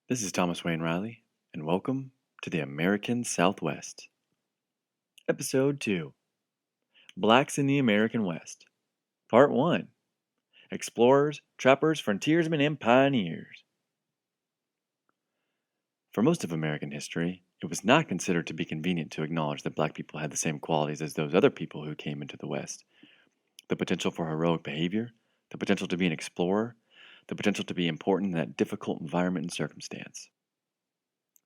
This is Thomas Wayne Riley, and welcome to the American Southwest. Episode 2 Blacks in the American West. Part 1 Explorers, Trappers, Frontiersmen, and Pioneers. For most of American history, it was not considered to be convenient to acknowledge that black people had the same qualities as those other people who came into the West. The potential for heroic behavior, the potential to be an explorer, the potential to be important in that difficult environment and circumstance.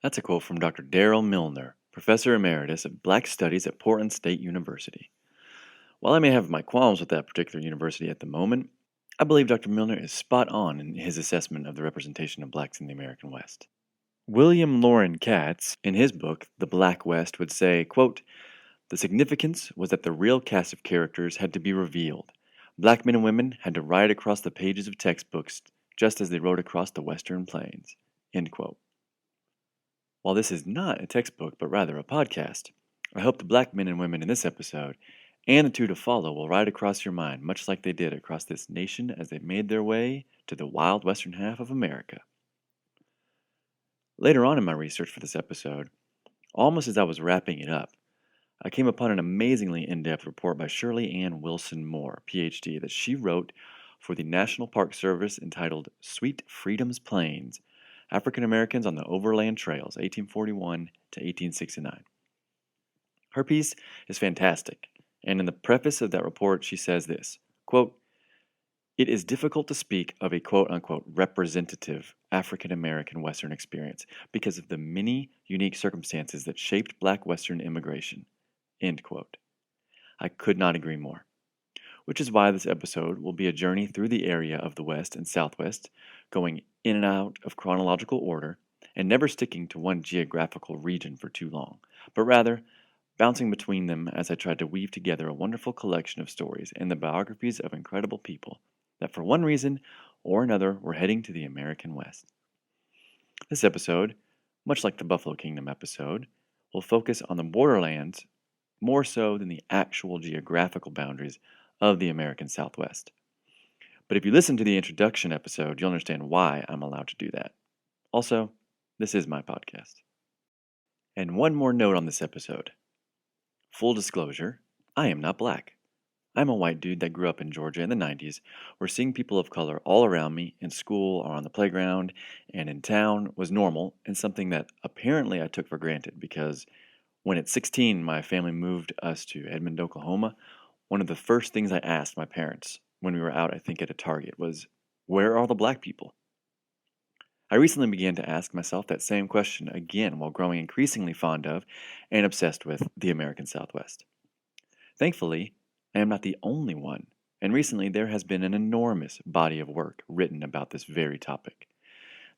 That's a quote from Dr. Darrell Milner, Professor Emeritus of Black Studies at Portland State University. While I may have my qualms with that particular university at the moment, I believe Dr. Milner is spot on in his assessment of the representation of blacks in the American West. William Loren Katz, in his book, The Black West, would say, quote, "The significance was that the real cast of characters had to be revealed. Black men and women had to ride across the pages of textbooks just as they rode across the western plains." End quote. While this is not a textbook, but rather a podcast, I hope the black men and women in this episode, and the two to follow, will ride across your mind, much like they did across this nation as they made their way to the wild western half of America. Later on in my research for this episode, almost as I was wrapping it up, I came upon an amazingly in-depth report by Shirley Ann Wilson Moore, PhD, that she wrote for the National Park Service entitled Sweet Freedom's Plains, African Americans on the Overland Trails, 1841 to 1869. Her piece is fantastic, and in the preface of that report she says this, quote, "It is difficult to speak of a quote-unquote representative African American Western experience because of the many unique circumstances that shaped black Western immigration." End quote. I could not agree more. Which is why this episode will be a journey through the area of the West and Southwest, going in and out of chronological order, and never sticking to one geographical region for too long, but rather bouncing between them as I tried to weave together a wonderful collection of stories and the biographies of incredible people that for one reason or another were heading to the American West. This episode, much like the Buffalo Kingdom episode, will focus on the borderlands more so than the actual geographical boundaries of the American Southwest. But if you listen to the introduction episode, you'll understand why I'm allowed to do that. Also, this is my podcast. And one more note on this episode. Full disclosure, I am not black. I'm a white dude that grew up in Georgia in the 90s, where seeing people of color all around me in school or on the playground and in town was normal and something that apparently I took for granted because when at 16 my family moved us to Edmond, Oklahoma, one of the first things I asked my parents when we were out, I think at a Target, was, "Where are all the black people?" I recently began to ask myself that same question again while growing increasingly fond of and obsessed with the American Southwest. Thankfully, I am not the only one, and recently there has been an enormous body of work written about this very topic.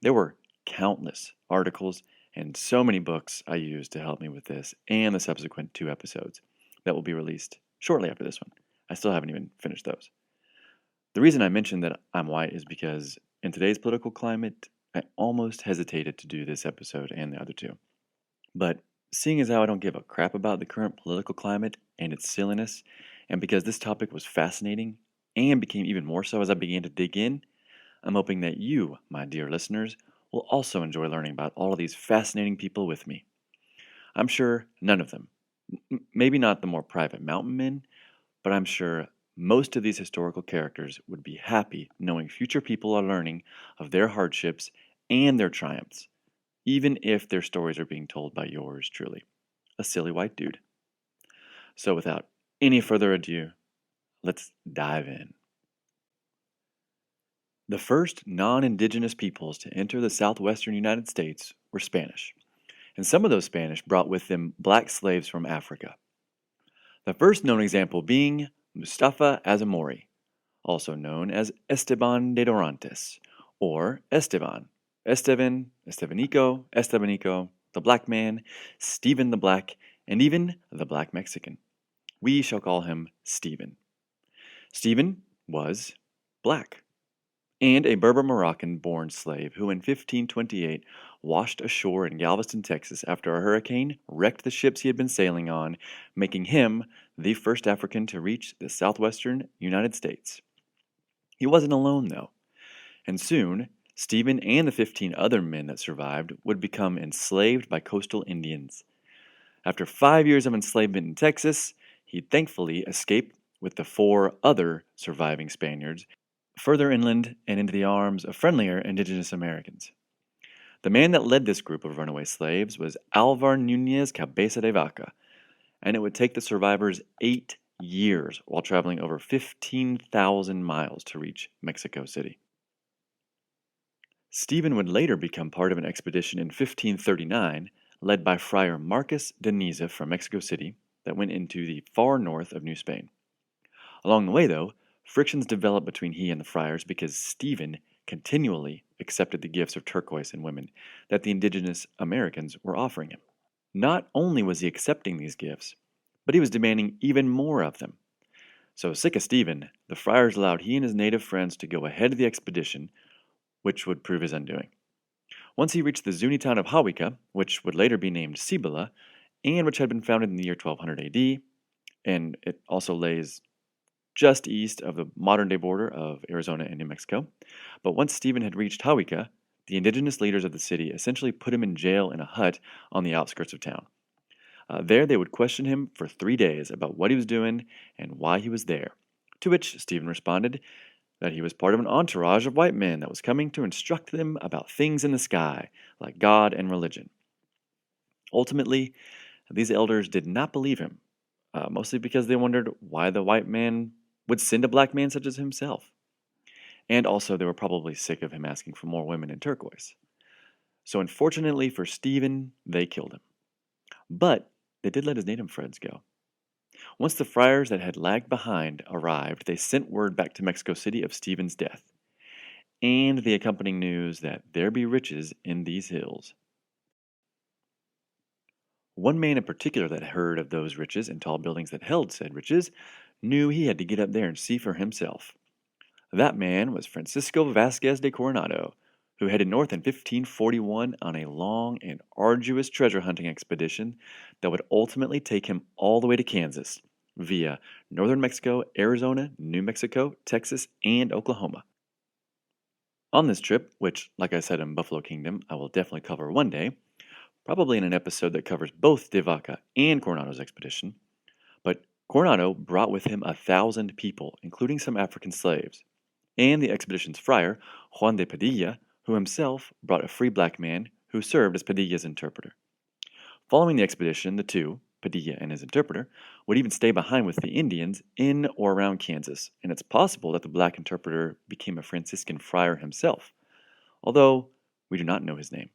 There were countless articles and so many books I used to help me with this and the subsequent 2 episodes that will be released shortly after this one. I still haven't even finished those. The reason I mentioned that I'm white is because in today's political climate, I almost hesitated to do this episode and the other 2. But seeing as how I don't give a crap about the current political climate and its silliness, and because this topic was fascinating and became even more so as I began to dig in, I'm hoping that you, my dear listeners, will also enjoy learning about all of these fascinating people with me. I'm sure none of them, maybe not the more private mountain men, but I'm sure most of these historical characters would be happy knowing future people are learning of their hardships and their triumphs, even if their stories are being told by yours truly, a silly white dude. So without any further ado, let's dive in. The first non-indigenous peoples to enter the southwestern United States were Spanish, and some of those Spanish brought with them black slaves from Africa. The first known example being Mustafa Azamori, also known as Esteban de Dorantes, or Esteban, Estevanico, the Black Man, Stephen the Black, and even the Black Mexican. We shall call him Stephen. Stephen was black, and a Berber Moroccan-born slave who in 1528 washed ashore in Galveston, Texas after a hurricane wrecked the ships he had been sailing on, making him the first African to reach the southwestern United States. He wasn't alone, though, and soon Stephen and the 15 other men that survived would become enslaved by coastal Indians. After 5 years of enslavement in Texas, he thankfully escaped with the 4 other surviving Spaniards further inland and into the arms of friendlier indigenous Americans. The man that led this group of runaway slaves was Alvar Nunez Cabeza de Vaca, and it would take the survivors 8 years while traveling over 15,000 miles to reach Mexico City. Stephen would later become part of an expedition in 1539 led by Friar Marcos de Niza from Mexico City that went into the far north of New Spain. Along the way, though, frictions developed between he and the friars because Stephen continually accepted the gifts of turquoise and women that the indigenous Americans were offering him. Not only was he accepting these gifts, but he was demanding even more of them. So, sick of Stephen, the friars allowed he and his native friends to go ahead of the expedition, which would prove his undoing. Once he reached the Zuni town of Hawica, which would later be named Cibola, and which had been founded in the year 1200 AD, and it also lays just east of the modern-day border of Arizona and New Mexico. But once Stephen had reached Hawica, the indigenous leaders of the city essentially put him in jail in a hut on the outskirts of town. There they would question him for 3 days about what he was doing and why he was there, to which Stephen responded that he was part of an entourage of white men that was coming to instruct them about things in the sky, like God and religion. Ultimately, these elders did not believe him, mostly because they wondered why the white man would send a black man such as himself. And also, they were probably sick of him asking for more women in turquoise. So unfortunately for Stephen, they killed him. But they did let his native friends go. Once the friars that had lagged behind arrived, they sent word back to Mexico City of Stephen's death, and the accompanying news that there be riches in these hills. One man in particular that heard of those riches and tall buildings that held said riches knew he had to get up there and see for himself. That man was Francisco Vasquez de Coronado, who headed north in 1541 on a long and arduous treasure hunting expedition that would ultimately take him all the way to Kansas, via northern Mexico, Arizona, New Mexico, Texas, and Oklahoma. On this trip, which, like I said in Buffalo Kingdom, I will definitely cover one day, probably in an episode that covers both De Vaca and Coronado's expedition, but Coronado brought with him 1,000 people, including some African slaves, and the expedition's friar, Juan de Padilla, who himself brought a free black man who served as Padilla's interpreter. Following the expedition, the two, Padilla and his interpreter, would even stay behind with the Indians in or around Kansas, and it's possible that the black interpreter became a Franciscan friar himself, although we do not know his name.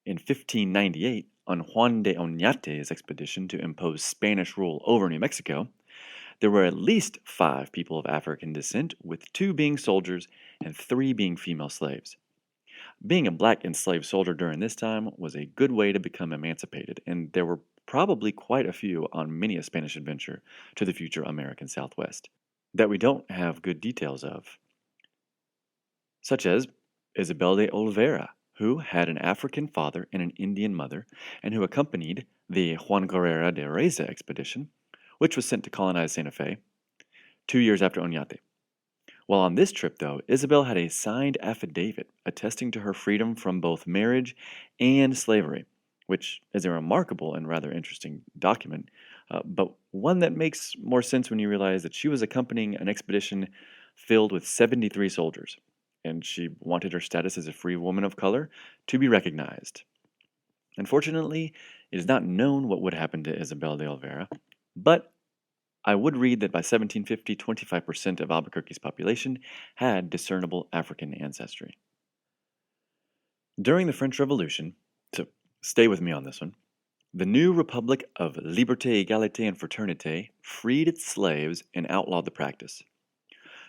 In 1598, on Juan de Oñate's expedition to impose Spanish rule over New Mexico, there were at least 5 people of African descent, with 2 being soldiers and 3 being female slaves. Being a black enslaved soldier during this time was a good way to become emancipated, and there were probably quite a few on many a Spanish adventure to the future American Southwest that we don't have good details of, such as Isabel de Oliveira, who had an African father and an Indian mother, and who accompanied the Juan Guerrera de Reza expedition, which was sent to colonize Santa Fe 2 years after Oñate. While on this trip, though, Isabel had a signed affidavit attesting to her freedom from both marriage and slavery, which is a remarkable and rather interesting document, but one that makes more sense when you realize that she was accompanying an expedition filled with 73 soldiers, and she wanted her status as a free woman of color to be recognized. Unfortunately, it is not known what would happen to Isabel de Oliveira, but I would read that by 1750, 25% of Albuquerque's population had discernible African ancestry. During the French Revolution, so stay with me on this one, the new Republic of Liberté, Égalité, and Fraternité freed its slaves and outlawed the practice.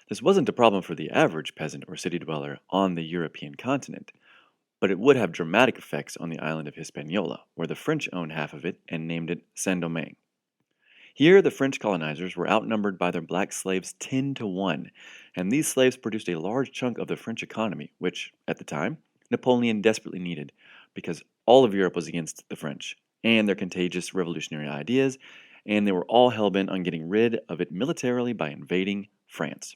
This wasn't a problem for the average peasant or city dweller on the European continent, but it would have dramatic effects on the island of Hispaniola, where the French owned half of it and named it Saint-Domingue. Here, the French colonizers were outnumbered by their black slaves 10 to 1, and these slaves produced a large chunk of the French economy, which, at the time, Napoleon desperately needed, because all of Europe was against the French and their contagious revolutionary ideas, and they were all hell-bent on getting rid of it militarily by invading France.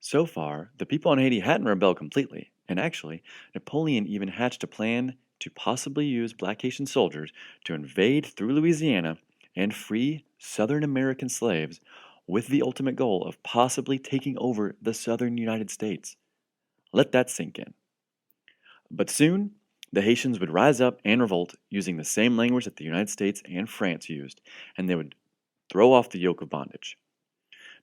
So far, the people in Haiti hadn't rebelled completely, and actually, Napoleon even hatched a plan to possibly use black Haitian soldiers to invade through Louisiana and free Southern American slaves with the ultimate goal of possibly taking over the southern United States. Let that sink in. But soon, the Haitians would rise up and revolt using the same language that the United States and France used, and they would throw off the yoke of bondage.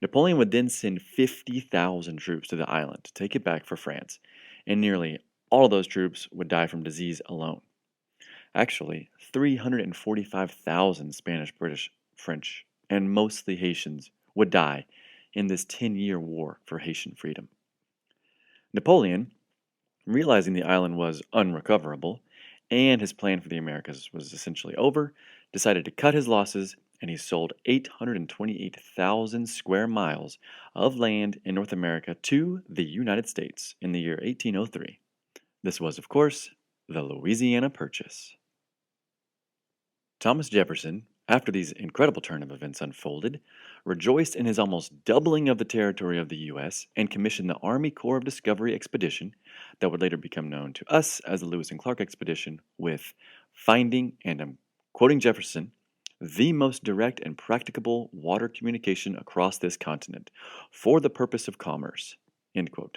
Napoleon would then send 50,000 troops to the island to take it back for France, and nearly all of those troops would die from disease alone. Actually, 345,000 Spanish, British, French, and mostly Haitians would die in this 10-year war for Haitian freedom. Napoleon, realizing the island was unrecoverable and his plan for the Americas was essentially over, decided to cut his losses, and he sold 828,000 square miles of land in North America to the United States in the year 1803. This was, of course, the Louisiana Purchase. Thomas Jefferson, after these incredible turn of events unfolded, rejoiced in his almost doubling of the territory of the U.S. and commissioned the Army Corps of Discovery Expedition, that would later become known to us as the Lewis and Clark Expedition, with finding, and I'm quoting Jefferson, the most direct and practicable water communication across this continent for the purpose of commerce, end quote.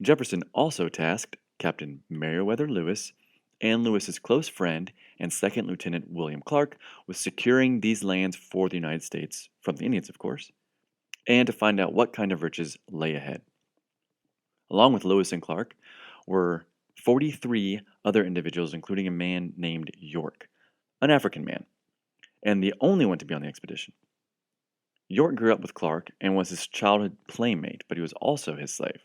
Jefferson also tasked Captain Meriwether Lewis and Lewis's close friend and Second Lieutenant William Clark with securing these lands for the United States, from the Indians, of course, and to find out what kind of riches lay ahead. Along with Lewis and Clark were 43 other individuals, including a man named York, an African man, and the only one to be on the expedition. York grew up with Clark and was his childhood playmate, but he was also his slave.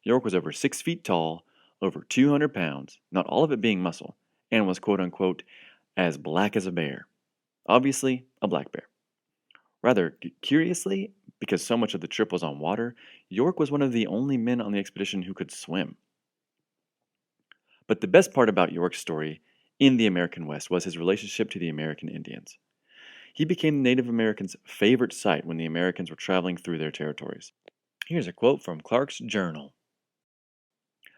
York was over 6 feet tall, over 200 pounds, not all of it being muscle, and was quote-unquote as black as a bear. Obviously, a black bear. Rather curiously, because so much of the trip was on water, York was one of the only men on the expedition who could swim. But the best part about York's story in the American West was his relationship to the American Indians. He became the Native Americans' favorite sight when the Americans were traveling through their territories. Here's a quote from Clark's journal.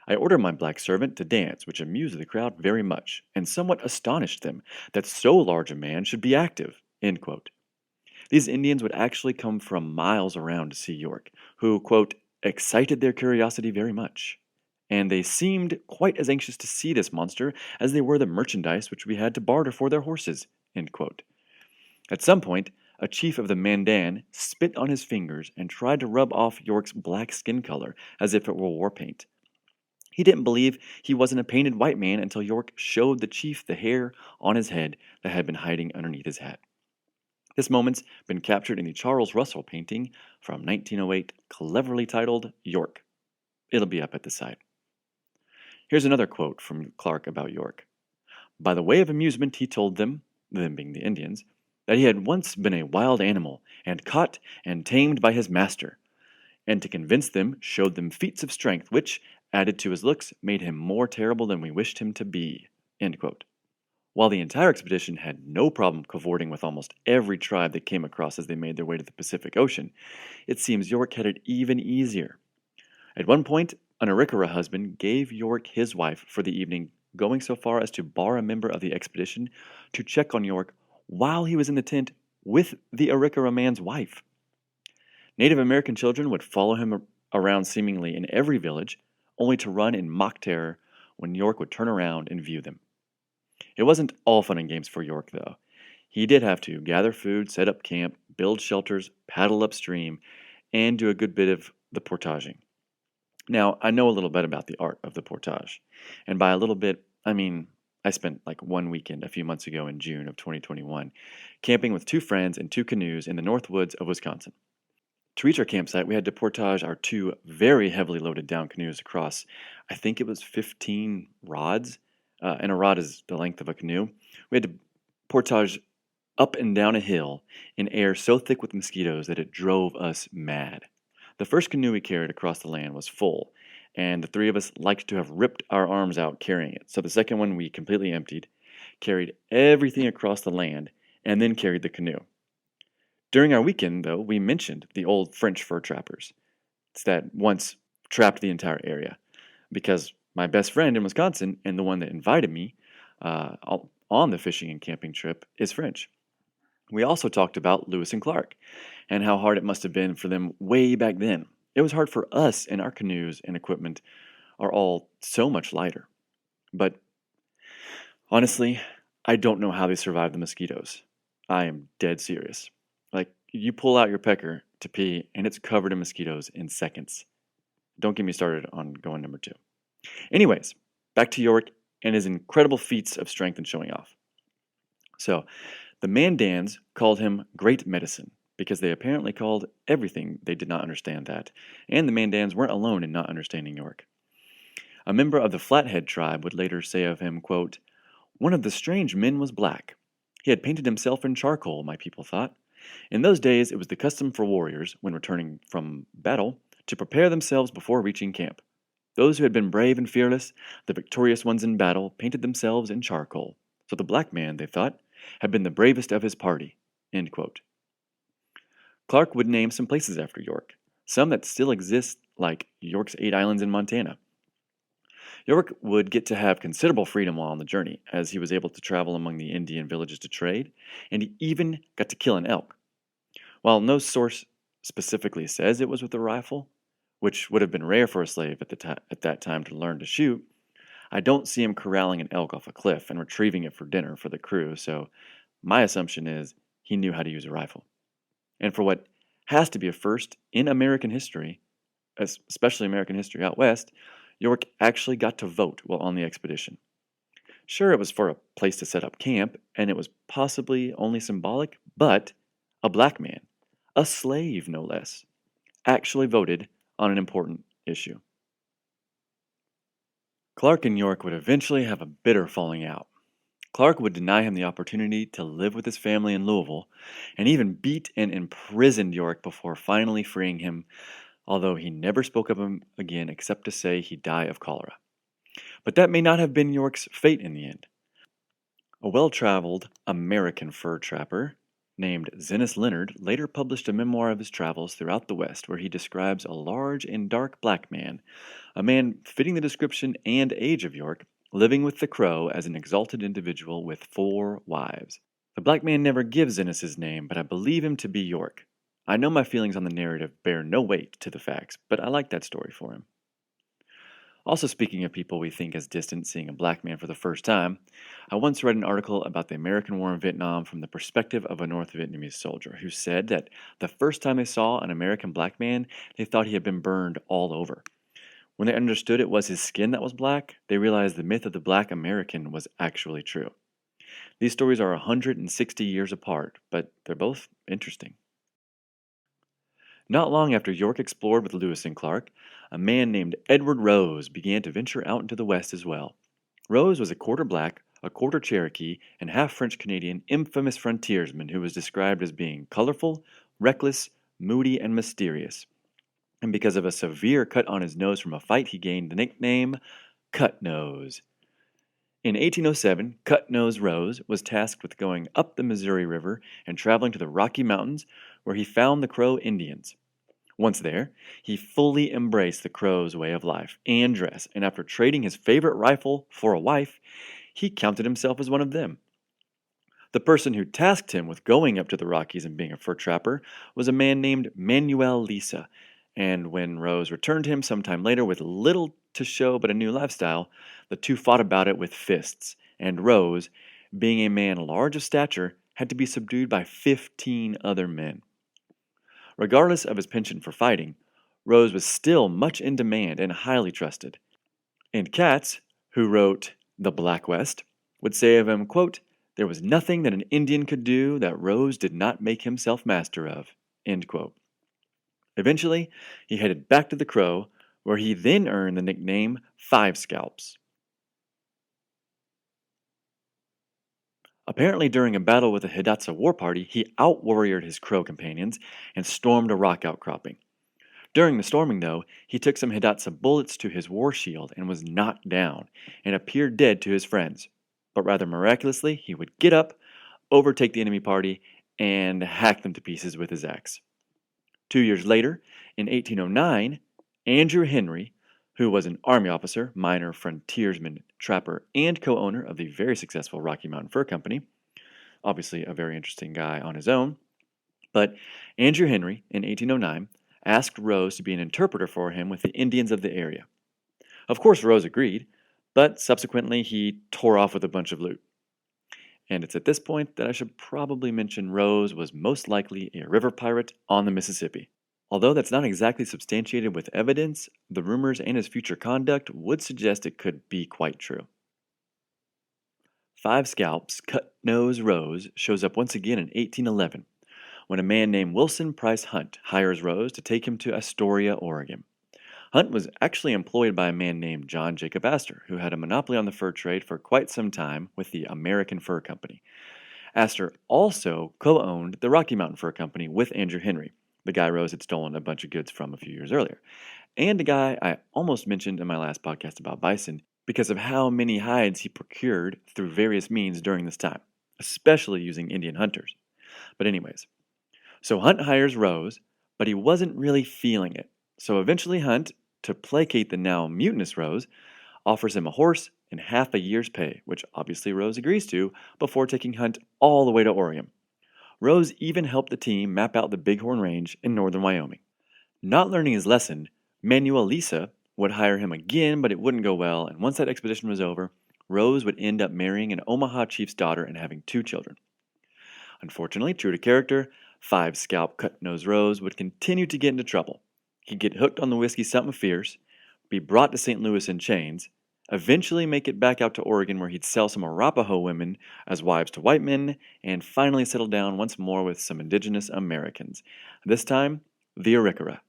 I ordered my black servant to dance, which amused the crowd very much, and somewhat astonished them that so large a man should be active. End quote. These Indians would actually come from miles around to see York, who, quote, excited their curiosity very much. And they seemed quite as anxious to see this monster as they were the merchandise which we had to barter for their horses. End quote. At some point, a chief of the Mandan spit on his fingers and tried to rub off York's black skin color as if it were war paint. He didn't believe he wasn't a painted white man until York showed the chief the hair on his head that had been hiding underneath his hat. This moment's been captured in the Charles Russell painting from 1908, cleverly titled York. It'll be up at the site. Here's another quote from Clark about York. By the way of amusement, he told them being the Indians, that he had once been a wild animal, and caught and tamed by his master, and to convince them showed them feats of strength which, added to his looks, made him more terrible than we wished him to be. End quote. While the entire expedition had no problem cavorting with almost every tribe they came across as they made their way to the Pacific Ocean, it seems York had it even easier. At one point, an Arikara husband gave York his wife for the evening, going so far as to bar a member of the expedition to check on York while he was in the tent with the Arikara man's wife. Native American children would follow him around seemingly in every village, only to run in mock terror when York would turn around and view them. It wasn't all fun and games for York, though. He did have to gather food, set up camp, build shelters, paddle upstream, and do a good bit of the portaging. Now, I know a little bit about the art of the portage, and by a little bit, I mean I spent like one weekend a few months ago in June of 2021, camping with 2 friends in 2 canoes in the north woods of Wisconsin. To reach our campsite, we had to portage our 2 very heavily loaded down canoes across, I think it was 15 rods, and a rod is the length of a canoe. We had to portage up and down a hill in air so thick with mosquitoes that it drove us mad. The first canoe we carried across the land was full, and the 3 of us liked to have ripped our arms out carrying it. So the second one we completely emptied, carried everything across the land, and then carried the canoe. During our weekend, though, we mentioned the old French fur trappers. that once trapped the entire area. Because my best friend in Wisconsin and the one that invited me on the fishing and camping trip is French. We also talked about Lewis and Clark and how hard it must have been for them way back then. It was hard for us, and our canoes and equipment are all so much lighter. But honestly, I don't know how they survived the mosquitoes. I am dead serious. Like, you pull out your pecker to pee, and it's covered in mosquitoes in seconds. Don't get me started on going number 2. Anyways, back to York and his incredible feats of strength and showing off. So, the Mandans called him Great Medicine because they apparently called everything they did not understand that, and the Mandans weren't alone in not understanding York. A member of the Flathead tribe would later say of him, quote, "One of the strange men was black. He had painted himself in charcoal, my people thought. In those days it was the custom for warriors, when returning from battle, to prepare themselves before reaching camp. Those who had been brave and fearless, the victorious ones in battle, painted themselves in charcoal. So the black man, they thought, had been the bravest of his party." End quote. Clark would name some places after York, some that still exist, like York's 8 Islands in Montana. York would get to have considerable freedom while on the journey, as he was able to travel among the Indian villages to trade, and he even got to kill an elk. While no source specifically says it was with a rifle, which would have been rare for a slave at that time to learn to shoot, I don't see him corralling an elk off a cliff and retrieving it for dinner for the crew, so my assumption is he knew how to use a rifle. And for what has to be a first in American history, especially American history out west, York actually got to vote while on the expedition. Sure, it was for a place to set up camp, and it was possibly only symbolic, but a black man, a slave no less, actually voted on an important issue. Clark and York would eventually have a bitter falling out. Clark would deny him the opportunity to live with his family in Louisville, and even beat and imprisoned York before finally freeing him, although he never spoke of him again except to say he'd die of cholera. But that may not have been York's fate in the end. A well-traveled American fur trapper named Zenas Leonard later published a memoir of his travels throughout the West where he describes a large and dark black man, a man fitting the description and age of York, living with the Crow as an exalted individual with 4 wives. The black man never gives Zenas his name, but I believe him to be York. I know my feelings on the narrative bear no weight to the facts, but I like that story for him. Also, speaking of people we think as distant seeing a black man for the first time, I once read an article about the American War in Vietnam from the perspective of a North Vietnamese soldier who said that the first time they saw an American black man, they thought he had been burned all over. When they understood it was his skin that was black, they realized the myth of the black American was actually true. These stories are 160 years apart, but they're both interesting. Not long after York explored with Lewis and Clark, a man named Edward Rose began to venture out into the West as well. Rose was a quarter black, a quarter Cherokee, and half French-Canadian infamous frontiersman who was described as being colorful, reckless, moody, and mysterious. And because of a severe cut on his nose from a fight, he gained the nickname Cut Nose. In 1807, Cut Nose Rose was tasked with going up the Missouri River and traveling to the Rocky Mountains, where he found the Crow Indians. Once there, he fully embraced the Crow's way of life and dress, and after trading his favorite rifle for a wife, he counted himself as one of them. The person who tasked him with going up to the Rockies and being a fur trapper was a man named Manuel Lisa, and when Rose returned him sometime later with little to show but a new lifestyle, the two fought about it with fists, and Rose, being a man large of stature, had to be subdued by 15 other men. Regardless of his penchant for fighting, Rose was still much in demand and highly trusted. And Katz, who wrote The Black West, would say of him, quote, "There was nothing that an Indian could do that Rose did not make himself master of." End quote. Eventually, he headed back to the Crow, where he then earned the nickname Five Scalps. Apparently, during a battle with the Hidatsa war party, he out-warriored his Crow companions and stormed a rock outcropping. During the storming, though, he took some Hidatsa bullets to his war shield and was knocked down, and appeared dead to his friends. But rather miraculously, he would get up, overtake the enemy party, and hack them to pieces with his axe. 2 years later, In 1809, Andrew Henry, who was an Army officer, miner, frontiersman, trapper, and co-owner of the very successful Rocky Mountain Fur Company, obviously a very interesting guy on his own, but Andrew Henry, in 1809, asked Rose to be an interpreter for him with the Indians of the area. Of course, Rose agreed, but subsequently he tore off with a bunch of loot. And it's at this point that I should probably mention Rose was most likely a river pirate on the Mississippi. Although that's not exactly substantiated with evidence, the rumors and his future conduct would suggest it could be quite true. Five Scalps, Cut-Nose Rose shows up once again in 1811, when a man named Wilson Price Hunt hires Rose to take him to Astoria, Oregon. Hunt was actually employed by a man named John Jacob Astor, who had a monopoly on the fur trade for quite some time with the American Fur Company. Astor also co-owned the Rocky Mountain Fur Company with Andrew Henry, the guy Rose had stolen a bunch of goods from a few years earlier, and a guy I almost mentioned in my last podcast about bison because of how many hides he procured through various means during this time, especially using Indian hunters. But anyways, so Hunt hires Rose, but he wasn't really feeling it. So eventually Hunt, to placate the now mutinous Rose, offers him a horse and half a year's pay, which obviously Rose agrees to, before taking Hunt all the way to Oregon. Rose even helped the team map out the Bighorn Range in northern Wyoming. Not learning his lesson, Manuel Lisa would hire him again, but it wouldn't go well, and once that expedition was over, Rose would end up marrying an Omaha chief's daughter and having 2 children. Unfortunately, true to character, Five Scalp Cut-Nose Rose would continue to get into trouble. He'd get hooked on the whiskey Something Fierce, be brought to St. Louis in chains, eventually make it back out to Oregon where he'd sell some Arapaho women as wives to white men, and finally settle down once more with some indigenous Americans. This time, the Arikara.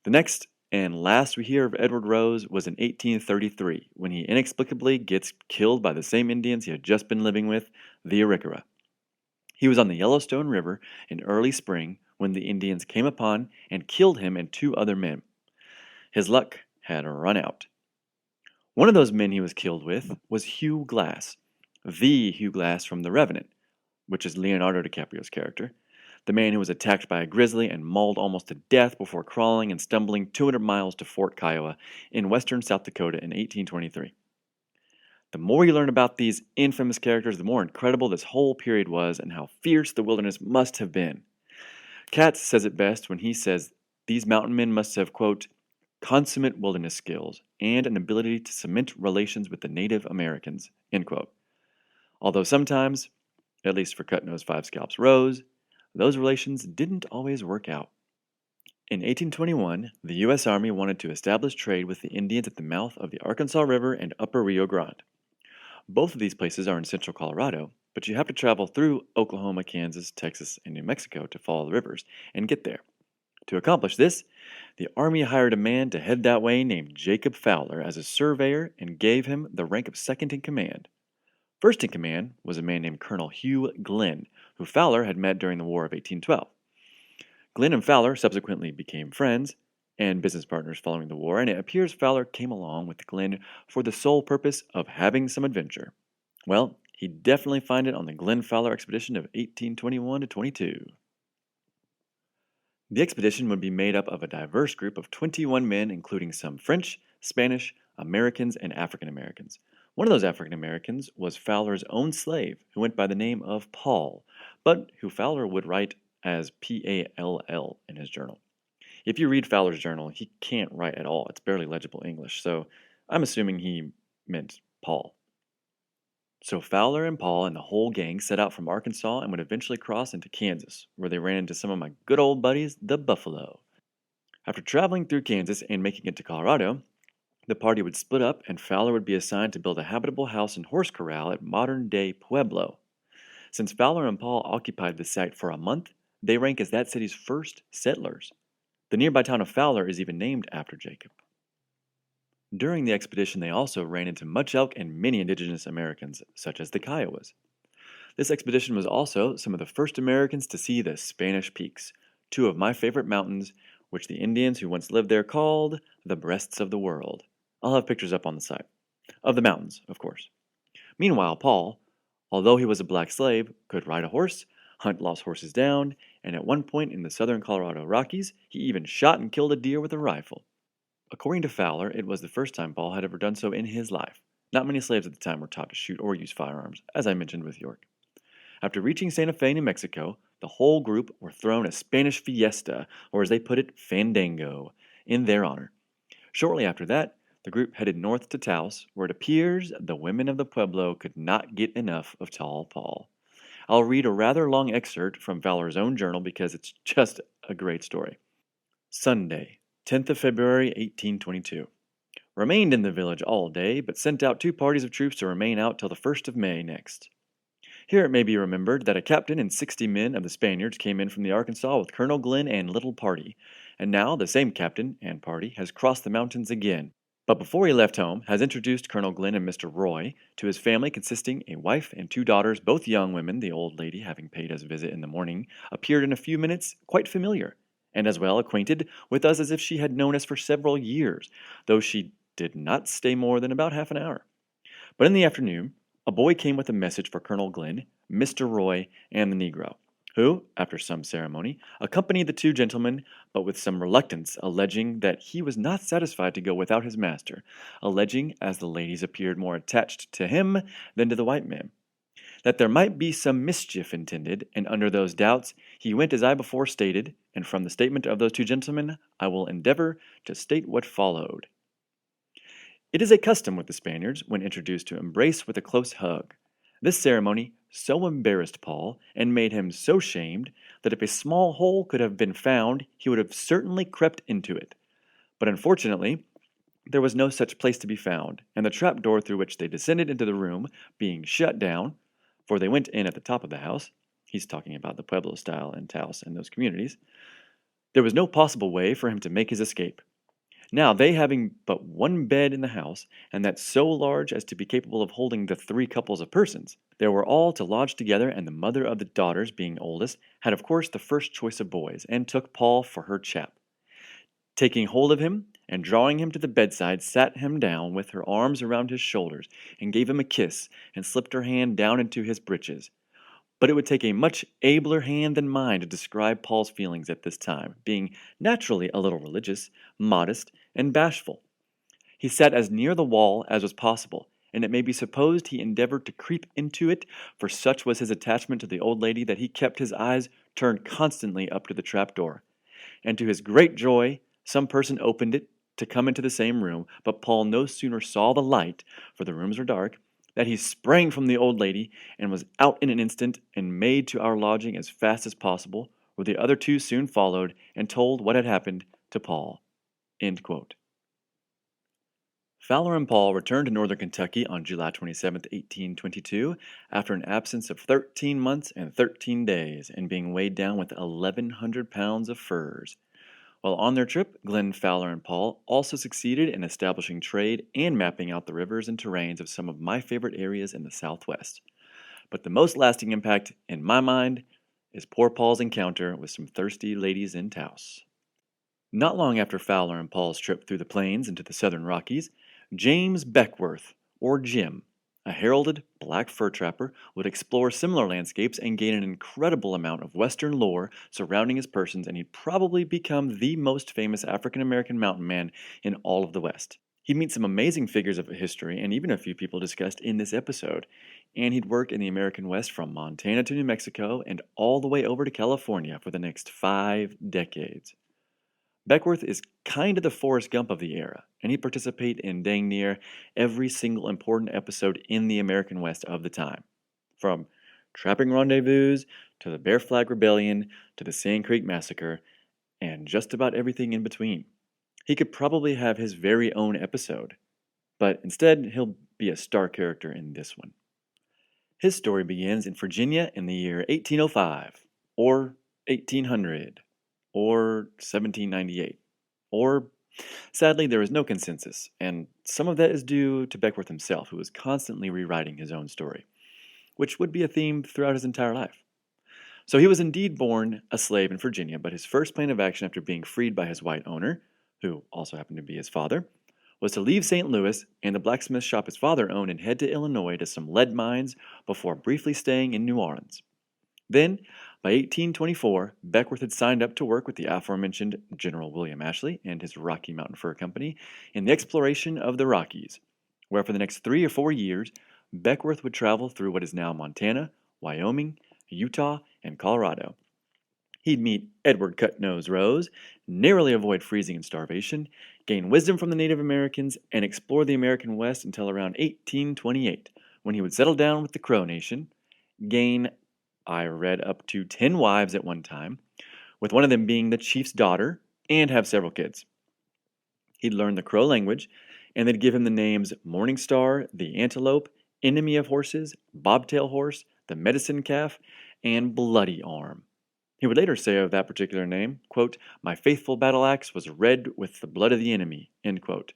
The next and last we hear of Edward Rose was in 1833, when he inexplicably gets killed by the same Indians he had just been living with, the Arikara. He was on the Yellowstone River in early spring when the Indians came upon and killed him and 2 other men. His luck had run out. One of those men he was killed with was Hugh Glass, the Hugh Glass from The Revenant, which is Leonardo DiCaprio's character, the man who was attacked by a grizzly and mauled almost to death before crawling and stumbling 200 miles to Fort Kiowa in western South Dakota in 1823. The more you learn about these infamous characters, the more incredible this whole period was and how fierce the wilderness must have been. Katz says it best when he says these mountain men must have, quote, consummate wilderness skills and an ability to cement relations with the Native Americans, end quote. Although sometimes, at least for Cut-Nose Five Scalps Rose, those relations didn't always work out. In 1821, the U.S. Army wanted to establish trade with the Indians at the mouth of the Arkansas River and Upper Rio Grande. Both of these places are in central Colorado, but you have to travel through Oklahoma, Kansas, Texas, and New Mexico to follow the rivers and get there. To accomplish this, the Army hired a man to head that way named Jacob Fowler as a surveyor and gave him the rank of second in command. First in command was a man named Colonel Hugh Glenn, who Fowler had met during the War of 1812. Glenn and Fowler subsequently became friends and business partners following the war, and it appears Fowler came along with Glenn for the sole purpose of having some adventure. Well, he'd definitely find it on the Glenn Fowler expedition of 1821 to 22. The expedition would be made up of a diverse group of 21 men, including some French, Spanish, Americans, and African Americans. One of those African Americans was Fowler's own slave, who went by the name of Paul, but who Fowler would write as P-A-L-L in his journal. If you read Fowler's journal, he can't write at all. It's barely legible English, so I'm assuming he meant Paul. So Fowler and Paul and the whole gang set out from Arkansas and would eventually cross into Kansas, where they ran into some of my good old buddies, the Buffalo. After traveling through Kansas and making it to Colorado, the party would split up and Fowler would be assigned to build a habitable house and horse corral at modern-day Pueblo. Since Fowler and Paul occupied the site for a month, they rank as that city's first settlers. The nearby town of Fowler is even named after Jacob. During the expedition, they also ran into much elk and many indigenous Americans, such as the Kiowas. This expedition was also some of the first Americans to see the Spanish Peaks, 2 of my favorite mountains, which the Indians who once lived there called the breasts of the world. I'll have pictures up on the site. Of the mountains, of course. Meanwhile, Paul, although he was a black slave, could ride a horse, hunt lost horses down, and at one point in the southern Colorado Rockies, he even shot and killed a deer with a rifle. According to Fowler, it was the first time Paul had ever done so in his life. Not many slaves at the time were taught to shoot or use firearms, as I mentioned with York. After reaching Santa Fe, New Mexico, the whole group were thrown a Spanish fiesta, or as they put it, fandango, in their honor. Shortly after that, the group headed north to Taos, where it appears the women of the Pueblo could not get enough of Tall Paul. I'll read a rather long excerpt from Fowler's own journal because it's just a great story. Sunday, 10th of February, 1822. Remained in the village all day, but sent out 2 parties of troops to remain out till the 1st of May next. Here it may be remembered that a captain and 60 men of the Spaniards came in from the Arkansas with Colonel Glenn and little party, and now the same captain and party has crossed the mountains again, but before he left home has introduced Colonel Glenn and Mr. Roy to his family consisting a wife and 2 daughters, both young women. The old lady, having paid us a visit in the morning, appeared in a few minutes quite familiar, and as well acquainted with us as if she had known us for several years, though she did not stay more than about half an hour. But in the afternoon, a boy came with a message for Colonel Glenn, Mr. Roy, and the Negro, who, after some ceremony, accompanied the 2 gentlemen, but with some reluctance, alleging that he was not satisfied to go without his master, alleging, as the ladies appeared more attached to him than to the white men, that there might be some mischief intended, and under those doubts he went as I before stated, and from the statement of those 2 gentlemen I will endeavor to state what followed. It is a custom with the Spaniards, when introduced, to embrace with a close hug. This ceremony so embarrassed Paul, and made him so shamed, that if a small hole could have been found, he would have certainly crept into it. But unfortunately, there was no such place to be found, and the trap door through which they descended into the room being shut down, for they went in at the top of the house, he's talking about the Pueblo style in Taos and those communities, there was no possible way for him to make his escape. Now, they having but 1 bed in the house, and that so large as to be capable of holding the 3 couples of persons, they were all to lodge together, and the mother of the daughters, being oldest, had of course the first choice of boys, and took Paul for her chap. Taking hold of him, and drawing him to the bedside, sat him down with her arms around his shoulders, and gave him a kiss, and slipped her hand down into his breeches. But it would take a much abler hand than mine to describe Paul's feelings at this time, being naturally a little religious, modest, and bashful. He sat as near the wall as was possible, and it may be supposed he endeavored to creep into it, for such was his attachment to the old lady that he kept his eyes turned constantly up to the trap-door. And to his great joy, some person opened it to come into the same room, but Paul no sooner saw the light, for the rooms were dark, that he sprang from the old lady, and was out in an instant, and made to our lodging as fast as possible, where the other 2 soon followed, and told what had happened to Paul." End quote. Fowler and Paul returned to northern Kentucky on July 27, 1822, after an absence of 13 months and 13 days, and being weighed down with 1,100 pounds of furs. While on their trip, Glenn, Fowler, and Paul also succeeded in establishing trade and mapping out the rivers and terrains of some of my favorite areas in the Southwest. But the most lasting impact, in my mind, is poor Paul's encounter with some thirsty ladies in Taos. Not long after Fowler and Paul's trip through the plains into the southern Rockies, James Beckworth, or Jim, a heralded black fur trapper, would explore similar landscapes and gain an incredible amount of Western lore surrounding his persons, and he'd probably become the most famous African-American mountain man in all of the West. He'd meet some amazing figures of history, and even a few people discussed in this episode, and he'd work in the American West from Montana to New Mexico and all the way over to California for the next 5 decades. Beckworth is kind of the Forrest Gump of the era, and he participated in dang near every single important episode in the American West of the time. From trapping rendezvous, to the Bear Flag Rebellion, to the Sand Creek Massacre, and just about everything in between. He could probably have his very own episode, but instead he'll be a star character in this one. His story begins in Virginia in the year 1805, or 1800, or 1798, or, sadly, there is no consensus, and some of that is due to Beckworth himself, who was constantly rewriting his own story, which would be a theme throughout his entire life. So he was indeed born a slave in Virginia, but his first plan of action after being freed by his white owner, who also happened to be his father, was to leave St. Louis and the blacksmith shop his father owned and head to Illinois to some lead mines before briefly staying in New Orleans. Then, by 1824, Beckworth had signed up to work with the aforementioned General William Ashley and his Rocky Mountain Fur Company in the exploration of the Rockies, where for the next 3 or 4 years, Beckworth would travel through what is now Montana, Wyoming, Utah, and Colorado. He'd meet Edward Cut-Nose Rose, narrowly avoid freezing and starvation, gain wisdom from the Native Americans, and explore the American West until around 1828, when he would settle down with the Crow Nation, gain, I read, up to 10 wives at one time, with one of them being the chief's daughter, and have several kids. He'd learn the Crow language, and they'd give him the names Morning Star, the Antelope, Enemy of Horses, Bobtail Horse, the Medicine Calf, and Bloody Arm. He would later say of that particular name, quote, "My faithful battle axe was red with the blood of the enemy," end quote.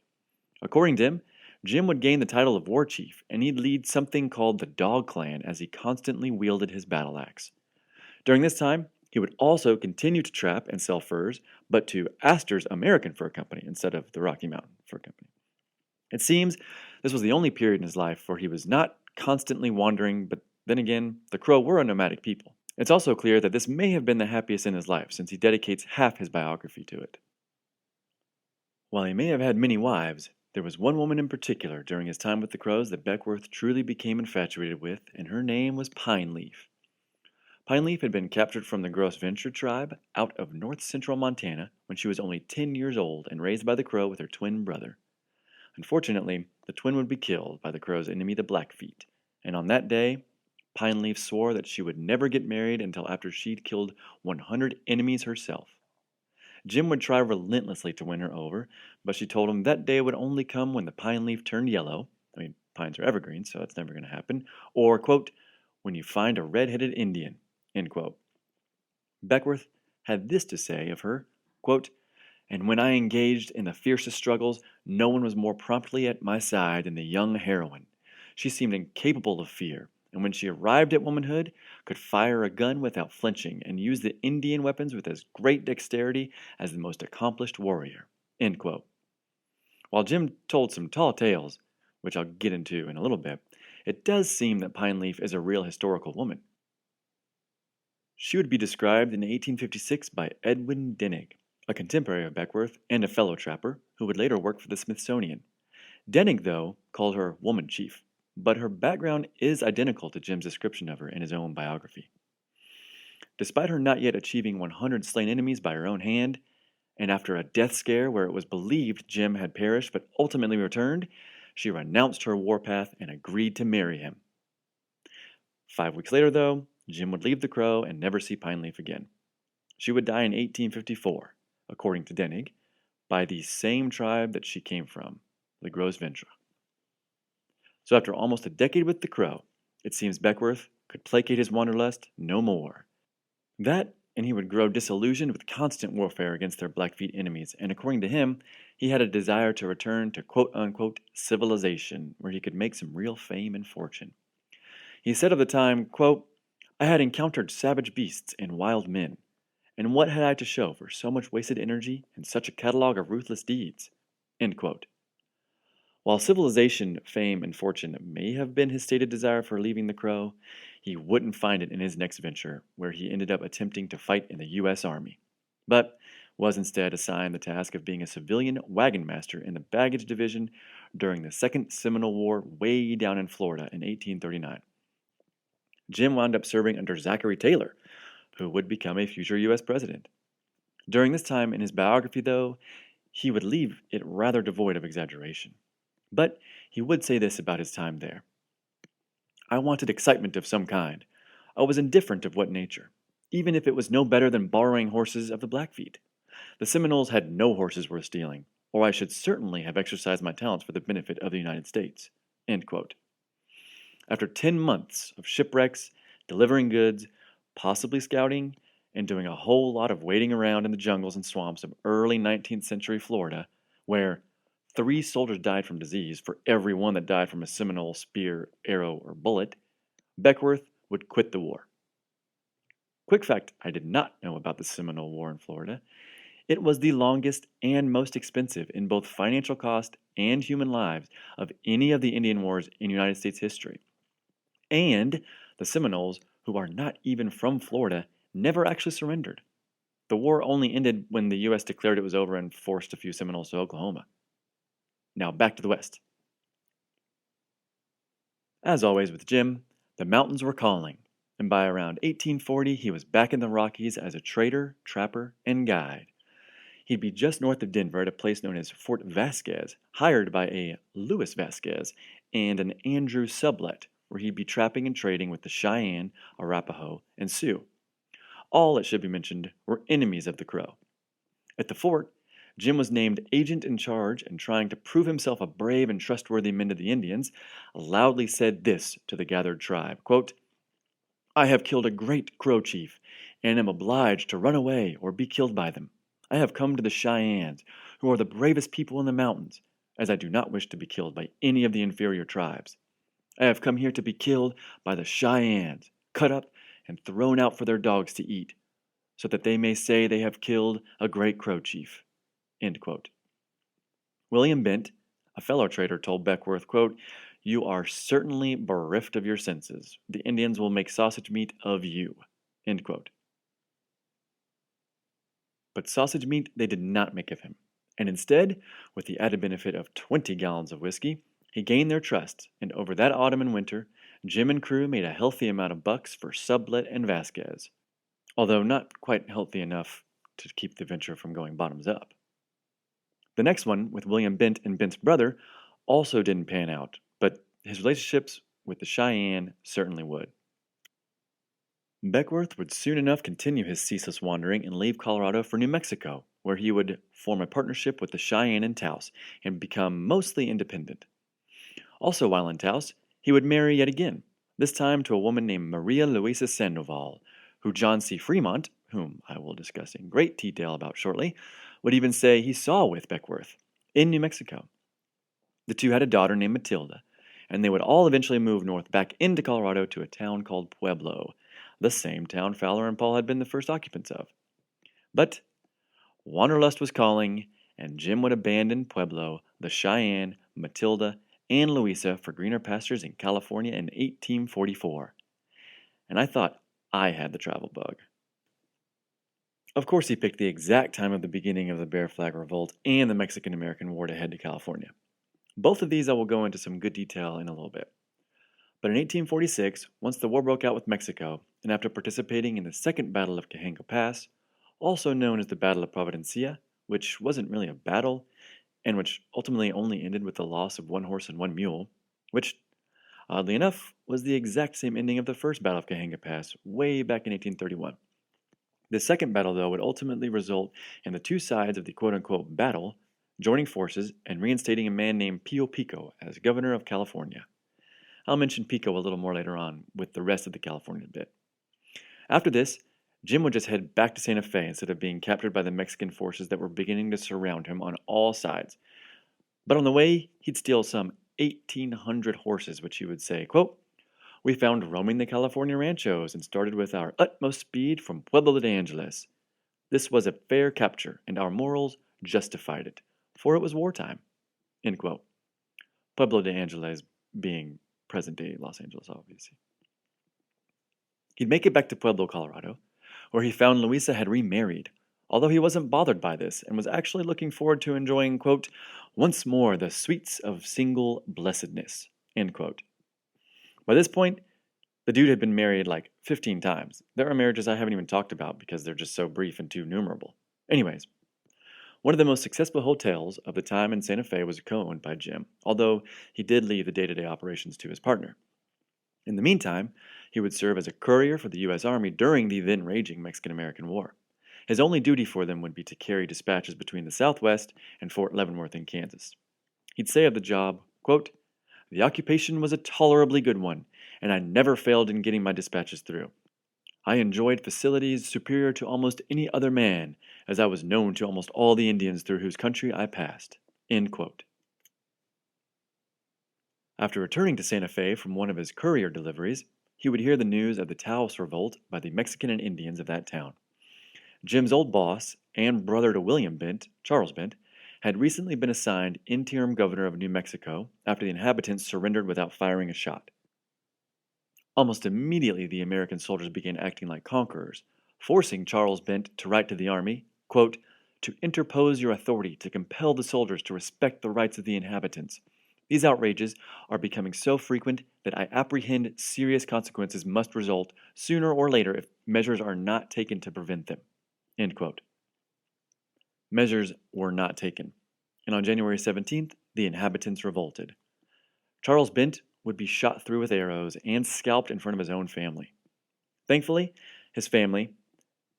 According to him, Jim would gain the title of war chief, and he'd lead something called the Dog Clan as he constantly wielded his battle axe. During this time, he would also continue to trap and sell furs, but to Astor's American Fur Company instead of the Rocky Mountain Fur Company. It seems this was the only period in his life where he was not constantly wandering, but then again, the Crow were a nomadic people. It's also clear that this may have been the happiest in his life, since he dedicates half his biography to it. While he may have had many wives, there was one woman in particular during his time with the Crows that Beckworth truly became infatuated with, and her name was Pine Leaf. Pine Leaf had been captured from the Gros Ventre tribe out of north-central Montana when she was only 10 years old and raised by the Crow with her twin brother. Unfortunately, the twin would be killed by the Crow's enemy, the Blackfeet, and on that day, Pine Leaf swore that she would never get married until after she'd killed 100 enemies herself. Jim would try relentlessly to win her over, but she told him that day would only come when the pine leaf turned yellow. I mean, pines are evergreen, so that's never going to happen. Or, quote, "when you find a red-headed Indian," end quote. Beckworth had this to say of her, quote, "and when I engaged in the fiercest struggles, no one was more promptly at my side than the young heroine. She seemed incapable of fear, and when she arrived at womanhood, could fire a gun without flinching and use the Indian weapons with as great dexterity as the most accomplished warrior." End quote. While Jim told some tall tales, which I'll get into in a little bit, it does seem that Pine Leaf is a real historical woman. She would be described in 1856 by Edwin Denig, a contemporary of Beckworth and a fellow trapper who would later work for the Smithsonian. Denig, though, called her Woman Chief, but her background is identical to Jim's description of her in his own biography. Despite her not yet achieving 100 slain enemies by her own hand, and after a death scare where it was believed Jim had perished but ultimately returned, she renounced her warpath and agreed to marry him. 5 weeks later, though, Jim would leave the Crow and never see Pine Leaf again. She would die in 1854, according to Denig, by the same tribe that she came from, the Gros Ventre. So after almost a decade with the Crow, it seems Beckworth could placate his wanderlust no more. That, and he would grow disillusioned with constant warfare against their Blackfeet enemies, and according to him, he had a desire to return to quote-unquote civilization, where he could make some real fame and fortune. He said of the time, quote, "I had encountered savage beasts and wild men, and what had I to show for so much wasted energy and such a catalogue of ruthless deeds?" End quote. While civilization, fame, and fortune may have been his stated desire for leaving the Crow, he wouldn't find it in his next venture, where he ended up attempting to fight in the U.S. Army, but was instead assigned the task of being a civilian wagon master in the baggage division during the Second Seminole War way down in Florida in 1839. Jim wound up serving under Zachary Taylor, who would become a future U.S. president. During this time in his biography, though, he would leave it rather devoid of exaggeration. But he would say this about his time there: "I wanted excitement of some kind. I was indifferent of what nature, even if it was no better than borrowing horses of the Blackfeet. The Seminoles had no horses worth stealing, or I should certainly have exercised my talents for the benefit of the United States." End quote. After 10 months of shipwrecks, delivering goods, possibly scouting, and doing a whole lot of waiting around in the jungles and swamps of early 19th century Florida, where 3 soldiers died from disease for every one that died from a Seminole spear, arrow, or bullet, Beckworth would quit the war. Quick fact I did not know about the Seminole War in Florida: it was the longest and most expensive in both financial cost and human lives of any of the Indian wars in United States history. And the Seminoles, who are not even from Florida, never actually surrendered. The war only ended when the U.S. declared it was over and forced a few Seminoles to Oklahoma. Now back to the West. As always with Jim, the mountains were calling, and by around 1840 he was back in the Rockies as a trader, trapper, and guide. He'd be just north of Denver at a place known as Fort Vasquez, hired by a Louis Vasquez and an Andrew Sublet, where he'd be trapping and trading with the Cheyenne, Arapaho, and Sioux. All, it should be mentioned, were enemies of the Crow. At the fort, Jim was named agent in charge and, trying to prove himself a brave and trustworthy man to the Indians, loudly said this to the gathered tribe, quote, "I have killed a great Crow chief, and am obliged to run away or be killed by them. I have come to the Cheyennes, who are the bravest people in the mountains, as I do not wish to be killed by any of the inferior tribes. I have come here to be killed by the Cheyennes, cut up and thrown out for their dogs to eat, so that they may say they have killed a great Crow chief." End quote. William Bent, a fellow trader, told Beckworth, quote, "You are certainly bereft of your senses. The Indians will make sausage meat of you." End quote. But sausage meat they did not make of him, and instead, with the added benefit of 20 gallons of whiskey, he gained their trust, and over that autumn and winter, Jim and crew made a healthy amount of bucks for Sublet and Vasquez, although not quite healthy enough to keep the venture from going bottoms up. The next one, with William Bent and Bent's brother, also didn't pan out, but his relationships with the Cheyenne certainly would. Beckworth would soon enough continue his ceaseless wandering and leave Colorado for New Mexico, where he would form a partnership with the Cheyenne in Taos and become mostly independent. Also while in Taos, he would marry yet again, this time to a woman named Maria Luisa Sandoval, who John C. Fremont, whom I will discuss in great detail about shortly, would even say he saw with Beckworth in New Mexico. The two had a daughter named Matilda, and they would all eventually move north back into Colorado to a town called Pueblo, the same town Fowler and Paul had been the first occupants of. But wanderlust was calling, and Jim would abandon Pueblo, the Cheyenne, Matilda, and Louisa for greener pastures in California in 1844. And I thought I had the travel bug. Of course, he picked the exact time of the beginning of the Bear Flag Revolt and the Mexican-American War to head to California. Both of these I will go into some good detail in a little bit. But in 1846, once the war broke out with Mexico, and after participating in the Second Battle of Cajengo Pass, also known as the Battle of Providencia, which wasn't really a battle, and which ultimately only ended with the loss of one horse and one mule, which, oddly enough, was the exact same ending of the first Battle of Cajengo Pass way back in 1831. The second battle, though, would ultimately result in the two sides of the quote-unquote battle joining forces and reinstating a man named Pio Pico as governor of California. I'll mention Pico a little more later on with the rest of the California bit. After this, Jim would just head back to Santa Fe instead of being captured by the Mexican forces that were beginning to surround him on all sides. But on the way, he'd steal some 1,800 horses, which he would say, quote, "We found roaming the California ranchos and started with our utmost speed from Pueblo de Angeles. This was a fair capture, and our morals justified it, for it was wartime." End quote. Pueblo de Angeles being present-day Los Angeles, obviously. He'd make it back to Pueblo, Colorado, where he found Louisa had remarried, although he wasn't bothered by this and was actually looking forward to enjoying, quote, "once more the sweets of single blessedness," end quote. By this point, the dude had been married like 15 times. There are marriages I haven't even talked about because they're just so brief and too numerable. Anyways, one of the most successful hotels of the time in Santa Fe was co-owned by Jim, although he did leave the day-to-day operations to his partner. In the meantime, he would serve as a courier for the U.S. Army during the then-raging Mexican-American War. His only duty for them would be to carry dispatches between the Southwest and Fort Leavenworth in Kansas. He'd say of the job, quote, "The occupation was a tolerably good one, and I never failed in getting my dispatches through. I enjoyed facilities superior to almost any other man, as I was known to almost all the Indians through whose country I passed." End quote. After returning to Santa Fe from one of his courier deliveries, he would hear the news of the Taos Revolt by the Mexican and Indians of that town. Jim's old boss and brother to William Bent, Charles Bent, had recently been assigned interim governor of New Mexico after the inhabitants surrendered without firing a shot. Almost immediately, the American soldiers began acting like conquerors, forcing Charles Bent to write to the army, quote, to interpose your authority to compel the soldiers to respect the rights of the inhabitants. These outrages are becoming so frequent that I apprehend serious consequences must result sooner or later if measures are not taken to prevent them. End quote. Measures were not taken, and on January 17th, the inhabitants revolted. Charles Bent would be shot through with arrows and scalped in front of his own family. Thankfully, his family,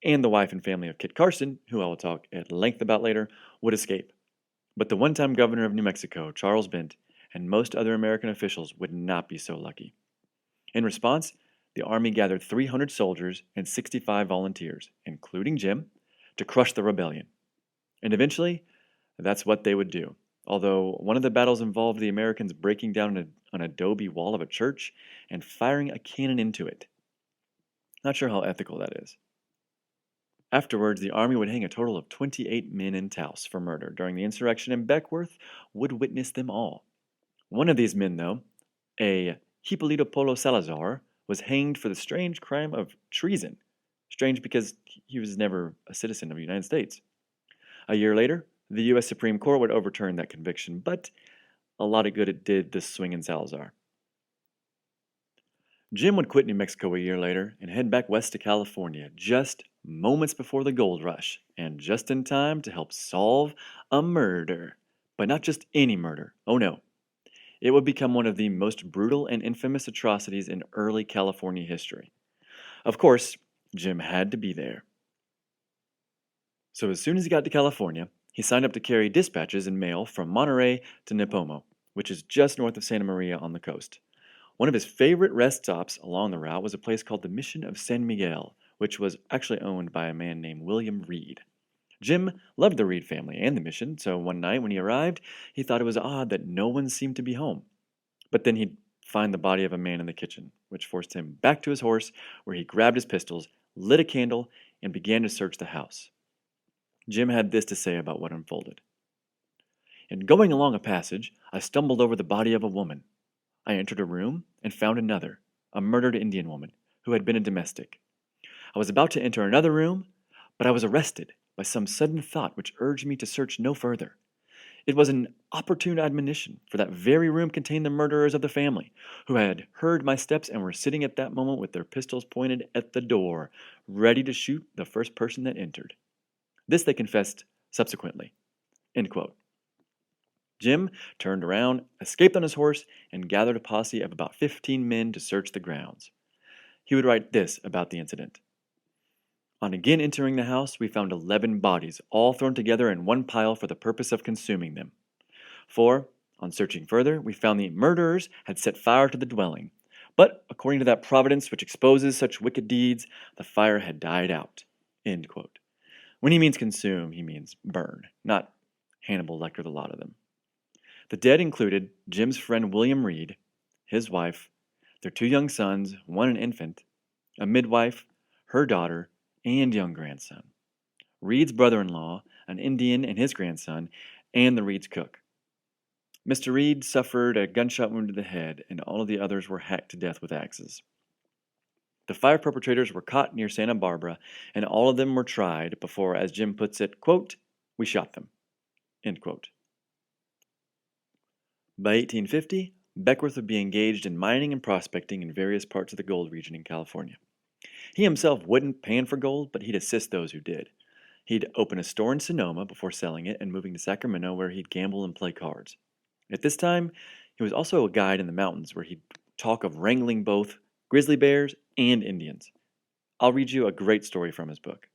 and the wife and family of Kit Carson, who I will talk at length about later, would escape. But the one-time governor of New Mexico, Charles Bent, and most other American officials would not be so lucky. In response, the Army gathered 300 soldiers and 65 volunteers, including Jim, to crush the rebellion. And eventually, that's what they would do. Although one of the battles involved the Americans breaking down an adobe wall of a church and firing a cannon into it. Not sure how ethical that is. Afterwards, the Army would hang a total of 28 men in Taos for murder during the insurrection, and Beckworth would witness them all. One of these men, though, a Hipólito Polo Salazar, was hanged for the strange crime of treason. Strange because he was never a citizen of the United States. A year later, the U.S. Supreme Court would overturn that conviction, but a lot of good it did the swinging Salazar. Jim would quit New Mexico a year later and head back west to California just moments before the gold rush, and just in time to help solve a murder. But not just any murder, oh no. It would become one of the most brutal and infamous atrocities in early California history. Of course, Jim had to be there. So as soon as he got to California, he signed up to carry dispatches and mail from Monterey to Nipomo, which is just north of Santa Maria on the coast. One of his favorite rest stops along the route was a place called the Mission of San Miguel, which was actually owned by a man named William Reed. Jim loved the Reed family and the mission, so one night when he arrived, he thought it was odd that no one seemed to be home. But then he'd find the body of a man in the kitchen, which forced him back to his horse, where he grabbed his pistols, lit a candle, and began to search the house. Jim had this to say about what unfolded. In going along a passage, I stumbled over the body of a woman. I entered a room and found another, a murdered Indian woman, who had been a domestic. I was about to enter another room, but I was arrested by some sudden thought which urged me to search no further. It was an opportune admonition, for that very room contained the murderers of the family, who had heard my steps and were sitting at that moment with their pistols pointed at the door, ready to shoot the first person that entered. This they confessed subsequently. End quote. Jim turned around, escaped on his horse, and gathered a posse of about 15 men to search the grounds. He would write this about the incident. On again entering the house, we found 11 bodies, all thrown together in one pile for the purpose of consuming them. For, on searching further, we found the murderers had set fire to the dwelling. But, according to that providence which exposes such wicked deeds, the fire had died out. End quote. When he means consume, he means burn, not Hannibal Lecter the lot of them. The dead included Jim's friend William Reed, his wife, their 2 young sons, one an infant, a midwife, her daughter, and young grandson, Reed's brother-in-law, an Indian and his grandson, and the Reed's cook. Mr. Reed suffered a gunshot wound to the head, and all of the others were hacked to death with axes. The 5 perpetrators were caught near Santa Barbara, and all of them were tried before, as Jim puts it, quote, we shot them, end quote. By 1850, Beckworth would be engaged in mining and prospecting in various parts of the gold region in California. He himself wouldn't pan for gold, but he'd assist those who did. He'd open a store in Sonoma before selling it and moving to Sacramento, where he'd gamble and play cards. At this time, he was also a guide in the mountains, where he'd talk of wrangling both grizzly bears and Indians. I'll read you a great story from his book.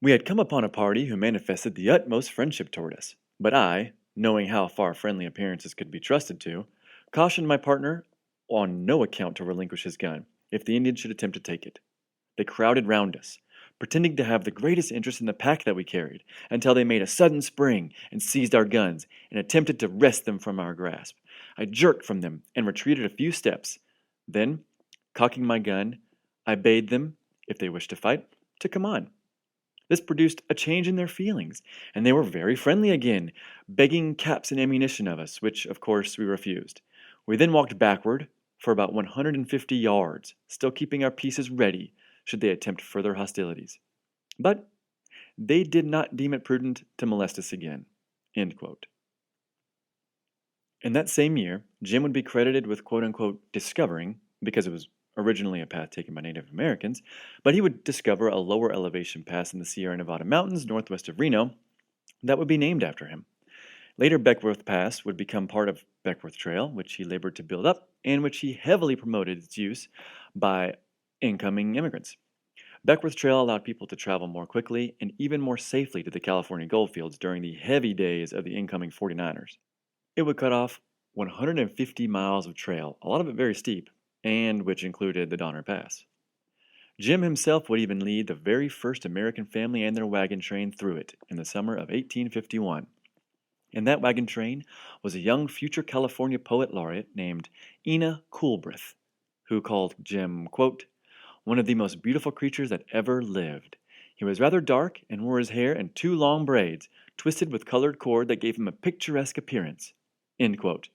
We had come upon a party who manifested the utmost friendship toward us, but I, knowing how far friendly appearances could be trusted to, cautioned my partner on no account to relinquish his gun if the Indians should attempt to take it. They crowded round us, pretending to have the greatest interest in the pack that we carried, until they made a sudden spring and seized our guns and attempted to wrest them from our grasp. I jerked from them and retreated a few steps. Then, cocking my gun, I bade them, if they wished to fight, to come on. This produced a change in their feelings, and they were very friendly again, begging caps and ammunition of us, which, of course, we refused. We then walked backward for about 150 yards, still keeping our pieces ready should they attempt further hostilities. But they did not deem it prudent to molest us again." End quote. In that same year, Jim would be credited with quote-unquote discovering, because it was originally a path taken by Native Americans, but he would discover a lower elevation pass in the Sierra Nevada mountains northwest of Reno that would be named after him. Later, Beckworth Pass would become part of Beckworth Trail, which he labored to build up, and which he heavily promoted its use by incoming immigrants. Beckworth Trail allowed people to travel more quickly and even more safely to the California goldfields during the heavy days of the incoming 49ers. It would cut off 150 miles of trail, a lot of it very steep, and which included the Donner Pass. Jim himself would even lead the very first American family and their wagon train through it in the summer of 1851. And that wagon train was a young future California poet laureate named Ina Coolbrith, who called Jim, quote, "one of the most beautiful creatures that ever lived. He was rather dark and wore his hair in 2 long braids, twisted with colored cord that gave him a picturesque appearance." End quote.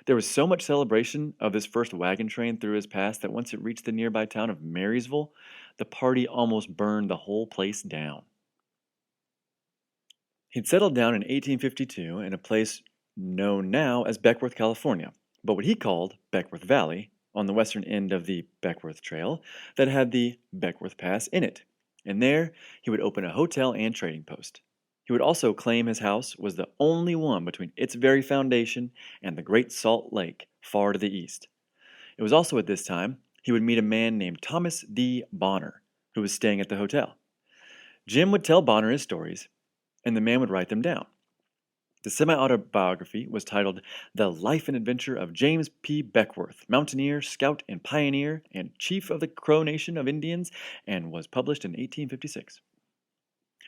There was so much celebration of this first wagon train through his pass that once it reached the nearby town of Marysville, the party almost burned the whole place down. He'd settled down in 1852 in a place known now as Beckworth, California, but what he called Beckworth Valley, on the western end of the Beckworth Trail, that had the Beckworth Pass in it. And there, he would open a hotel and trading post. He would also claim his house was the only one between its very foundation and the Great Salt Lake far to the east. It was also at this time he would meet a man named Thomas D. Bonner, who was staying at the hotel. Jim would tell Bonner his stories, and the man would write them down. The semi-autobiography was titled The Life and Adventure of James P. Beckworth, Mountaineer, Scout, and Pioneer, and Chief of the Crow Nation of Indians, and was published in 1856.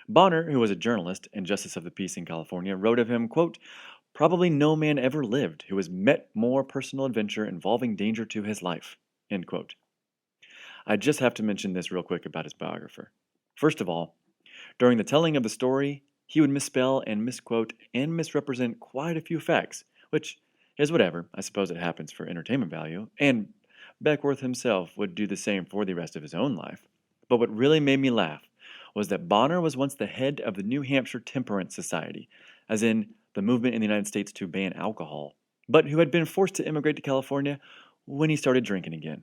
Bonner, who was a journalist and justice of the peace in California, wrote of him, quote, "Probably no man ever lived who has met more personal adventure involving danger to his life." End quote. I just have to mention this real quick about his biographer. First of all, during the telling of the story, he would misspell and misquote and misrepresent quite a few facts, which is whatever. I suppose it happens for entertainment value, and Beckworth himself would do the same for the rest of his own life. But what really made me laugh was that Bonner was once the head of the New Hampshire Temperance Society, as in the movement in the United States to ban alcohol, but who had been forced to immigrate to California when he started drinking again.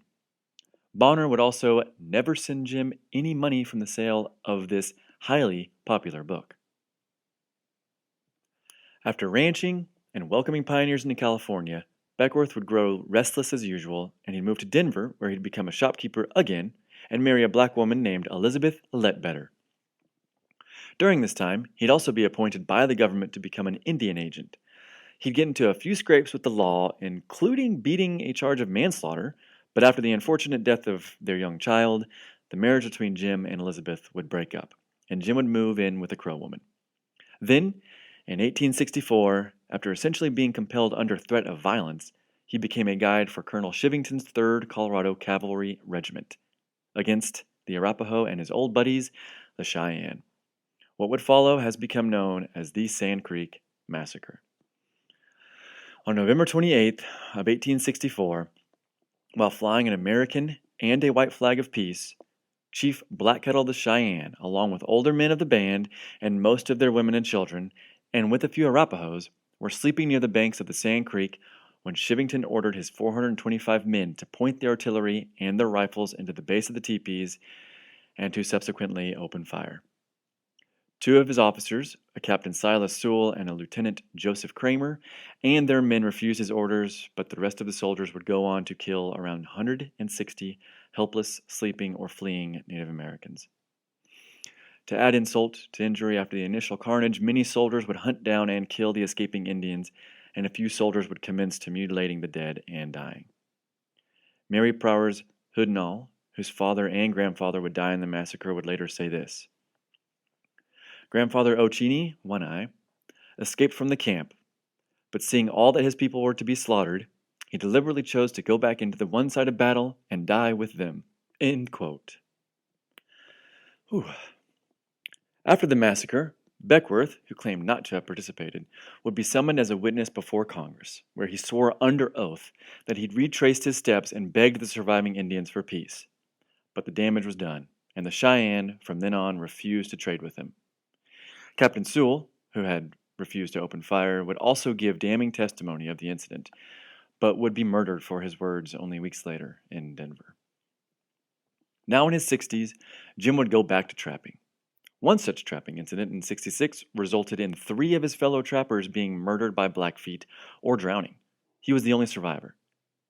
Bonner would also never send Jim any money from the sale of this highly popular book. After ranching and welcoming pioneers into California, Beckworth would grow restless as usual, and he'd move to Denver, where he'd become a shopkeeper again and marry a black woman named Elizabeth Letbetter. During this time, he'd also be appointed by the government to become an Indian agent. He'd get into a few scrapes with the law, including beating a charge of manslaughter, but after the unfortunate death of their young child, the marriage between Jim and Elizabeth would break up, and Jim would move in with a Crow woman. Then, in 1864, after essentially being compelled under threat of violence, he became a guide for Colonel Shivington's 3rd Colorado Cavalry Regiment against the Arapaho and his old buddies, the Cheyenne. What would follow has become known as the Sand Creek Massacre. On November 28th of 1864, while flying an American and a white flag of peace, Chief Blackcuttle of the Cheyenne, along with older men of the band and most of their women and children, and with a few Arapahoes, were sleeping near the banks of the Sand Creek when Shivington ordered his 425 men to point their artillery and their rifles into the base of the teepees and to subsequently open fire. 2 of his officers, a Captain Silas Sewell and a Lieutenant Joseph Kramer, and their men refused his orders, but the rest of the soldiers would go on to kill around 160 helpless, sleeping, or fleeing Native Americans. To add insult to injury after the initial carnage, many soldiers would hunt down and kill the escaping Indians, and a few soldiers would commence to mutilating the dead and dying. Mary Prowers Hoodnall, whose father and grandfather would die in the massacre, would later say this: "Grandfather Occhini, One Eye, escaped from the camp, but seeing all that his people were to be slaughtered, he deliberately chose to go back into the one side of battle and die with them." End quote. Whew. After the massacre, Beckworth, who claimed not to have participated, would be summoned as a witness before Congress, where he swore under oath that he'd retraced his steps and begged the surviving Indians for peace. But the damage was done, and the Cheyenne from then on refused to trade with him. Captain Sewell, who had refused to open fire, would also give damning testimony of the incident, but would be murdered for his words only weeks later in Denver. Now in his 60s, Jim would go back to trapping. One such trapping incident in '66 resulted in 3 of his fellow trappers being murdered by Blackfeet or drowning. He was the only survivor.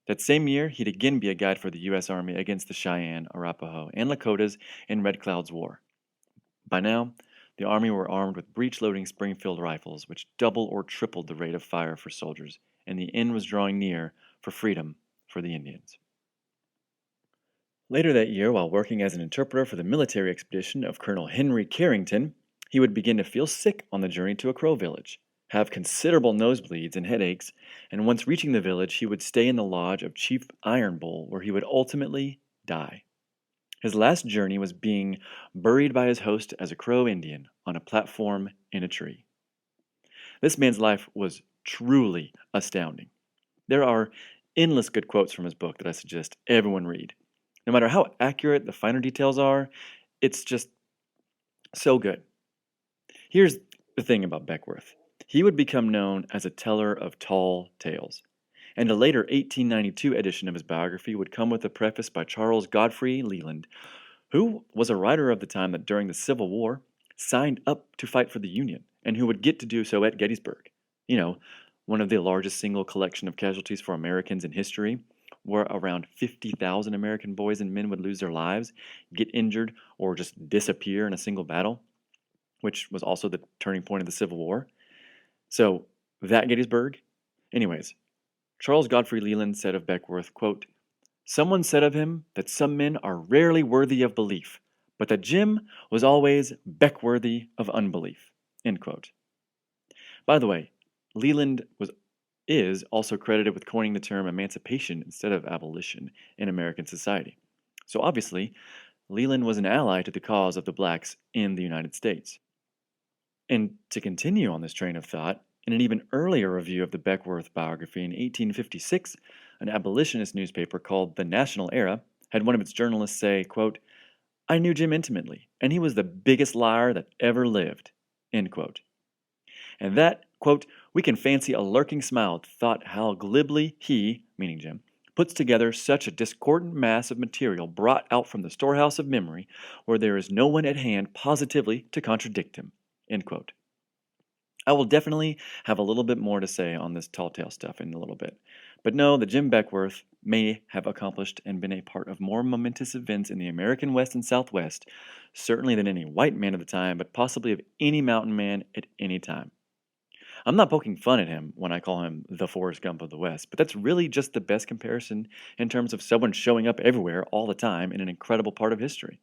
That same year, he'd again be a guide for the U.S. Army against the Cheyenne, Arapaho, and Lakotas in Red Cloud's War. By now, the Army were armed with breech-loading Springfield rifles, which doubled or tripled the rate of fire for soldiers, and the end was drawing near for freedom for the Indians. Later that year, while working as an interpreter for the military expedition of Colonel Henry Carrington, he would begin to feel sick on the journey to a Crow village, have considerable nosebleeds and headaches, and once reaching the village, he would stay in the lodge of Chief Iron Bull, where he would ultimately die. His last journey was being buried by his host as a Crow Indian on a platform in a tree. This man's life was truly astounding. There are endless good quotes from his book that I suggest everyone read. No matter how accurate the finer details are, it's just so good. Here's the thing about Beckworth. He would become known as a teller of tall tales, and a later 1892 edition of his biography would come with a preface by Charles Godfrey Leland, who was a writer of the time that during the Civil War signed up to fight for the Union, and who would get to do so at Gettysburg. You know, one of the largest single collection of casualties for Americans in history, where around 50,000 American boys and men would lose their lives, get injured, or just disappear in a single battle, which was also the turning point of the Civil War. So, that Gettysburg? Anyways, Charles Godfrey Leland said of Beckworth, quote, "Someone said of him that some men are rarely worthy of belief, but that Jim was always Beckworthy of unbelief," end quote. By the way, Leland is also credited with coining the term emancipation instead of abolition in American society. So obviously, Leland was an ally to the cause of the blacks in the United States. And to continue on this train of thought, in an even earlier review of the Beckworth biography in 1856, an abolitionist newspaper called The National Era had one of its journalists say, quote, "I knew Jim intimately, and he was the biggest liar that ever lived," end quote. And that, quote, "we can fancy a lurking smile at the thought how glibly he," meaning Jim, "puts together such a discordant mass of material brought out from the storehouse of memory, where there is no one at hand positively to contradict him," end quote. I will definitely have a little bit more to say on this tall tale stuff in a little bit, but know that Jim Beckworth may have accomplished and been a part of more momentous events in the American West and Southwest, certainly than any white man of the time, but possibly of any mountain man at any time. I'm not poking fun at him when I call him the Forrest Gump of the West, but that's really just the best comparison in terms of someone showing up everywhere all the time in an incredible part of history.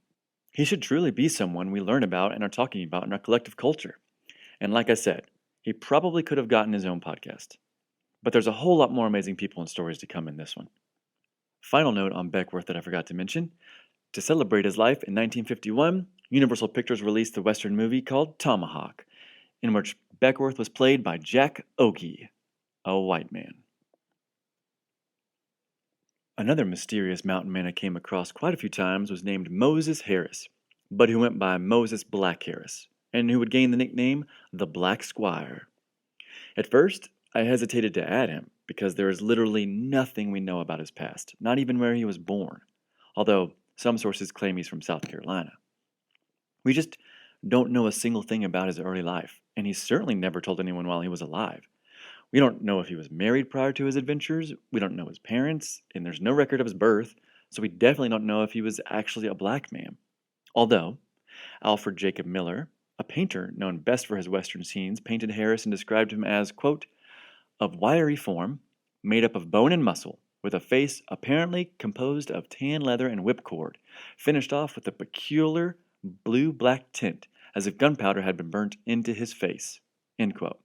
He should truly be someone we learn about and are talking about in our collective culture. And like I said, he probably could have gotten his own podcast. But there's a whole lot more amazing people and stories to come in this one. Final note on Beckworth that I forgot to mention. To celebrate his life in 1951, Universal Pictures released the Western movie called Tomahawk, in which Beckworth was played by Jack Oakey, a white man. Another mysterious mountain man I came across quite a few times was named Moses Harris, but who went by Moses Black Harris, and who would gain the nickname the Black Squire. At first, I hesitated to add him, because there is literally nothing we know about his past, not even where he was born, although some sources claim he's from South Carolina. We just don't know a single thing about his early life, and he certainly never told anyone while he was alive. We don't know if he was married prior to his adventures, we don't know his parents, and there's no record of his birth, so we definitely don't know if he was actually a black man. Although, Alfred Jacob Miller, a painter known best for his Western scenes, painted Harris and described him as, quote, "of wiry form, made up of bone and muscle, with a face apparently composed of tan leather and whipcord, finished off with a peculiar blue-black tint, as if gunpowder had been burnt into his face," end quote.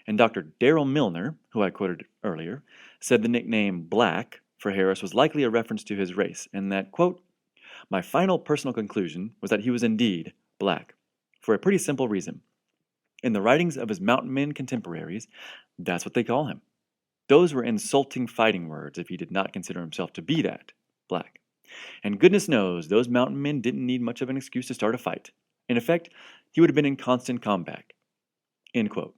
And Dr. Darrell Milner, who I quoted earlier, said the nickname Black for Harris was likely a reference to his race, and that, quote, "my final personal conclusion was that he was indeed black, for a pretty simple reason. In the writings of his mountain men contemporaries, that's what they call him. Those were insulting fighting words if he did not consider himself to be that, black. And goodness knows, those mountain men didn't need much of an excuse to start a fight. In effect, he would have been in constant combat. End quote.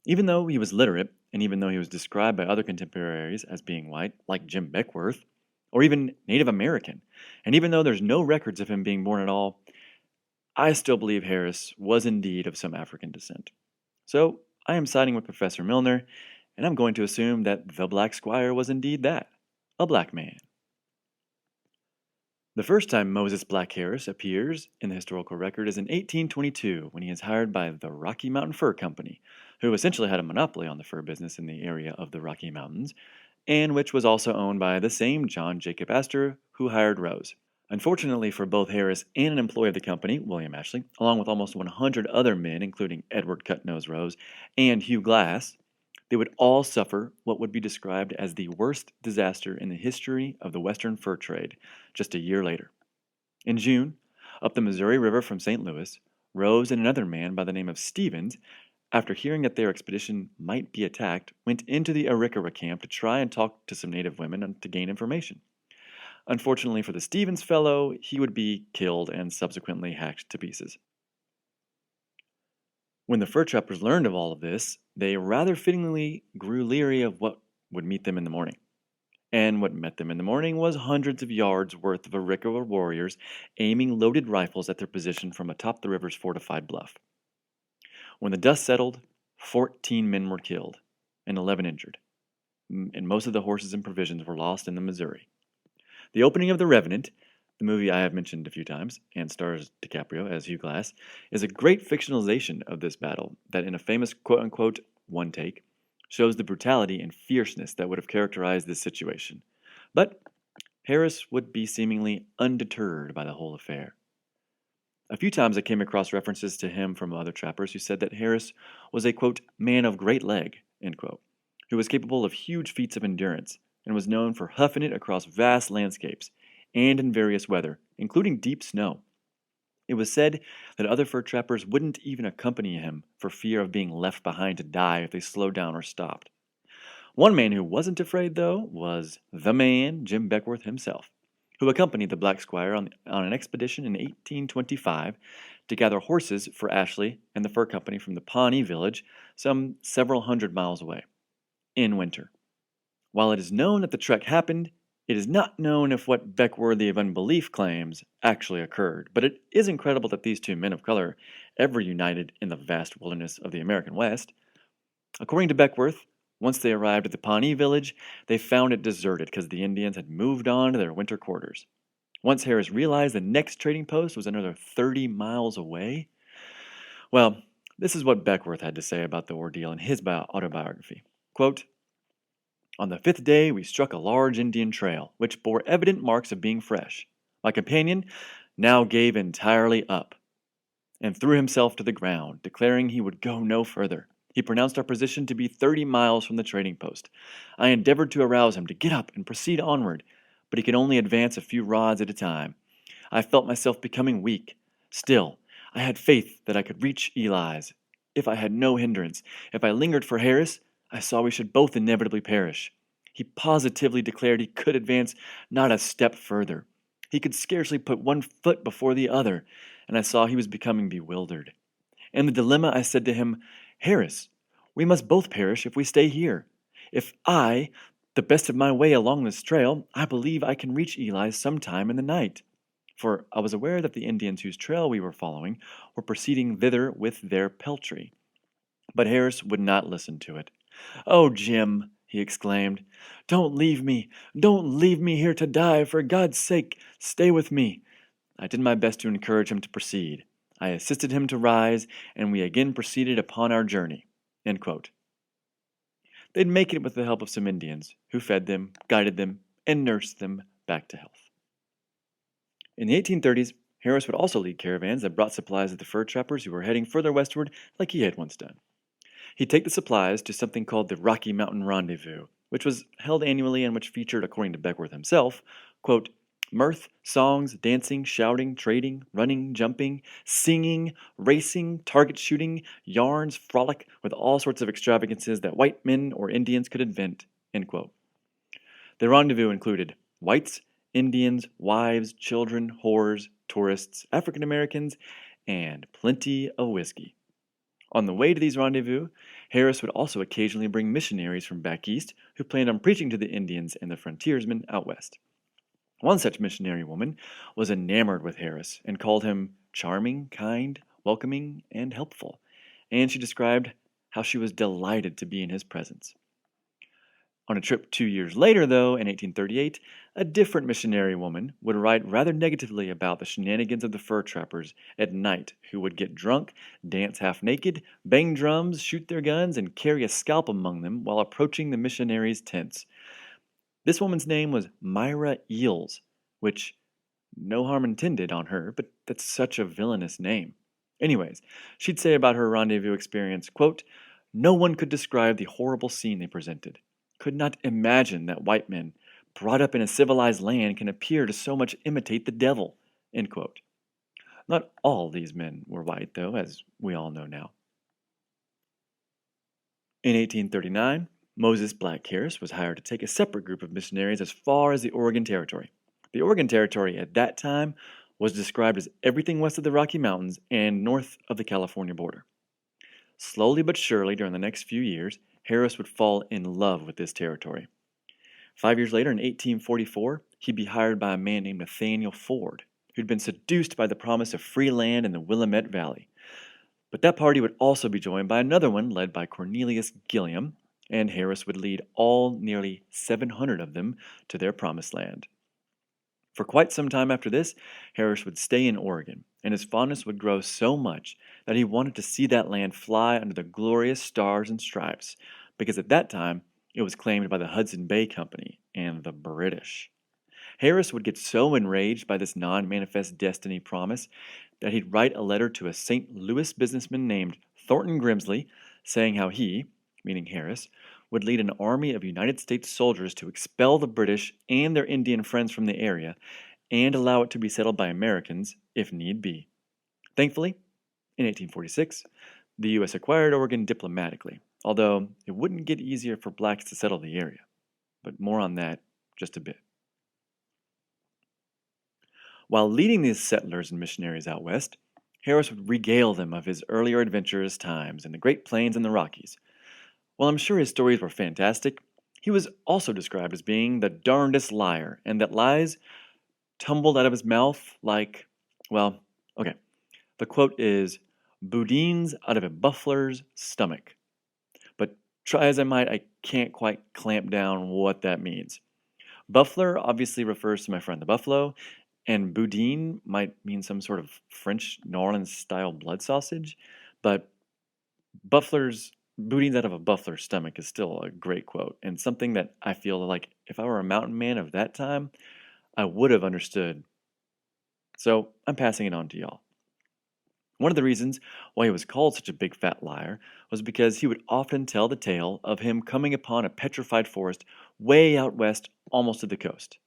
Even though he was literate, and even though he was described by other contemporaries as being white, like Jim Beckworth, or even Native American, and even though there's no records of him being born at all, I still believe Harris was indeed of some African descent. So I am siding with Professor Milner, and I'm going to assume that the Black Squire was indeed that, a black man. The first time Moses Black Harris appears in the historical record is in 1822 when he is hired by the Rocky Mountain Fur Company, who essentially had a monopoly on the fur business in the area of the Rocky Mountains, and which was also owned by the same John Jacob Astor who hired Rose. Unfortunately for both Harris and an employee of the company, William Ashley, along with almost 100 other men, including Edward Cutnose Rose and Hugh Glass, they would all suffer what would be described as the worst disaster in the history of the Western fur trade just a year later. In June, up the Missouri River from St. Louis, Rose and another man by the name of Stevens, after hearing that their expedition might be attacked, went into the Arikara camp to try and talk to some native women to gain information. Unfortunately for the Stevens fellow, he would be killed and subsequently hacked to pieces. When the fur trappers learned of all of this, they rather fittingly grew leery of what would meet them in the morning. And what met them in the morning was hundreds of yards worth of Arikara warriors aiming loaded rifles at their position from atop the river's fortified bluff. When the dust settled, 14 men were killed and 11 injured, and most of the horses and provisions were lost in the Missouri. The opening of The Revenant, the movie I have mentioned a few times, and stars DiCaprio as Hugh Glass, is a great fictionalization of this battle that, in a famous quote-unquote one take, shows the brutality and fierceness that would have characterized this situation. But Harris would be seemingly undeterred by the whole affair. A few times I came across references to him from other trappers who said that Harris was a, quote, man of great leg, end quote, who was capable of huge feats of endurance and was known for huffing it across vast landscapes and in various weather, including deep snow. It was said that other fur trappers wouldn't even accompany him for fear of being left behind to die if they slowed down or stopped. One man who wasn't afraid, though, was the man, Jim Beckworth himself, who accompanied the Black Squire on an expedition in 1825 to gather horses for Ashley and the fur company from the Pawnee village some several hundred miles away, in winter. While it is known that the trek happened, it is not known if what Beckworthy of unbelief claims actually occurred, but it is incredible that these two men of color ever united in the vast wilderness of the American West. According to Beckworth, once they arrived at the Pawnee village, they found it deserted because the Indians had moved on to their winter quarters. Once Harris realized the next trading post was another 30 miles away, well, this is what Beckworth had to say about the ordeal in his autobiography. Quote, on the 5th day, we struck a large Indian trail, which bore evident marks of being fresh. My companion now gave entirely up and threw himself to the ground, declaring he would go no further. He pronounced our position to be 30 miles from the trading post. I endeavored to arouse him to get up and proceed onward, but he could only advance a few rods at a time. I felt myself becoming weak. Still, I had faith that I could reach Eli's if I had no hindrance. If I lingered for Harris, I saw we should both inevitably perish. He positively declared he could advance not a step further. He could scarcely put one foot before the other, and I saw he was becoming bewildered. In the dilemma, I said to him, Harris, we must both perish if we stay here. If I, the best of my way along this trail, I believe I can reach Eli's sometime in the night. For I was aware that the Indians whose trail we were following were proceeding thither with their peltry. But Harris would not listen to it. Oh, Jim, he exclaimed, don't leave me here to die, for God's sake, stay with me. I did my best to encourage him to proceed. I assisted him to rise, and we again proceeded upon our journey. End quote. They'd make it with the help of some Indians, who fed them, guided them, and nursed them back to health. In the 1830s, Harris would also lead caravans that brought supplies to the fur trappers who were heading further westward like he had once done. He'd take the supplies to something called the Rocky Mountain Rendezvous, which was held annually and which featured, according to Beckworth himself, quote, Mirth, songs, dancing, shouting, trading, running, jumping, singing, racing, target shooting, yarns, frolic, with all sorts of extravagances that white men or Indians could invent." End quote. The rendezvous included whites, Indians, wives, children, whores, tourists, African Americans, and plenty of whiskey. On the way to these rendezvous, Harris would also occasionally bring missionaries from back east who planned on preaching to the Indians and the frontiersmen out west. One such missionary woman was enamored with Harris and called him charming, kind, welcoming, and helpful, and she described how she was delighted to be in his presence. On a trip 2 years later, though, in 1838, a different missionary woman would write rather negatively about the shenanigans of the fur trappers at night, who would get drunk, dance half naked, bang drums, shoot their guns, and carry a scalp among them while approaching the missionaries' tents. This woman's name was Myra Eels, which, no harm intended on her, but that's such a villainous name. Anyways, she'd say about her rendezvous experience, quote, "No one could describe the horrible scene they presented. Could not imagine that white men, brought up in a civilized land, can appear to so much imitate the devil." End quote. Not all these men were white, though, as we all know now. In 1839, Moses Black Harris was hired to take a separate group of missionaries as far as the Oregon Territory. The Oregon Territory at that time was described as everything west of the Rocky Mountains and north of the California border. Slowly but surely, during the next few years, Harris would fall in love with this territory. 5 years later, in 1844, he'd be hired by a man named Nathaniel Ford, who'd been seduced by the promise of free land in the Willamette Valley. But that party would also be joined by another one led by Cornelius Gilliam, and Harris would lead all nearly 700 of them to their promised land. For quite some time after this, Harris would stay in Oregon, and his fondness would grow so much that he wanted to see that land fly under the glorious stars and stripes, because at that time it was claimed by the Hudson Bay Company and the British. Harris would get so enraged by this non-manifest destiny promise that he'd write a letter to a St. Louis businessman named Thornton Grimsley, saying how he, meaning Harris, would lead an army of United States soldiers to expel the British and their Indian friends from the area and allow it to be settled by Americans if need be. Thankfully, in 1846, the U.S. acquired Oregon diplomatically, although it wouldn't get easier for blacks to settle the area. But more on that just a bit. While leading these settlers and missionaries out west, Harris would regale them of his earlier adventurous times in the Great Plains and the Rockies. While I'm sure his stories were fantastic, he was also described as being the darndest liar, and that lies tumbled out of his mouth like, well, okay. The quote is, "boudins out of a buffler's stomach." But try as I might, I can't quite clamp down what that means. Buffler obviously refers to my friend the buffalo, and boudin might mean some sort of French New Orleans-style blood sausage, but boudins out of a buffler's stomach is still a great quote, and something that I feel like if I were a mountain man of that time, I would have understood. So I'm passing it on to y'all. One of the reasons why he was called such a big fat liar was because he would often tell the tale of him coming upon a petrified forest way out west, almost to the coast.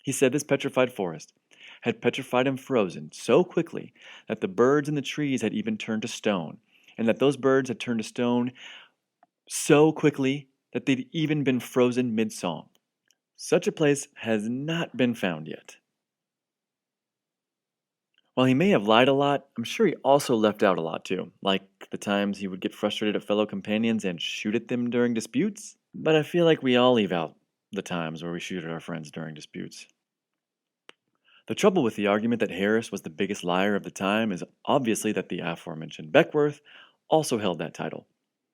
He said this petrified forest had petrified him frozen so quickly that the birds in the trees had even turned to stone, and that those birds had turned to stone so quickly that they'd even been frozen mid-song. Such a place has not been found yet. While he may have lied a lot, I'm sure he also left out a lot too, like the times he would get frustrated at fellow companions and shoot at them during disputes. But I feel like we all leave out the times where we shoot at our friends during disputes. The trouble with the argument that Harris was the biggest liar of the time is obviously that the aforementioned Beckworth also held that title.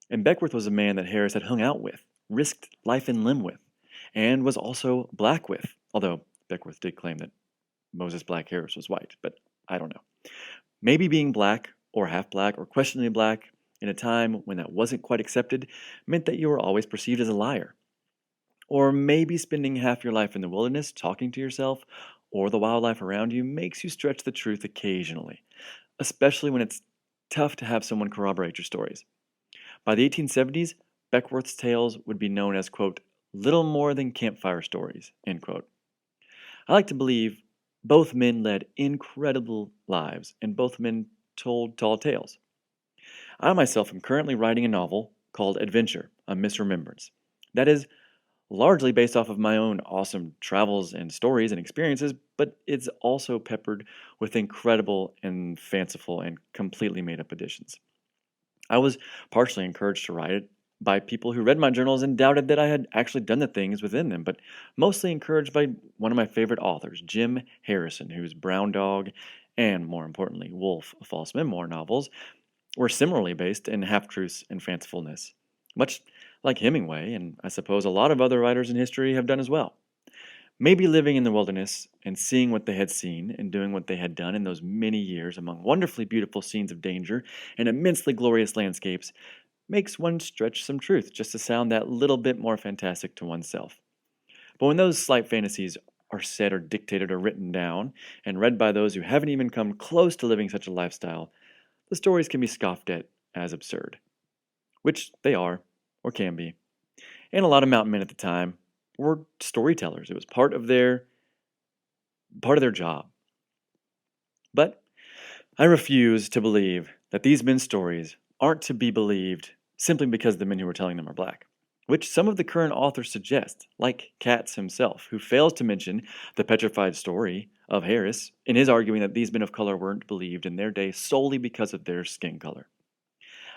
And Beckworth was a man that Harris had hung out with, risked life and limb with, and was also black with, although Beckworth did claim that Moses Black Harris was white, but I don't know. Maybe being black, or half black, or questionably black, in a time when that wasn't quite accepted, meant that you were always perceived as a liar. Or maybe spending half your life in the wilderness talking to yourself or the wildlife around you makes you stretch the truth occasionally, especially when it's tough to have someone corroborate your stories. By the 1870s, Beckworth's tales would be known as, quote, little more than campfire stories, end quote. I like to believe Both men led incredible lives, and both men told tall tales. I myself am currently writing a novel called Adventure, A Misremembrance. That is largely based off of my own awesome travels and stories and experiences, but it's also peppered with incredible and fanciful and completely made up additions. I was partially encouraged to write it by people who read my journals and doubted that I had actually done the things within them, but mostly encouraged by one of my favorite authors, Jim Harrison, whose Brown Dog and, more importantly, Wolf, false memoir novels were similarly based in half truths and fancifulness, much like Hemingway, and I suppose a lot of other writers in history have done as well. Maybe living in the wilderness and seeing what they had seen and doing what they had done in those many years among wonderfully beautiful scenes of danger and immensely glorious landscapes makes one stretch some truth just to sound that little bit more fantastic to oneself. But when those slight fantasies are said or dictated or written down and read by those who haven't even come close to living such a lifestyle, the stories can be scoffed at as absurd. Which they are, or can be. And a lot of mountain men at the time were storytellers. It was part of their job. But I refuse to believe that these men's stories aren't to be believed simply because the men who were telling them are black, which some of the current authors suggest, like Katz himself, who fails to mention the petrified story of Harris in his arguing that these men of color weren't believed in their day solely because of their skin color.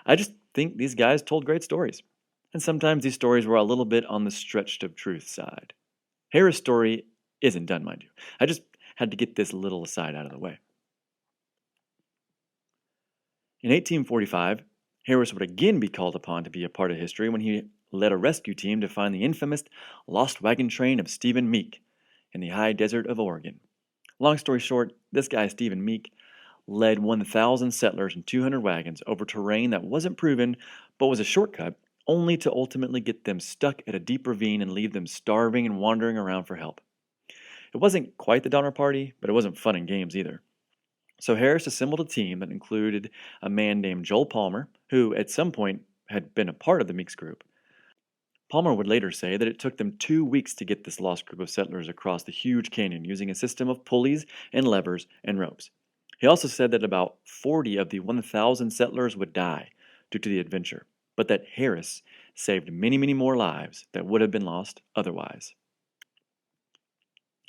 I just think these guys told great stories, and sometimes these stories were a little bit on the stretched of truth side. Harris' story isn't done, mind you. I just had to get this little aside out of the way. In 1845, Harris would again be called upon to be a part of history when he led a rescue team to find the infamous lost wagon train of Stephen Meek in the high desert of Oregon. Long story short, this guy, Stephen Meek, led 1,000 settlers and 200 wagons over terrain that wasn't proven but was a shortcut, only to ultimately get them stuck at a deep ravine and leave them starving and wandering around for help. It wasn't quite the Donner Party, but it wasn't fun and games either. So Harris assembled a team that included a man named Joel Palmer, who at some point had been a part of the Meeks group. Palmer would later say that it took them 2 weeks to get this lost group of settlers across the huge canyon using a system of pulleys and levers and ropes. He also said that about 40 of the 1,000 settlers would die due to the adventure, but that Harris saved many, many more lives that would have been lost otherwise.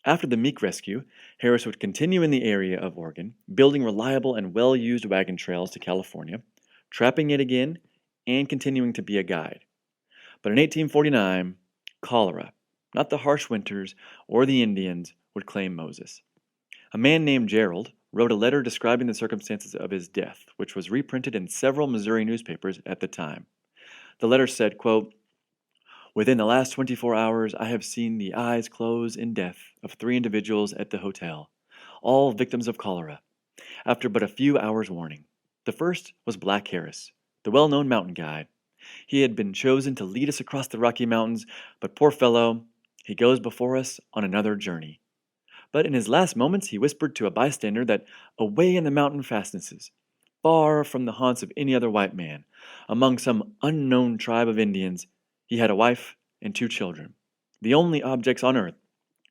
After the Meek rescue, Harris would continue in the area of Oregon, building reliable and well-used wagon trails to California, trapping it again, and continuing to be a guide. But in 1849, cholera, not the harsh winters or the Indians, would claim Moses. A man named Gerald wrote a letter describing the circumstances of his death, which was reprinted in several Missouri newspapers at the time. The letter said, quote, "Within the last 24 hours, I have seen the eyes close in death of 3 individuals at the hotel, all victims of cholera, after but a few hours' warning. The first was Black Harris, the well-known mountain guide. He had been chosen to lead us across the Rocky Mountains, but poor fellow, he goes before us on another journey. But in his last moments he whispered to a bystander that away in the mountain fastnesses, far from the haunts of any other white man, among some unknown tribe of Indians, he had a wife and 2 children, the only objects on earth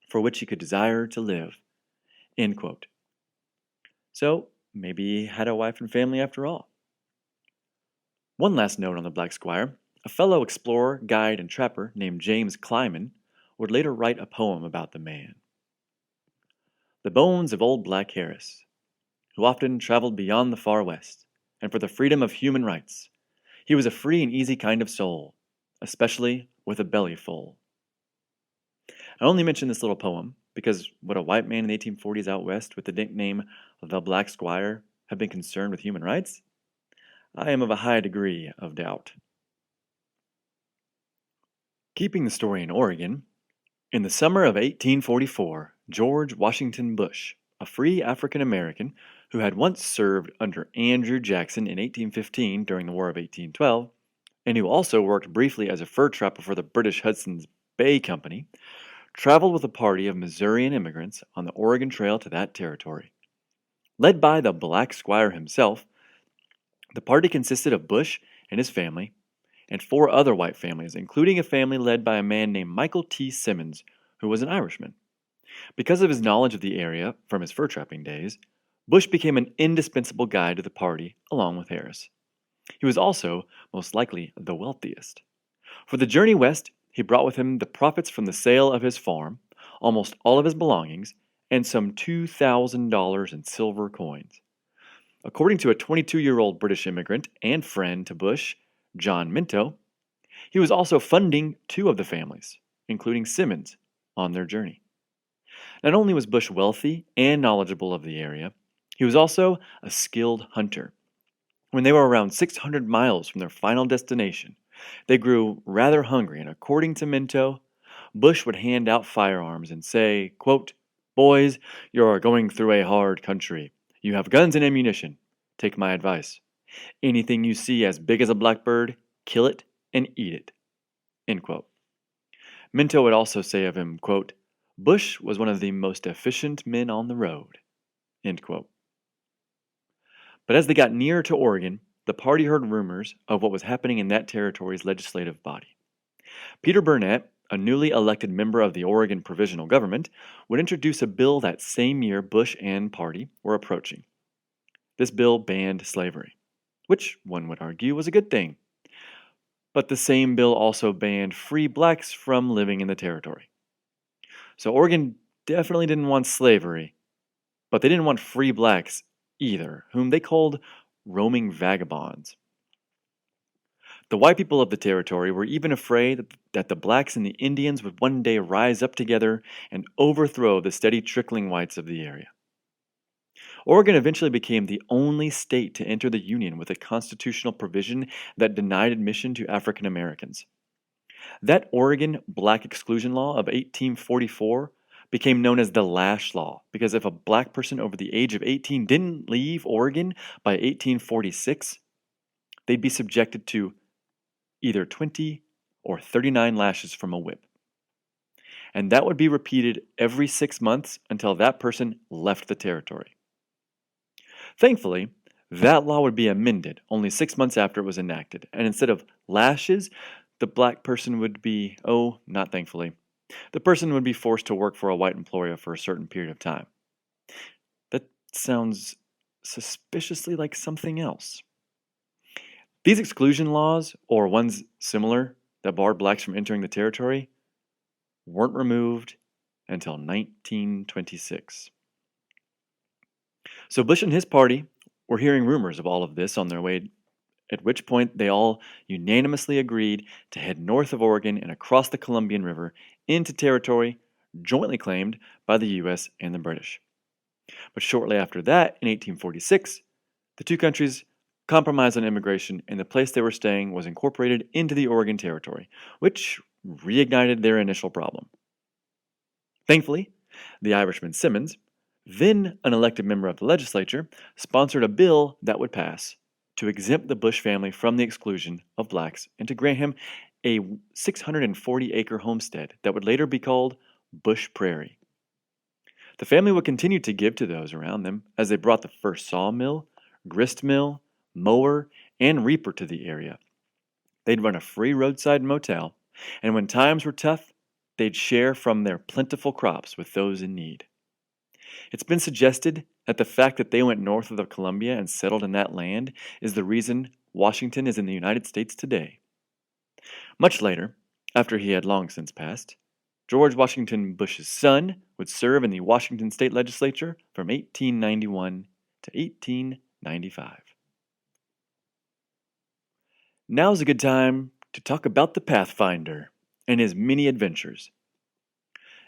for which he could desire to live." End quote. So maybe he had a wife and family after all. One last note on the Black Squire. A fellow explorer, guide, and trapper named James Kleiman would later write a poem about the man. "The bones of old Black Harris, who often traveled beyond the far west, and for the freedom of human rights. He was a free and easy kind of soul, especially with a belly full." I only mention this little poem because would a white man in the 1840s out west with the nickname the Black Squire have been concerned with human rights? I am of a high degree of doubt. Keeping the story in Oregon, in the summer of 1844, George Washington Bush, a free African American who had once served under Andrew Jackson in 1815 during the War of 1812, and who also worked briefly as a fur trapper for the British Hudson's Bay Company, traveled with a party of Missourian immigrants on the Oregon Trail to that territory. Led by the Black Squire himself, the party consisted of Bush and his family, and 4 other white families, including a family led by a man named Michael T. Simmons, who was an Irishman. Because of his knowledge of the area from his fur trapping days, Bush became an indispensable guide to the party along with Harris. He was also, most likely, the wealthiest. For the journey west, he brought with him the profits from the sale of his farm, almost all of his belongings, and some $2,000 in silver coins. According to a 22-year-old British immigrant and friend to Bush, John Minto, he was also funding two of the families, including Simmons, on their journey. Not only was Bush wealthy and knowledgeable of the area, he was also a skilled hunter. When they were around 600 miles from their final destination, they grew rather hungry, and according to Minto, Bush would hand out firearms and say, quote, "Boys, you are going through a hard country. You have guns and ammunition. Take my advice. Anything you see as big as a blackbird, kill it and eat it." End quote. Minto would also say of him, quote, "Bush was one of the most efficient men on the road." End quote. But as they got nearer to Oregon, the party heard rumors of what was happening in that territory's legislative body. Peter Burnett, a newly elected member of the Oregon Provisional Government, would introduce a bill that same year Bush and party were approaching. This bill banned slavery, which one would argue was a good thing. But the same bill also banned free blacks from living in the territory. So Oregon definitely didn't want slavery, but they didn't want free blacks either, whom they called roaming vagabonds. The white people of the territory were even afraid that the blacks and the Indians would one day rise up together and overthrow the steady trickling whites of the area. Oregon eventually became the only state to enter the Union with a constitutional provision that denied admission to African Americans. That Oregon Black Exclusion Law of 1844 became known as the Lash Law because if a black person over the age of 18 didn't leave Oregon by 1846, they'd be subjected to either 20 or 39 lashes from a whip. And that would be repeated every 6 months until that person left the territory. Thankfully, that law would be amended only 6 months after it was enacted, and instead of lashes, the black person would be, not thankfully, the person would be forced to work for a white employer for a certain period of time. That sounds suspiciously like something else. These exclusion laws, or ones similar that barred blacks from entering the territory, weren't removed until 1926. So Bush and his party were hearing rumors of all of this on their way, at which point they all unanimously agreed to head north of Oregon and across the Columbian River into territory jointly claimed by the U.S. and the British. But shortly after that, in 1846, the two countries compromised on immigration, and the place they were staying was incorporated into the Oregon Territory, which reignited their initial problem. Thankfully, the Irishman Simmons, then an elected member of the legislature, sponsored a bill that would pass to exempt the Bush family from the exclusion of blacks and to grant him a 640-acre homestead that would later be called Bush Prairie. The family would continue to give to those around them as they brought the first sawmill, grist mill, mower, and reaper to the area. They'd run a free roadside motel, and when times were tough, they'd share from their plentiful crops with those in need. It's been suggested that the fact that they went north of the Columbia and settled in that land is the reason Washington is in the United States today. Much later, after he had long since passed, George Washington Bush's son would serve in the Washington State Legislature from 1891 to 1895. Now's a good time to talk about the Pathfinder and his many adventures.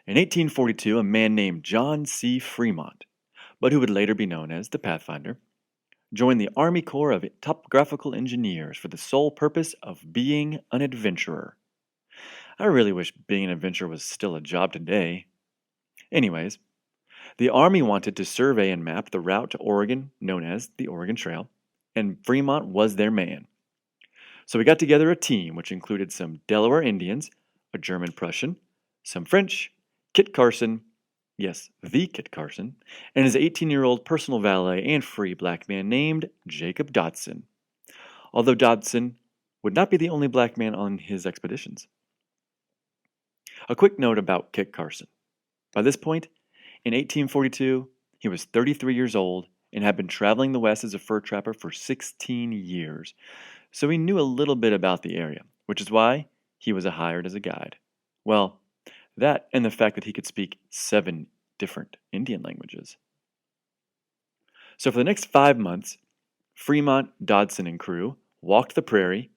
In 1842, a man named John C. Fremont, but who would later be known as the Pathfinder, joined the Army Corps of Topographical Engineers for the sole purpose of being an adventurer. I really wish being an adventurer was still a job today. Anyways, the Army wanted to survey and map the route to Oregon known as the Oregon Trail, and Fremont was their man. So we got together a team which included some Delaware Indians, a German Prussian, some French, Kit Carson, yes, the Kit Carson, and his 18-year-old personal valet and free black man named Jacob Dodson. Although Dodson would not be the only black man on his expeditions. A quick note about Kit Carson. By this point, In 1842, he was 33 years old and had been traveling the West as a fur trapper for 16 years, so he knew a little bit about the area, which is why he was hired as a guide. Well, that and the fact that he could speak 7 different Indian languages. So for the next 5 months, Fremont, Dodson, and crew walked the prairie,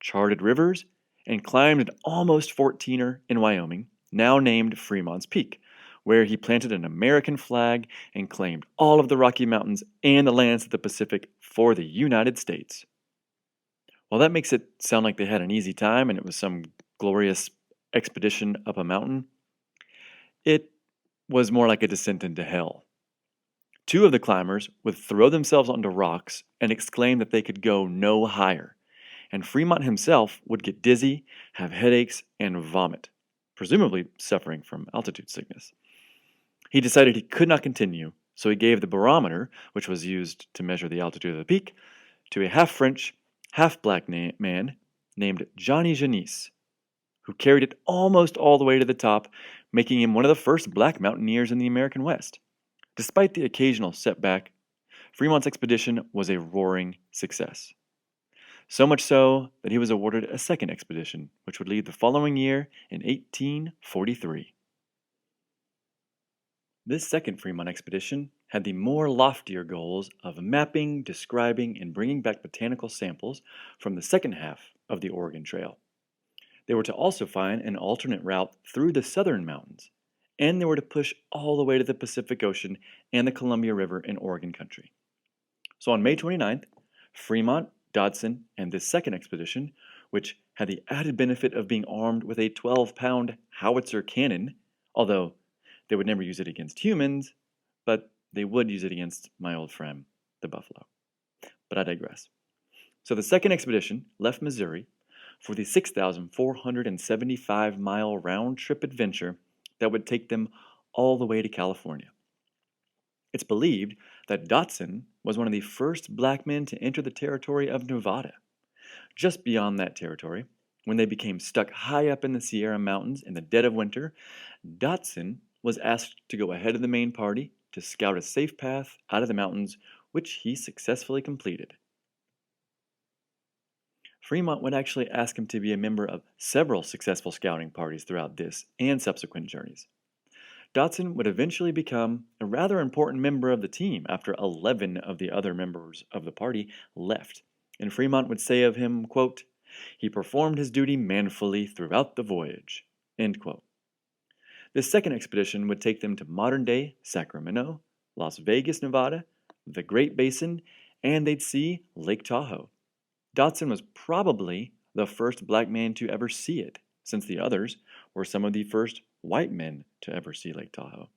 charted rivers, and climbed an almost 14er in Wyoming, now named Fremont's Peak, where he planted an American flag and claimed all of the Rocky Mountains and the lands of the Pacific for the United States. Well, that makes it sound like they had an easy time and it was some glorious expedition up a mountain. It was more like a descent into hell. 2 of the climbers would throw themselves onto rocks and exclaim that they could go no higher, and Fremont himself would get dizzy, have headaches, and vomit, presumably suffering from altitude sickness. He decided he could not continue, so he gave the barometer, which was used to measure the altitude of the peak, to a half-French, half-black man named Johnny Janisse, who carried it almost all the way to the top, making him one of the first black mountaineers in the American West. Despite the occasional setback, Fremont's expedition was a roaring success. So much so that he was awarded a second expedition, which would lead the following year in 1843. This second Fremont expedition had the more loftier goals of mapping, describing, and bringing back botanical samples from the second half of the Oregon Trail. They were to also find an alternate route through the southern mountains, and they were to push all the way to the Pacific Ocean and the Columbia River in Oregon country. So on May 29th, Fremont, Dodson, and this second expedition, which had the added benefit of being armed with a 12-pound howitzer cannon, although they would never use it against humans, but they would use it against my old friend, the buffalo. But I digress. So the second expedition left Missouri for the 6,475-mile round-trip adventure that would take them all the way to California. It's believed that Dodson was one of the first black men to enter the territory of Nevada. Just beyond that territory, when they became stuck high up in the Sierra Mountains in the dead of winter, Dodson was asked to go ahead of the main party to scout a safe path out of the mountains, which he successfully completed. Fremont would actually ask him to be a member of several successful scouting parties throughout this and subsequent journeys. Dodson would eventually become a rather important member of the team after 11 of the other members of the party left, and Fremont would say of him, quote, "He performed his duty manfully throughout the voyage," end quote. This second expedition would take them to modern-day Sacramento, Las Vegas, Nevada, the Great Basin, and they'd see Lake Tahoe. Dodson was probably the first black man to ever see it, since the others were some of the first white men to ever see Lake Tahoe.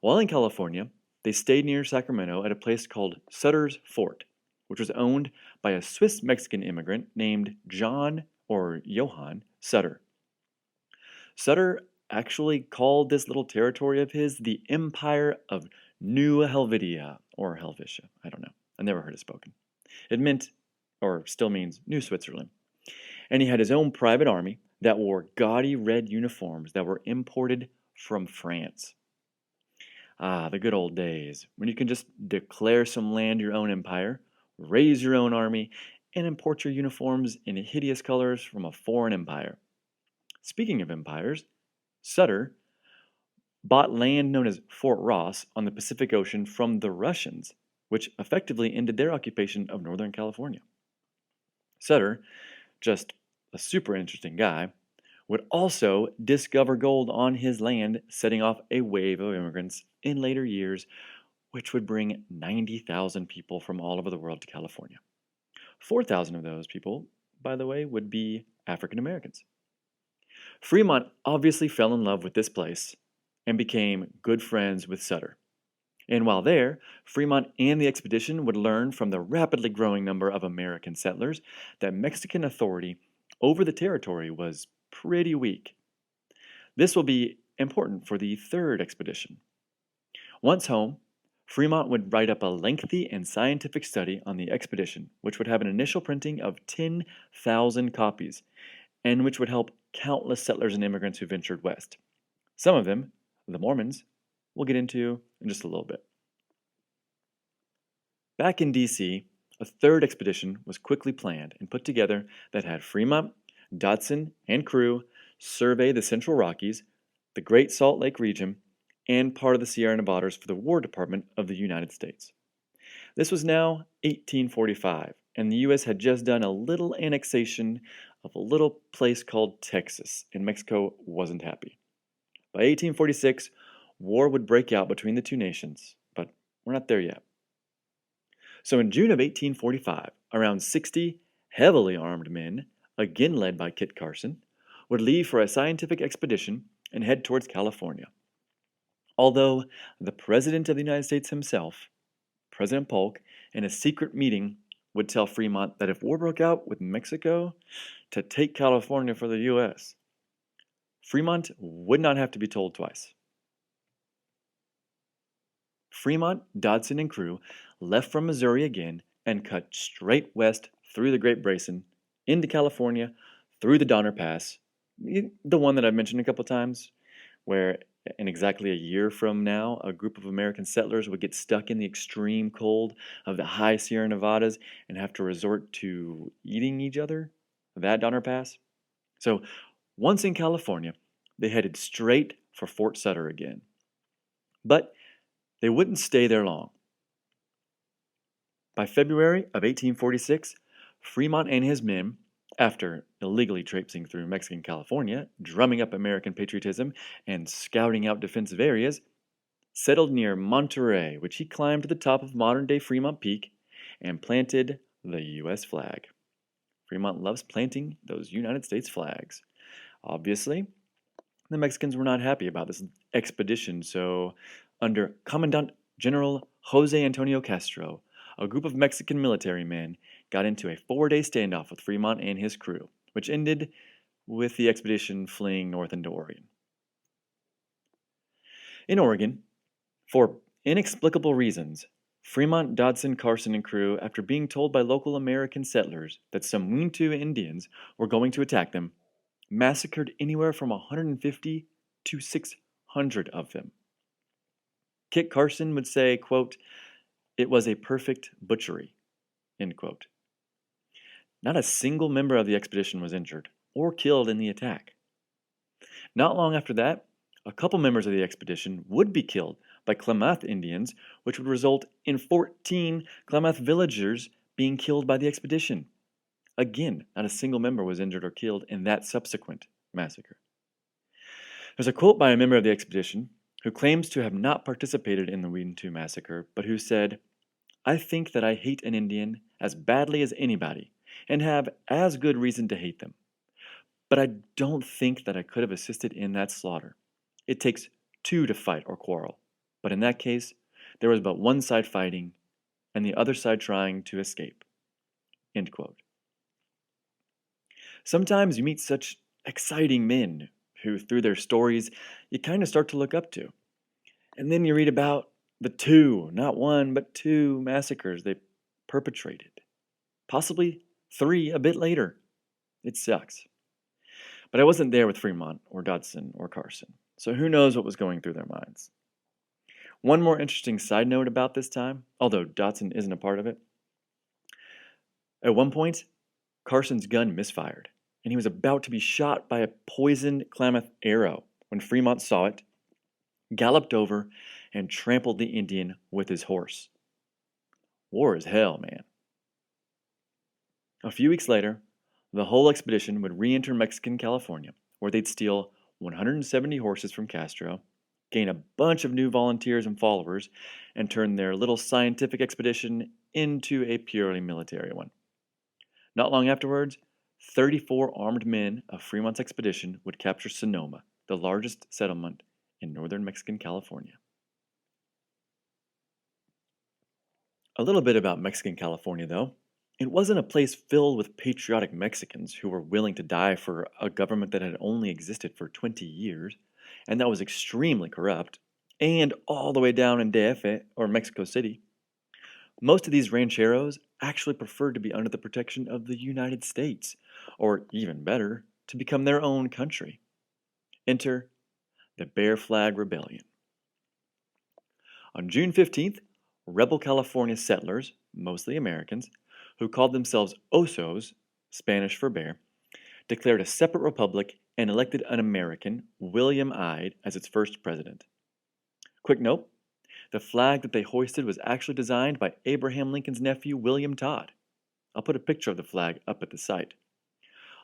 While in California, they stayed near Sacramento at a place called Sutter's Fort, which was owned by a Swiss-Mexican immigrant named Johann Sutter. Sutter actually called this little territory of his the Empire of New Helvetia, or Helvetia, I don't know. I never heard it spoken. It meant, or still means, New Switzerland. And he had his own private army that wore gaudy red uniforms that were imported from France. Ah, the good old days, when you can just declare some land your own empire, raise your own army, and import your uniforms in hideous colors from a foreign empire. Speaking of empires, Sutter bought land known as Fort Ross on the Pacific Ocean from the Russians, which effectively ended their occupation of Northern California. Sutter, just a super interesting guy, would also discover gold on his land, setting off a wave of immigrants in later years, which would bring 90,000 people from all over the world to California. 4,000 of those people, by the way, would be African Americans. Fremont obviously fell in love with this place and became good friends with Sutter. And while there, Fremont and the expedition would learn from the rapidly growing number of American settlers that Mexican authority over the territory was pretty weak. This will be important for the third expedition. Once home, Fremont would write up a lengthy and scientific study on the expedition, which would have an initial printing of 10,000 copies, and which would help countless settlers and immigrants who ventured west. Some of them, the Mormons, we'll get into in just a little bit. Back in D.C., a third expedition was quickly planned and put together that had Fremont, Dodson, and crew survey the Central Rockies, the Great Salt Lake region, and part of the Sierra Nevadas for the War Department of the United States. This was now 1845, and the U.S. had just done a little annexation of a little place called Texas, and Mexico wasn't happy. By 1846, war would break out between the two nations, but we're not there yet. So in June of 1845, around 60 heavily armed men, again led by Kit Carson, would leave for a scientific expedition and head towards California. Although the President of the United States himself, President Polk, in a secret meeting would tell Fremont that if war broke out with Mexico, to take California for the U.S. Fremont would not have to be told twice. Fremont, Dodson, and crew left from Missouri again and cut straight west through the Great Basin, into California, through the Donner Pass, the one that I've mentioned a couple times, where in exactly a year from now, a group of American settlers would get stuck in the extreme cold of the high Sierra Nevadas and have to resort to eating each other, that Donner Pass. So once in California, they headed straight for Fort Sutter again. But they wouldn't stay there long. By February of 1846, Fremont and his men, after illegally traipsing through Mexican California, drumming up American patriotism, and scouting out defensive areas, settled near Monterey, which he climbed to the top of modern-day Fremont Peak and planted the U.S. flag. Fremont loves planting those United States flags. Obviously, the Mexicans were not happy about this expedition, so under Commandant General Jose Antonio Castro, a group of Mexican military men got into a 4-day standoff with Fremont and his crew, which ended with the expedition fleeing north into Oregon. In Oregon, for inexplicable reasons, Fremont, Dodson, Carson, and crew, after being told by local American settlers that some Wintu Indians were going to attack them, massacred anywhere from 150 to 600 of them. Kit Carson would say, quote, "It was a perfect butchery," end quote. Not a single member of the expedition was injured or killed in the attack. Not long after that, a couple members of the expedition would be killed by Klamath Indians, which would result in 14 Klamath villagers being killed by the expedition. Again, not a single member was injured or killed in that subsequent massacre. There's a quote by a member of the expedition who claims to have not participated in the Wintu massacre, but who said, "I think that I hate an Indian as badly as anybody, and have as good reason to hate them. But I don't think that I could have assisted in that slaughter. It takes two to fight or quarrel, but in that case, there was but one side fighting, and the other side trying to escape." End quote. Sometimes you meet such exciting men who, through their stories, you kind of start to look up to. And then you read about the two, not one, but two massacres they perpetrated. Possibly 3 a bit later. It sucks. But I wasn't there with Fremont or Dodson or Carson, so who knows what was going through their minds. One more interesting side note about this time, although Dodson isn't a part of it. At one point, Carson's gun misfired, and he was about to be shot by a poisoned Klamath arrow when Fremont saw it, galloped over, and trampled the Indian with his horse. War is hell, man. A few weeks later, the whole expedition would re-enter Mexican California, where they'd steal 170 horses from Castro, gain a bunch of new volunteers and followers, and turn their little scientific expedition into a purely military one. Not long afterwards, 34 armed men of Fremont's expedition would capture Sonoma, the largest settlement in northern Mexican California. A little bit about Mexican California, though. It wasn't a place filled with patriotic Mexicans who were willing to die for a government that had only existed for 20 years, and that was extremely corrupt, and all the way down in DF, or Mexico City. Most of these rancheros actually preferred to be under the protection of the United States, or even better, to become their own country. Enter the Bear Flag Rebellion. On June 15th, rebel California settlers, mostly Americans, who called themselves Osos, Spanish for bear, declared a separate republic and elected an American, William Ide, as its first president. Quick note, the flag that they hoisted was actually designed by Abraham Lincoln's nephew, William Todd. I'll put a picture of the flag up at the site.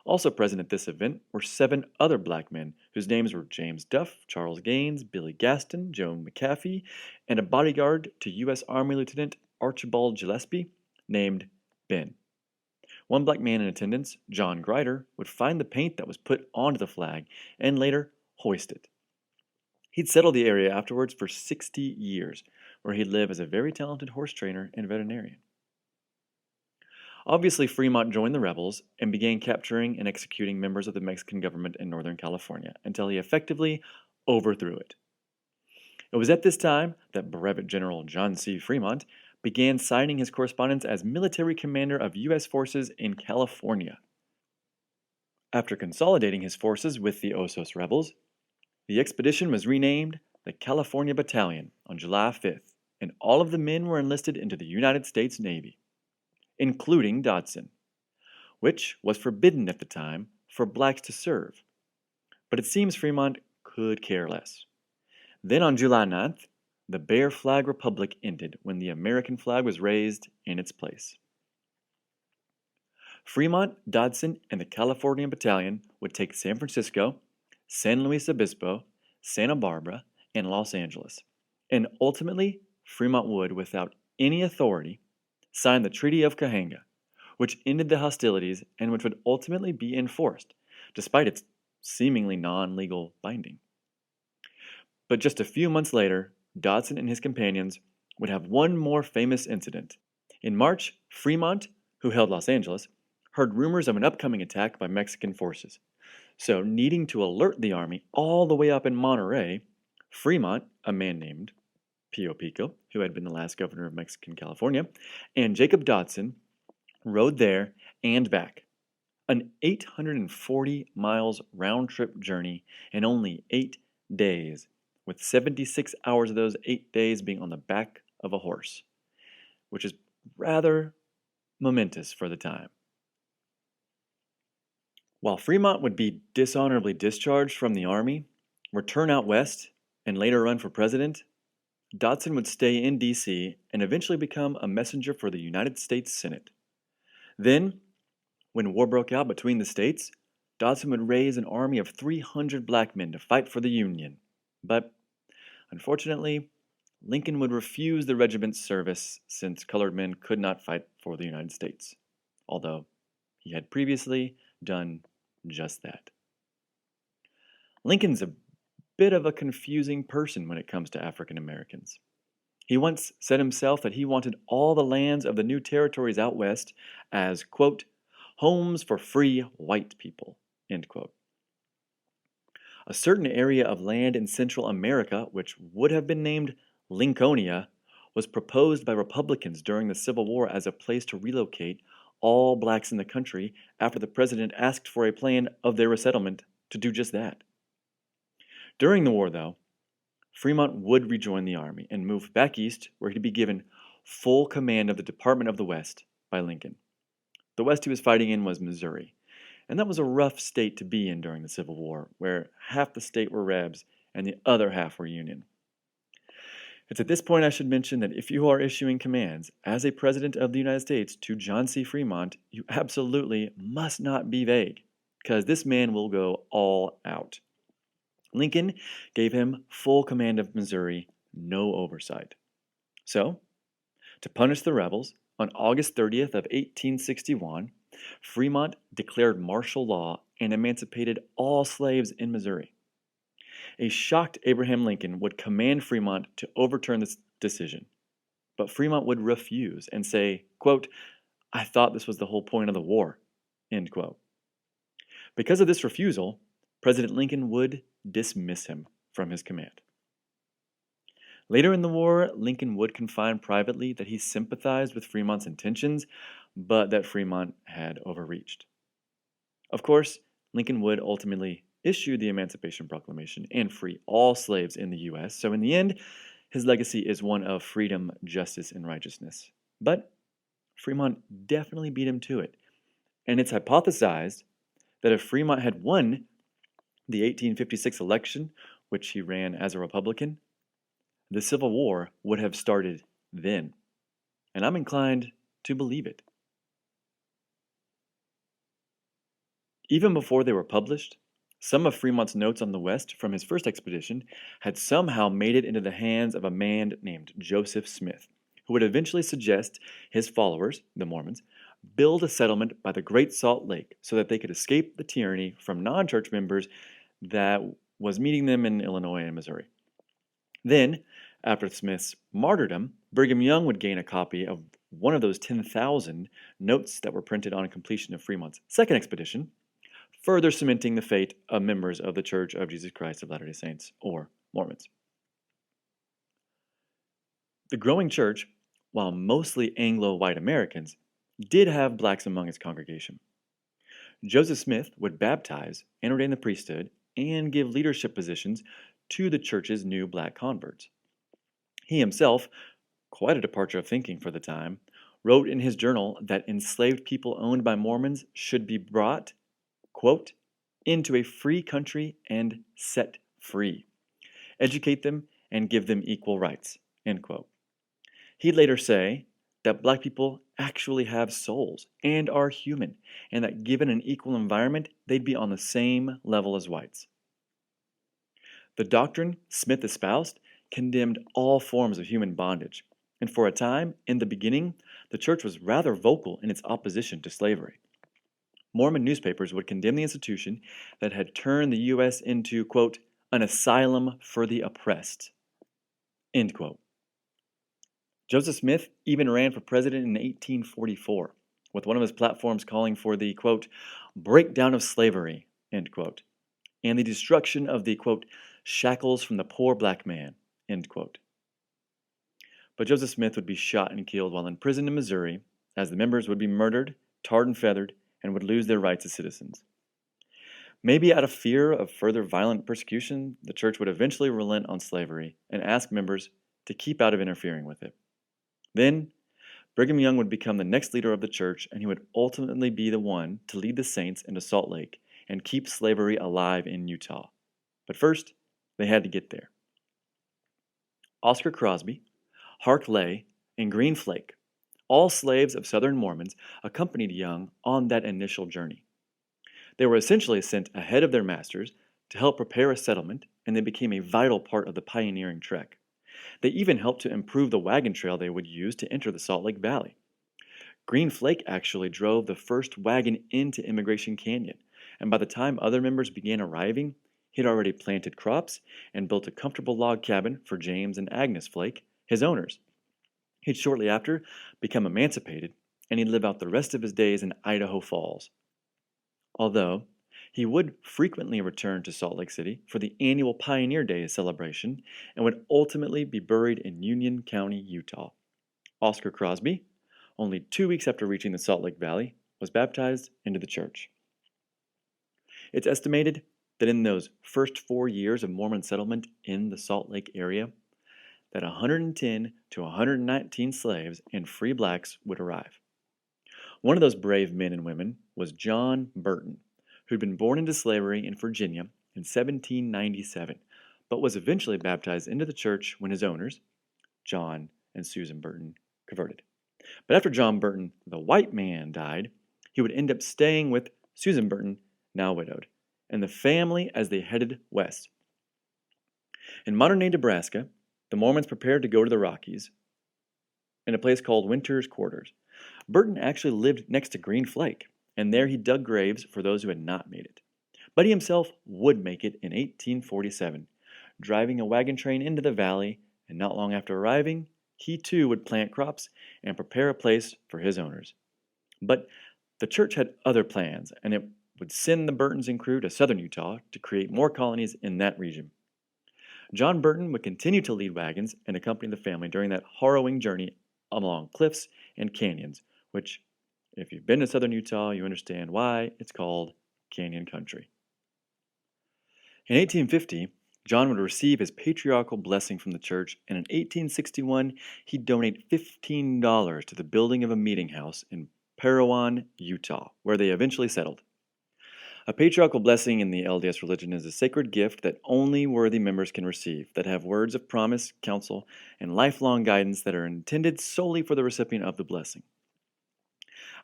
Also present at this event were 7 other black men whose names were James Duff, Charles Gaines, Billy Gaston, Joe McAfee, and a bodyguard to U.S. Army Lieutenant Archibald Gillespie named Ben. One black man in attendance, John Grider, would find the paint that was put onto the flag and later hoist it. He'd settled the area afterwards for 60 years, where he'd live as a very talented horse trainer and veterinarian. Obviously, Fremont joined the rebels and began capturing and executing members of the Mexican government in Northern California until he effectively overthrew it. It was at this time that Brevet General John C. Fremont began signing his correspondence as military commander of U.S. forces in California. After consolidating his forces with the Osos rebels, the expedition was renamed the California Battalion on July 5th, and all of the men were enlisted into the United States Navy, including Dodson, which was forbidden at the time for blacks to serve. But it seems Fremont could care less. Then on July 9th, the Bear Flag Republic ended when the American flag was raised in its place. Fremont, Dodson, and the California Battalion would take San Francisco, San Luis Obispo, Santa Barbara, and Los Angeles, and ultimately Fremont would, without any authority, sign the Treaty of Cahuenga, which ended the hostilities and which would ultimately be enforced, despite its seemingly non-legal binding. But just a few months later, Dodson and his companions would have one more famous incident. In March, Fremont, who held Los Angeles, heard rumors of an upcoming attack by Mexican forces. So, needing to alert the army all the way up in Monterey, Fremont, a man named Pio Pico, who had been the last governor of Mexican California, and Jacob Dodson rode there and back. An 840 miles round-trip journey in only 8 days, with 76 hours of those 8 days being on the back of a horse, which is rather momentous for the time. While Fremont would be dishonorably discharged from the army, return out west, and later run for president, Dodson would stay in D.C. and eventually become a messenger for the United States Senate. Then, when war broke out between the states, Dodson would raise an army of 300 black men to fight for the Union. But, unfortunately, Lincoln would refuse the regiment's service since colored men could not fight for the United States, although he had previously done just that. Lincoln's a bit of a confusing person when it comes to African Americans. He once said himself that he wanted all the lands of the new territories out west as, quote, homes for free white people, end quote. A certain area of land in Central America, which would have been named Lincolnia, was proposed by Republicans during the Civil War as a place to relocate all blacks in the country after the president asked for a plan of their resettlement to do just that. During the war, though, Fremont would rejoin the army and move back east, where he'd be given full command of the Department of the West by Lincoln. The West he was fighting in was Missouri, and that was a rough state to be in during the Civil War, where half the state were Rebs and the other half were Union. It's at this point I should mention that if you are issuing commands as a President of the United States to John C. Fremont, you absolutely must not be vague, because this man will go all out. Lincoln gave him full command of Missouri, no oversight. So, to punish the rebels, on August 30th of 1861, Fremont declared martial law and emancipated all slaves in Missouri. A shocked Abraham Lincoln would command Fremont to overturn this decision, but Fremont would refuse and say, quote, I thought this was the whole point of the war, end quote. Because of this refusal, President Lincoln would dismiss him from his command. Later in the war, Lincoln would confide privately that he sympathized with Fremont's intentions, but that Fremont had overreached. Of course, Lincoln would ultimately issue the Emancipation Proclamation and free all slaves in the U.S., so in the end, His legacy is one of freedom, justice, and righteousness. But Fremont definitely beat him to it. And it's hypothesized that if Fremont had won the 1856 election, which he ran as a Republican, the Civil War would have started then. And I'm inclined to believe it. Even before they were published, some of Fremont's notes on the West from his first expedition had somehow made it into the hands of a man named Joseph Smith, who would eventually suggest his followers, the Mormons, build a settlement by the Great Salt Lake so that they could escape the tyranny from non-church members that was meeting them in Illinois and Missouri. Then, after Smith's martyrdom, Brigham Young would gain a copy of one of those 10,000 notes that were printed on completion of Fremont's second expedition, further cementing the fate of members of the Church of Jesus Christ of Latter-day Saints, or Mormons. The growing church, while mostly Anglo-white Americans, did have blacks among its congregation. Joseph Smith would baptize and ordain the priesthood and give leadership positions to the church's new black converts. He himself, quite a departure of thinking for the time, wrote in his journal that enslaved people owned by Mormons should be brought, quote, into a free country and set free, educate them and give them equal rights, end quote. He'd later say that black people actually have souls and are human, and that given an equal environment, they'd be on the same level as whites. The doctrine Smith espoused condemned all forms of human bondage, and for a time, in the beginning, the church was rather vocal in its opposition to slavery. Mormon newspapers would condemn the institution that had turned the U.S. into, quote, an asylum for the oppressed, end quote. Joseph Smith even ran for president in 1844, with one of his platforms calling for the, quote, breakdown of slavery, end quote, and the destruction of the, quote, shackles from the poor black man, end quote. But Joseph Smith would be shot and killed while in prison in Missouri, as the members would be murdered, tarred and feathered, and would lose their rights as citizens. Maybe out of fear of further violent persecution, the church would eventually relent on slavery and ask members to keep out of interfering with it. Then, Brigham Young would become the next leader of the church, and he would ultimately be the one to lead the saints into Salt Lake and keep slavery alive in Utah. But first, they had to get there. Oscar Crosby, Hark Lay, and Green Flake, all slaves of Southern Mormons, accompanied Young on that initial journey. They were essentially sent ahead of their masters to help prepare a settlement, and they became a vital part of the pioneering trek. They even helped to improve the wagon trail they would use to enter the Salt Lake Valley. Green Flake actually drove the first wagon into Immigration Canyon, and by the time other members began arriving, he'd already planted crops and built a comfortable log cabin for James and Agnes Flake, his owners. He'd shortly after become emancipated, and he'd live out the rest of his days in Idaho Falls. Although he would frequently return to Salt Lake City for the annual Pioneer Day celebration and would ultimately be buried in Union County, Utah. Oscar Crosby, only 2 weeks after reaching the Salt Lake Valley, was baptized into the church. It's estimated that in those first 4 years of Mormon settlement in the Salt Lake area, that 110 to 119 slaves and free blacks would arrive. One of those brave men and women was John Burton, who'd been born into slavery in Virginia in 1797, but was eventually baptized into the church when his owners, John and Susan Burton, converted. But after John Burton, the white man, died, he would end up staying with Susan Burton, now widowed, and the family as they headed west. In modern-day Nebraska, the Mormons prepared to go to the Rockies in a place called Winter's Quarters. Burton actually lived next to Green Flake, and there he dug graves for those who had not made it. But he himself would make it in 1847, driving a wagon train into the valley, and not long after arriving, he too would plant crops and prepare a place for his owners. But the church had other plans, and it would send the Burtons and crew to southern Utah to create more colonies in that region. John Burton would continue to lead wagons and accompany the family during that harrowing journey along cliffs and canyons, which, if you've been to southern Utah, you understand why it's called Canyon Country. In 1850, John would receive his patriarchal blessing from the church, and in 1861 he'd donate $15 to the building of a meeting house in Parowan, Utah, where they eventually settled. A patriarchal blessing in the LDS religion is a sacred gift that only worthy members can receive, that have words of promise, counsel, and lifelong guidance that are intended solely for the recipient of the blessing.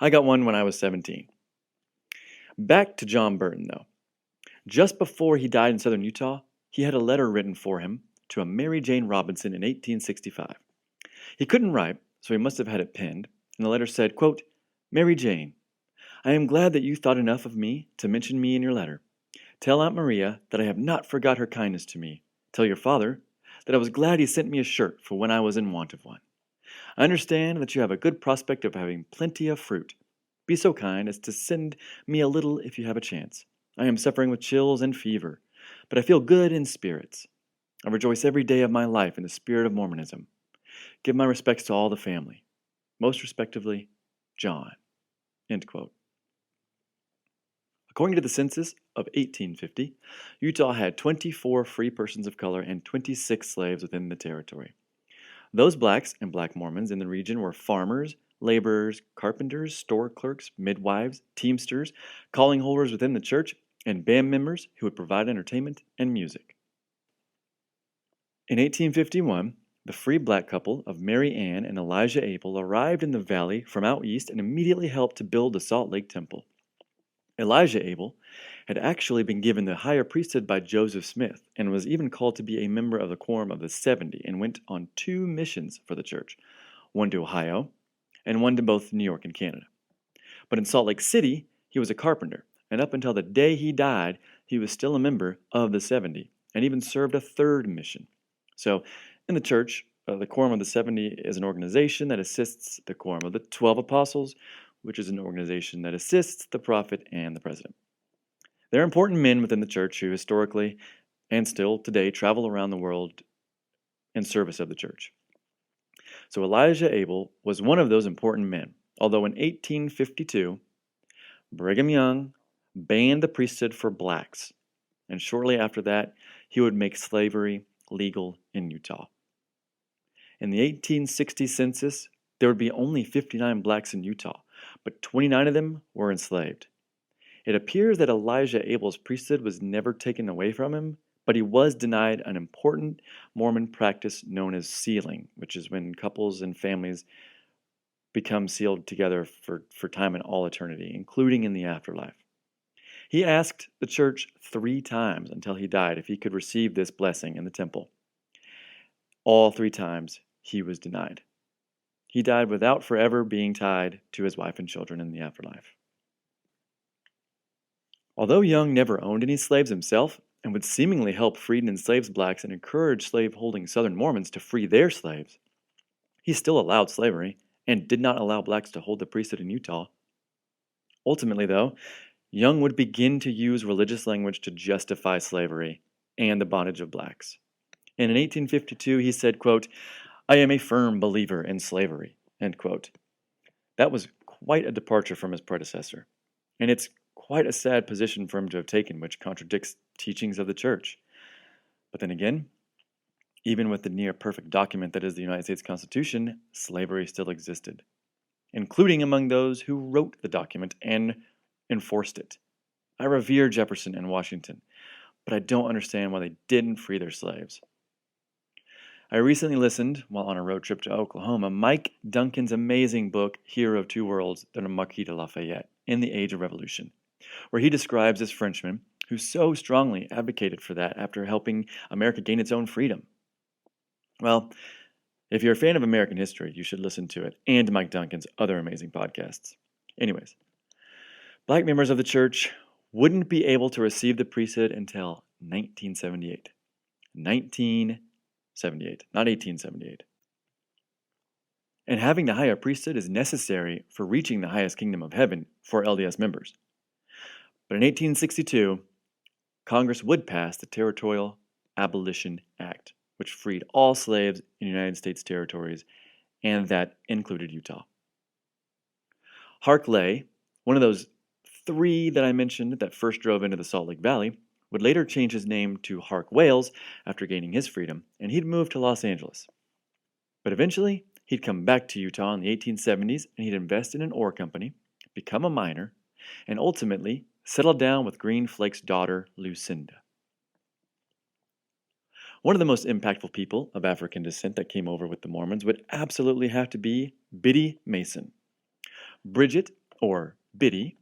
I got one when I was 17. Back to John Burton, though. Just before he died in southern Utah, he had a letter written for him to a Mary Jane Robinson in 1865. He couldn't write, so he must have had it penned, and the letter said, quote, "Mary Jane, I am glad that you thought enough of me to mention me in your letter. Tell Aunt Maria that I have not forgot her kindness to me. Tell your father that I was glad he sent me a shirt for when I was in want of one. I understand that you have a good prospect of having plenty of fruit. Be so kind as to send me a little if you have a chance. I am suffering with chills and fever, but I feel good in spirits. I rejoice every day of my life in the spirit of Mormonism. Give my respects to all the family. Most respectively, John." End quote. According to the census of 1850, Utah had 24 free persons of color and 26 slaves within the territory. Those blacks and black Mormons in the region were farmers, laborers, carpenters, store clerks, midwives, teamsters, calling holders within the church, and band members who would provide entertainment and music. In 1851, the free black couple of Mary Ann and Elijah Abel arrived in the valley from out east and immediately helped to build the Salt Lake Temple. Elijah Abel had actually been given the higher priesthood by Joseph Smith and was even called to be a member of the Quorum of the 70 and went on 2 missions for the church, one to Ohio and one to both New York and Canada. But in Salt Lake City, he was a carpenter, and up until the day he died, he was still a member of the 70 and even served a 3rd mission. So in the church, the Quorum of the 70 is an organization that assists the Quorum of the 12 Apostles, which is an organization that assists the prophet and the president. They're important men within the church who historically and still today travel around the world in service of the church. So Elijah Abel was one of those important men, although in 1852, Brigham Young banned the priesthood for blacks, and shortly after that, he would make slavery legal in Utah. In the 1860 census, there would be only 59 blacks in Utah, but 29 of them were enslaved. It appears that Elijah Abel's priesthood was never taken away from him, but he was denied an important Mormon practice known as sealing, which is when couples and families become sealed together for time and all eternity, including in the afterlife. He asked the church 3 times until he died if he could receive this blessing in the temple. All 3 times he was denied. He died without forever being tied to his wife and children in the afterlife. Although Young never owned any slaves himself and would seemingly help freed and enslaved blacks and encourage slave-holding Southern Mormons to free their slaves, he still allowed slavery and did not allow blacks to hold the priesthood in Utah. Ultimately, though, Young would begin to use religious language to justify slavery and the bondage of blacks. And in 1852, he said, quote, "I am a firm believer in slavery," end quote. That was quite a departure from his predecessor, and it's quite a sad position for him to have taken, which contradicts teachings of the church. But then again, even with the near-perfect document that is the United States Constitution, slavery still existed, including among those who wrote the document and enforced it. I revere Jefferson and Washington, but I don't understand why they didn't free their slaves. I recently listened, while on a road trip to Oklahoma, Mike Duncan's amazing book, Hero of Two Worlds, the Marquis de Lafayette, in the Age of Revolution, where he describes this Frenchman who so strongly advocated for that after helping America gain its own freedom. Well, if you're a fan of American history, you should listen to it and Mike Duncan's other amazing podcasts. Anyways, black members of the church wouldn't be able to receive the priesthood until 1978. 1978, not 1878. And having the higher priesthood is necessary for reaching the highest kingdom of heaven for LDS members. But in 1862, Congress would pass the Territorial Abolition Act, which freed all slaves in United States territories, and that included Utah. Hark Lay, one of those 3 that I mentioned that first drove into the Salt Lake Valley, would later change his name to Hark Wales after gaining his freedom, and he'd move to Los Angeles. But eventually, he'd come back to Utah in the 1870s and he'd invest in an ore company, become a miner, and ultimately settle down with Green Flake's daughter, Lucinda. One of the most impactful people of African descent that came over with the Mormons would absolutely have to be Biddy Mason. Bridget, or Biddy,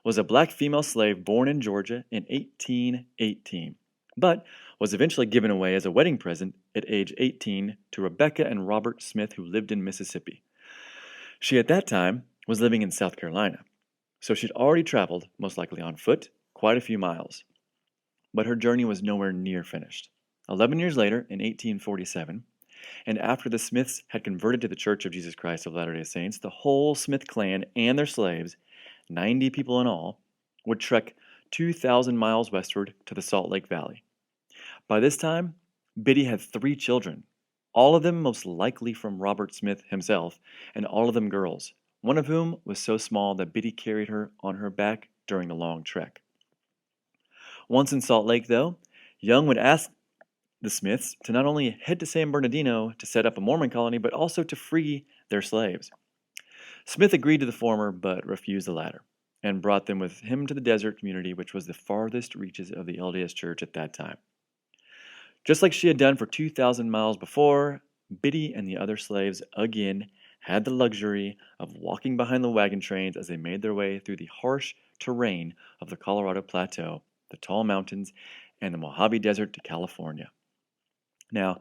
was a black female slave born in Georgia in 1818, but was eventually given away as a wedding present at age 18 to Rebecca and Robert Smith, who lived in Mississippi. She at that time was living in South Carolina, so she'd already traveled, most likely on foot, quite a few miles. But her journey was nowhere near finished. 11 years later, in 1847, and after the Smiths had converted to the Church of Jesus Christ of Latter-day Saints, the whole Smith clan and their slaves, 90 people in all, would trek 2,000 miles westward to the Salt Lake Valley. By this time, Biddy had 3 children, all of them most likely from Robert Smith himself, and all of them girls, one of whom was so small that Biddy carried her on her back during the long trek. Once in Salt Lake, though, Young would ask the Smiths to not only head to San Bernardino to set up a Mormon colony, but also to free their slaves. Smith agreed to the former, but refused the latter, and brought them with him to the desert community, which was the farthest reaches of the LDS Church at that time. Just like she had done for 2,000 miles before, Biddy and the other slaves again had the luxury of walking behind the wagon trains as they made their way through the harsh terrain of the Colorado Plateau, the tall mountains, and the Mojave Desert to California. Now,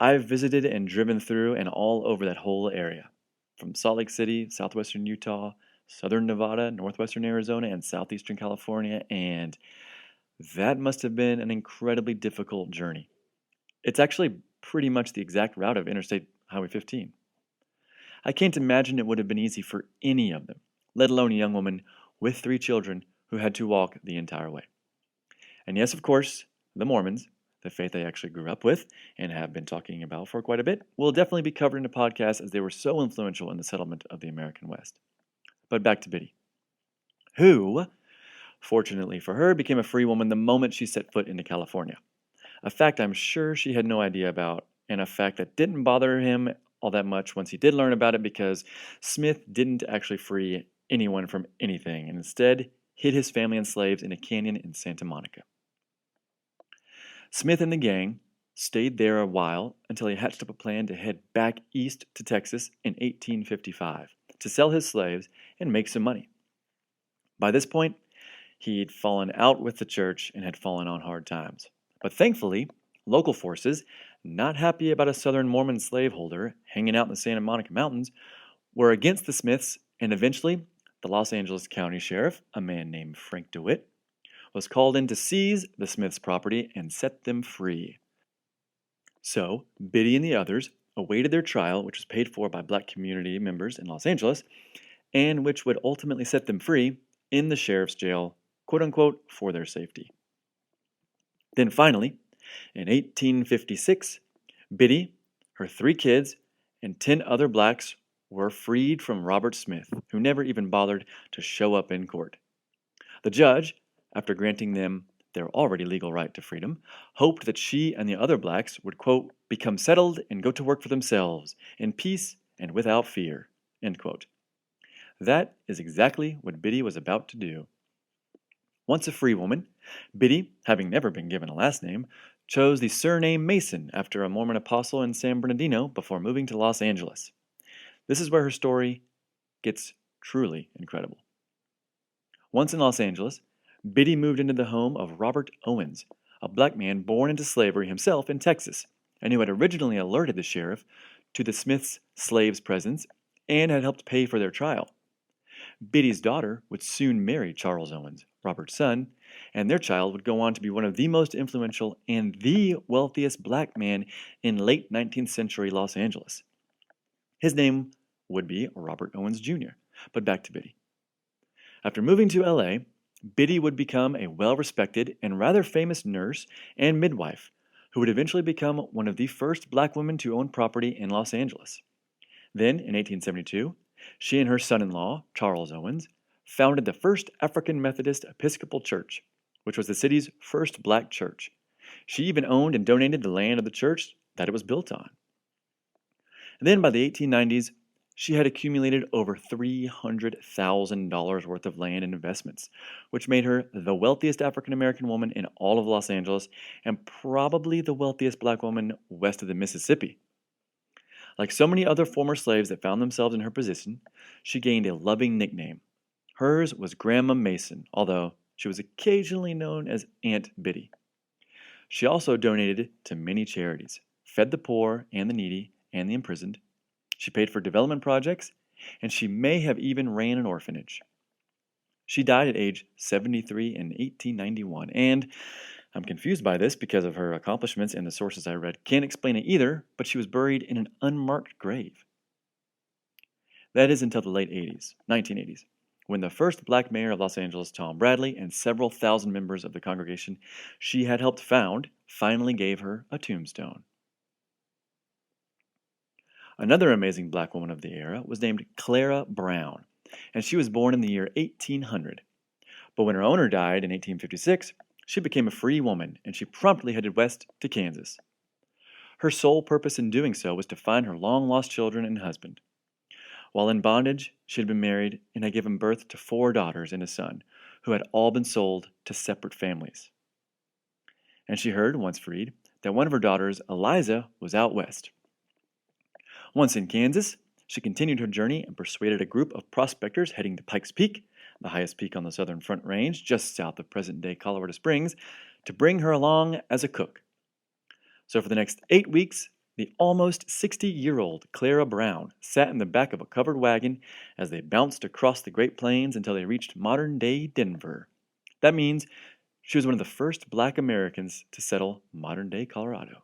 I've visited and driven through and all over that whole area, from Salt Lake City, southwestern Utah, southern Nevada, northwestern Arizona, and southeastern California, and that must have been an incredibly difficult journey. It's actually pretty much the exact route of Interstate Highway 15. I can't imagine it would have been easy for any of them, let alone a young woman with 3 children who had to walk the entire way. And yes, of course, the Mormons, the faith I actually grew up with and have been talking about for quite a bit, will definitely be covered in a podcast as they were so influential in the settlement of the American West. But back to Biddy, who, fortunately for her, became a free woman the moment she set foot into California. A fact I'm sure she had no idea about, and a fact that didn't bother him all that much once he did learn about it, because Smith didn't actually free anyone from anything, and instead hid his family and slaves in a canyon in Santa Monica. Smith and the gang stayed there a while until he hatched up a plan to head back east to Texas in 1855 to sell his slaves and make some money. By this point, he'd fallen out with the church and had fallen on hard times. But thankfully, local forces, not happy about a Southern Mormon slaveholder hanging out in the Santa Monica Mountains, were against the Smiths, and eventually the Los Angeles County Sheriff, a man named Frank DeWitt, was called in to seize the Smiths' property and set them free. So, Biddy and the others awaited their trial, which was paid for by black community members in Los Angeles, and which would ultimately set them free in the sheriff's jail, quote-unquote, for their safety. Then finally, in 1856, Biddy, her 3 kids, and 10 other blacks were freed from Robert Smith, who never even bothered to show up in court. The judge, after granting them their already legal right to freedom, hoped that she and the other blacks would, quote, become settled and go to work for themselves, in peace and without fear, end quote. That is exactly what Biddy was about to do. Once a free woman, Biddy, having never been given a last name, chose the surname Mason after a Mormon apostle in San Bernardino before moving to Los Angeles. This is where her story gets truly incredible. Once in Los Angeles, Biddy moved into the home of Robert Owens, a black man born into slavery himself in Texas, and who had originally alerted the sheriff to the Smiths' slaves' presence and had helped pay for their trial. Biddy's daughter would soon marry Charles Owens, Robert's son, and their child would go on to be one of the most influential and the wealthiest black man in late 19th century Los Angeles. His name would be Robert Owens Jr., but back to Biddy. After moving to LA, Biddy would become a well-respected and rather famous nurse and midwife who would eventually become one of the first black women to own property in Los Angeles. Then, in 1872, she and her son-in-law, Charles Owens, founded the first African Methodist Episcopal Church, which was the city's first black church. She even owned and donated the land of the church that it was built on. And then by the 1890s, she had accumulated over $300,000 worth of land and investments, which made her the wealthiest African American woman in all of Los Angeles and probably the wealthiest black woman west of the Mississippi. Like so many other former slaves that found themselves in her position, she gained a loving nickname. Hers was Grandma Mason, although she was occasionally known as Aunt Biddy. She also donated to many charities, fed the poor and the needy and the imprisoned. She paid for development projects, and she may have even ran an orphanage. She died at age 73 in 1891, and I'm confused by this because of her accomplishments and the sources I read can't explain it either, but she was buried in an unmarked grave. That is until the late 1980s, when the first black mayor of Los Angeles, Tom Bradley, and several thousand members of the congregation she had helped found finally gave her a tombstone. Another amazing black woman of the era was named Clara Brown, and she was born in the year 1800. But when her owner died in 1856, she became a free woman, and she promptly headed west to Kansas. Her sole purpose in doing so was to find her long-lost children and husband. While in bondage, she had been married and had given birth to 4 daughters and a son, who had all been sold to separate families. And she heard, once freed, that one of her daughters, Eliza, was out west. Once in Kansas, she continued her journey and persuaded a group of prospectors heading to Pikes Peak, the highest peak on the southern Front Range, just south of present-day Colorado Springs, to bring her along as a cook. So for the next 8 weeks, the almost 60-year-old Clara Brown sat in the back of a covered wagon as they bounced across the Great Plains until they reached modern-day Denver. That means she was one of the first black Americans to settle modern-day Colorado.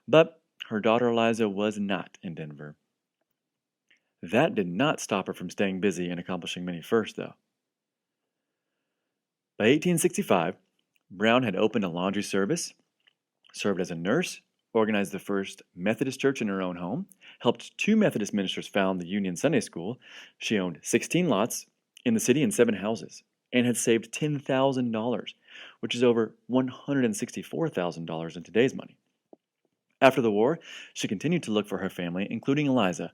But her daughter Eliza was not in Denver. That did not stop her from staying busy and accomplishing many firsts, though. By 1865, Brown had opened a laundry service, served as a nurse, organized the first Methodist church in her own home, helped 2 Methodist ministers found the Union Sunday School. She owned 16 lots in the city and 7 houses, and had saved $10,000, which is over $164,000 in today's money. After the war, she continued to look for her family, including Eliza,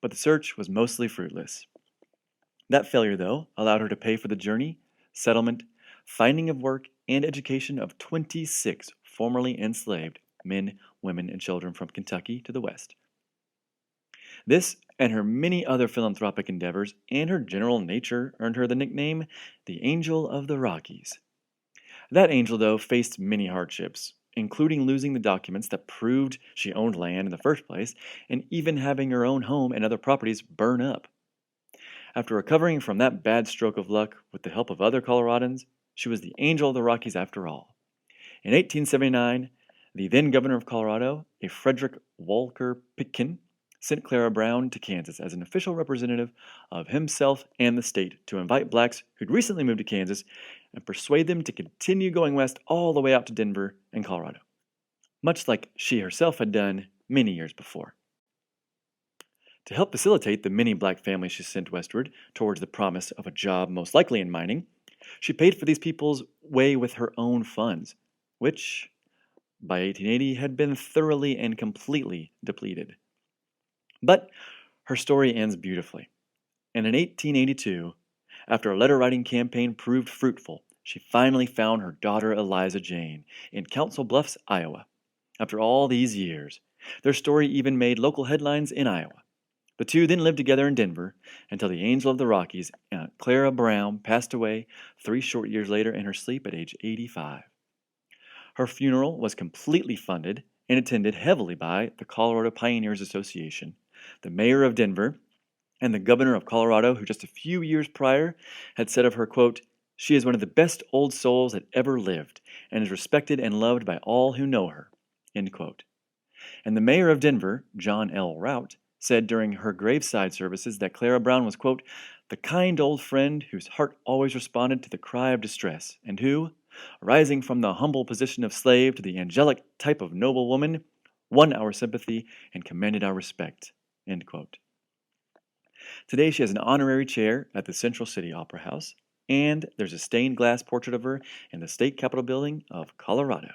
but the search was mostly fruitless. That failure, though, allowed her to pay for the journey, settlement, finding of work, and education of 26 formerly enslaved men, women, and children from Kentucky to the west. This and her many other philanthropic endeavors and her general nature earned her the nickname the Angel of the Rockies. That angel, though, faced many hardships, including losing the documents that proved she owned land in the first place, and even having her own home and other properties burn up. After recovering from that bad stroke of luck with the help of other Coloradans, she was the Angel of the Rockies after all. In 1879, the then governor of Colorado, a Frederick Walker Pitkin, sent Clara Brown to Kansas as an official representative of himself and the state to invite blacks who'd recently moved to Kansas and persuade them to continue going west all the way out to Denver and Colorado, much like she herself had done many years before. To help facilitate the many black families she sent westward towards the promise of a job most likely in mining, she paid for these people's way with her own funds, which, by 1880, had been thoroughly and completely depleted. But her story ends beautifully, and in 1882, after a letter-writing campaign proved fruitful, she finally found her daughter Eliza Jane in Council Bluffs, Iowa. After all these years, their story even made local headlines in Iowa. The two then lived together in Denver until the Angel of the Rockies, Aunt Clara Brown, passed away 3 short years later in her sleep at age 85. Her funeral was completely funded and attended heavily by the Colorado Pioneers Association, the mayor of Denver, and the governor of Colorado, who just a few years prior had said of her, quote, "She is one of the best old souls that ever lived and is respected and loved by all who know her," end quote. And the mayor of Denver, John L. Rout, said during her graveside services that Clara Brown was, quote, "the kind old friend whose heart always responded to the cry of distress, and who, rising from the humble position of slave to the angelic type of noble woman, won our sympathy and commanded our respect," end quote. Today she has an honorary chair at the Central City Opera House, and there's a stained glass portrait of her in the state capitol building of Colorado.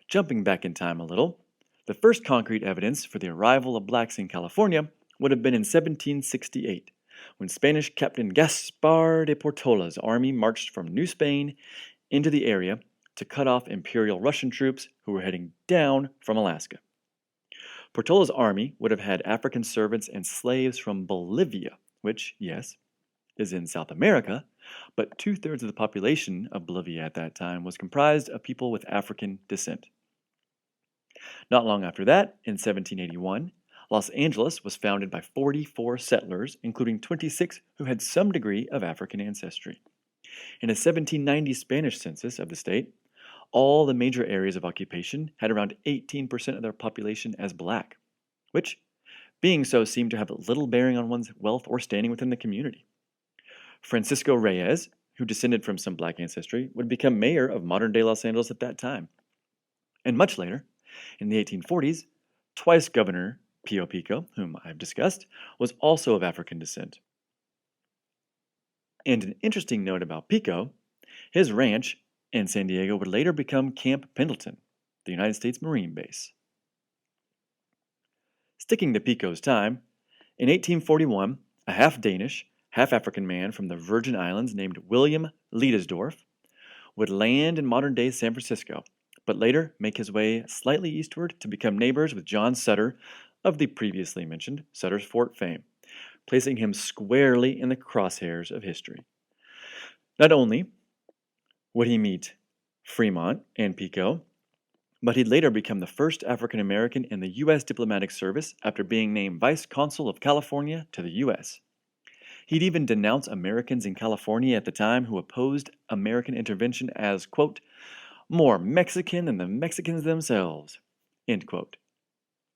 Jumping back in time a little, the first concrete evidence for the arrival of blacks in California would have been in 1768, when Spanish Captain Gaspar de Portola's army marched from New Spain into the area to cut off Imperial Russian troops who were heading down from Alaska. Portola's army would have had African servants and slaves from Bolivia, which, yes, is in South America, but 2/3 of the population of Bolivia at that time was comprised of people with African descent. Not long after that, in 1781, Los Angeles was founded by 44 settlers, including 26 who had some degree of African ancestry. In a 1790 Spanish census of the state, all the major areas of occupation had around 18% of their population as black, which, being so, seemed to have little bearing on one's wealth or standing within the community. Francisco Reyes, who descended from some black ancestry, would become mayor of modern-day Los Angeles at that time. And much later, in the 1840s, twice Governor Pio Pico, whom I've discussed, was also of African descent. And an interesting note about Pico, his ranch in San Diego would later become Camp Pendleton, the United States Marine Base. Sticking to Pico's time, in 1841, a half-Danish, half-African man from the Virgin Islands named William Leidesdorf would land in modern-day San Francisco, but later make his way slightly eastward to become neighbors with John Sutter of the previously mentioned Sutter's Fort fame, placing him squarely in the crosshairs of history. Not only would he meet Fremont and Pico, but he'd later become the first African American in the U.S. diplomatic service after being named Vice Consul of California to the U.S. He'd even denounce Americans in California at the time who opposed American intervention as, quote, more Mexican than the Mexicans themselves, end quote.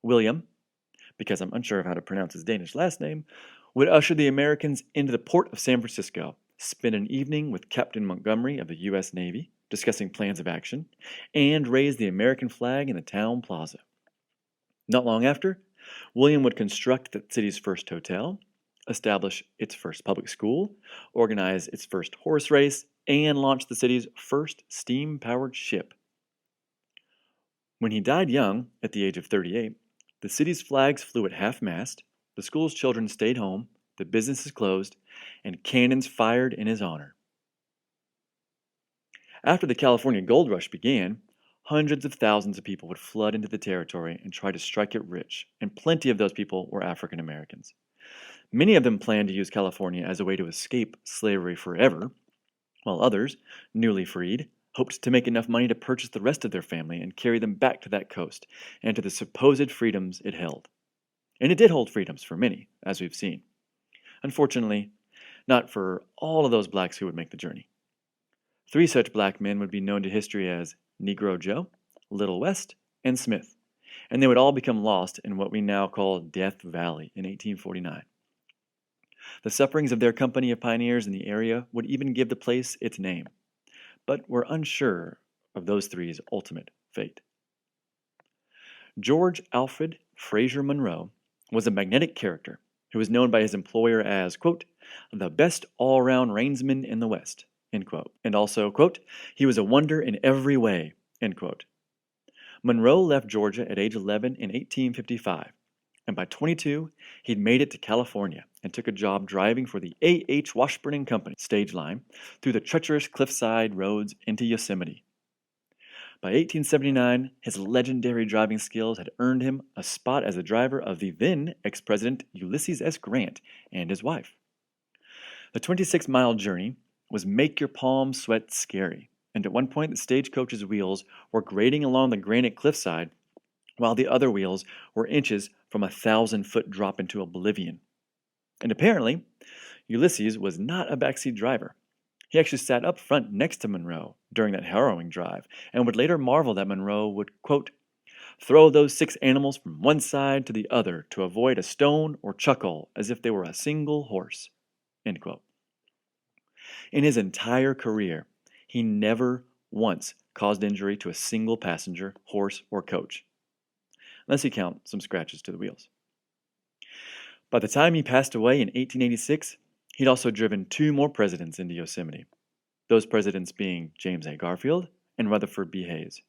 William, because I'm unsure of how to pronounce his Danish last name, would usher the Americans into the port of San Francisco, spend an evening with Captain Montgomery of the U.S. Navy, discussing plans of action, and raise the American flag in the town plaza. Not long after, William would construct the city's first hotel, establish its first public school, organize its first horse race, and launch the city's first steam-powered ship. When he died young, at the age of 38, the city's flags flew at half-mast, the school's children stayed home, the businesses closed, and cannons fired in his honor. After the California gold rush began, hundreds of thousands of people would flood into the territory and try to strike it rich, and plenty of those people were African Americans. Many of them planned to use California as a way to escape slavery forever, while others, newly freed, hoped to make enough money to purchase the rest of their family and carry them back to that coast and to the supposed freedoms it held. And it did hold freedoms for many, as we've seen. Unfortunately, not for all of those blacks who would make the journey. 3 such black men would be known to history as Negro Joe, Little West, and Smith, and they would all become lost in what we now call Death Valley in 1849. The sufferings of their company of pioneers in the area would even give the place its name, but we're unsure of those 3's ultimate fate. George Alfred Fraser Monroe was a magnetic character who was known by his employer as, quote, the best all-round reinsman in the West, end quote, and also, quote, he was a wonder in every way, end quote. Monroe left Georgia at age 11 in 1855, and by 22, he'd made it to California and took a job driving for the A.H. Washburn and Company stage line through the treacherous cliffside roads into Yosemite. By 1879, his legendary driving skills had earned him a spot as the driver of the then ex-president Ulysses S. Grant and his wife. The 26-mile journey was make your palms sweat scary, and at one point the stagecoach's wheels were grating along the granite cliffside, while the other wheels were inches from a 1,000-foot drop into oblivion. And apparently, Ulysses was not a backseat driver. He actually sat up front next to Monroe during that harrowing drive, and would later marvel that Monroe would, quote, throw those 6 animals from one side to the other to avoid a stone or chuckle as if they were a single horse, end quote. In his entire career, he never once caused injury to a single passenger, horse, or coach, unless you count some scratches to the wheels. By the time he passed away in 1886, He'd also driven 2 more presidents into Yosemite, those presidents being James A. Garfield and Rutherford B. Hayes.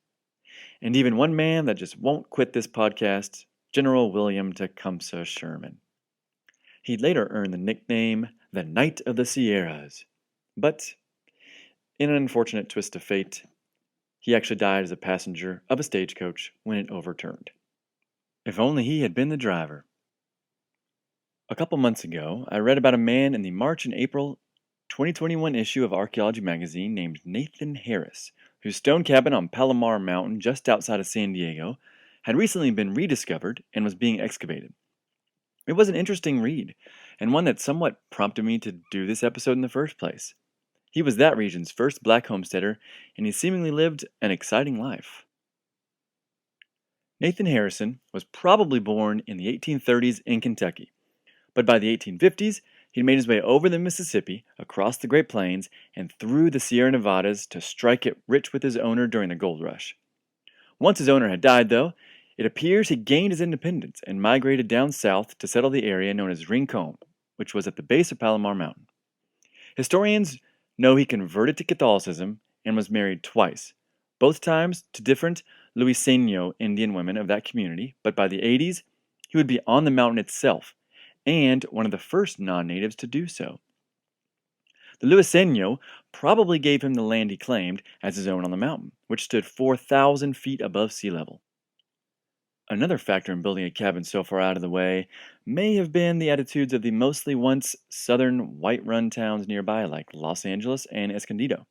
And even one man that just won't quit this podcast, General William Tecumseh Sherman. He'd later earn the nickname the Knight of the Sierras. But, in an unfortunate twist of fate, he actually died as a passenger of a stagecoach when it overturned. If only he had been the driver. A couple months ago, I read about a man in the March and April 2021 issue of Archaeology magazine named Nathan Harris, whose stone cabin on Palomar Mountain just outside of San Diego had recently been rediscovered and was being excavated. It was an interesting read, and one that somewhat prompted me to do this episode in the first place. He was that region's first black homesteader, and he seemingly lived an exciting life. Nathan Harrison was probably born in the 1830s in Kentucky, but by the 1850s, he'd made his way over the Mississippi, across the Great Plains, and through the Sierra Nevadas to strike it rich with his owner during the gold rush. Once his owner had died, though, it appears he gained his independence and migrated down south to settle the area known as Rincon, which was at the base of Palomar Mountain. Historians know he converted to Catholicism and was married twice, both times to different Luiseno Indian women of that community, but by the 80s, he would be on the mountain itself, and one of the first non-natives to do so. The Luiseno probably gave him the land he claimed as his own on the mountain, which stood 4,000 feet above sea level. Another factor in building a cabin so far out of the way may have been the attitudes of the mostly once southern white-run towns nearby like Los Angeles and Escondido.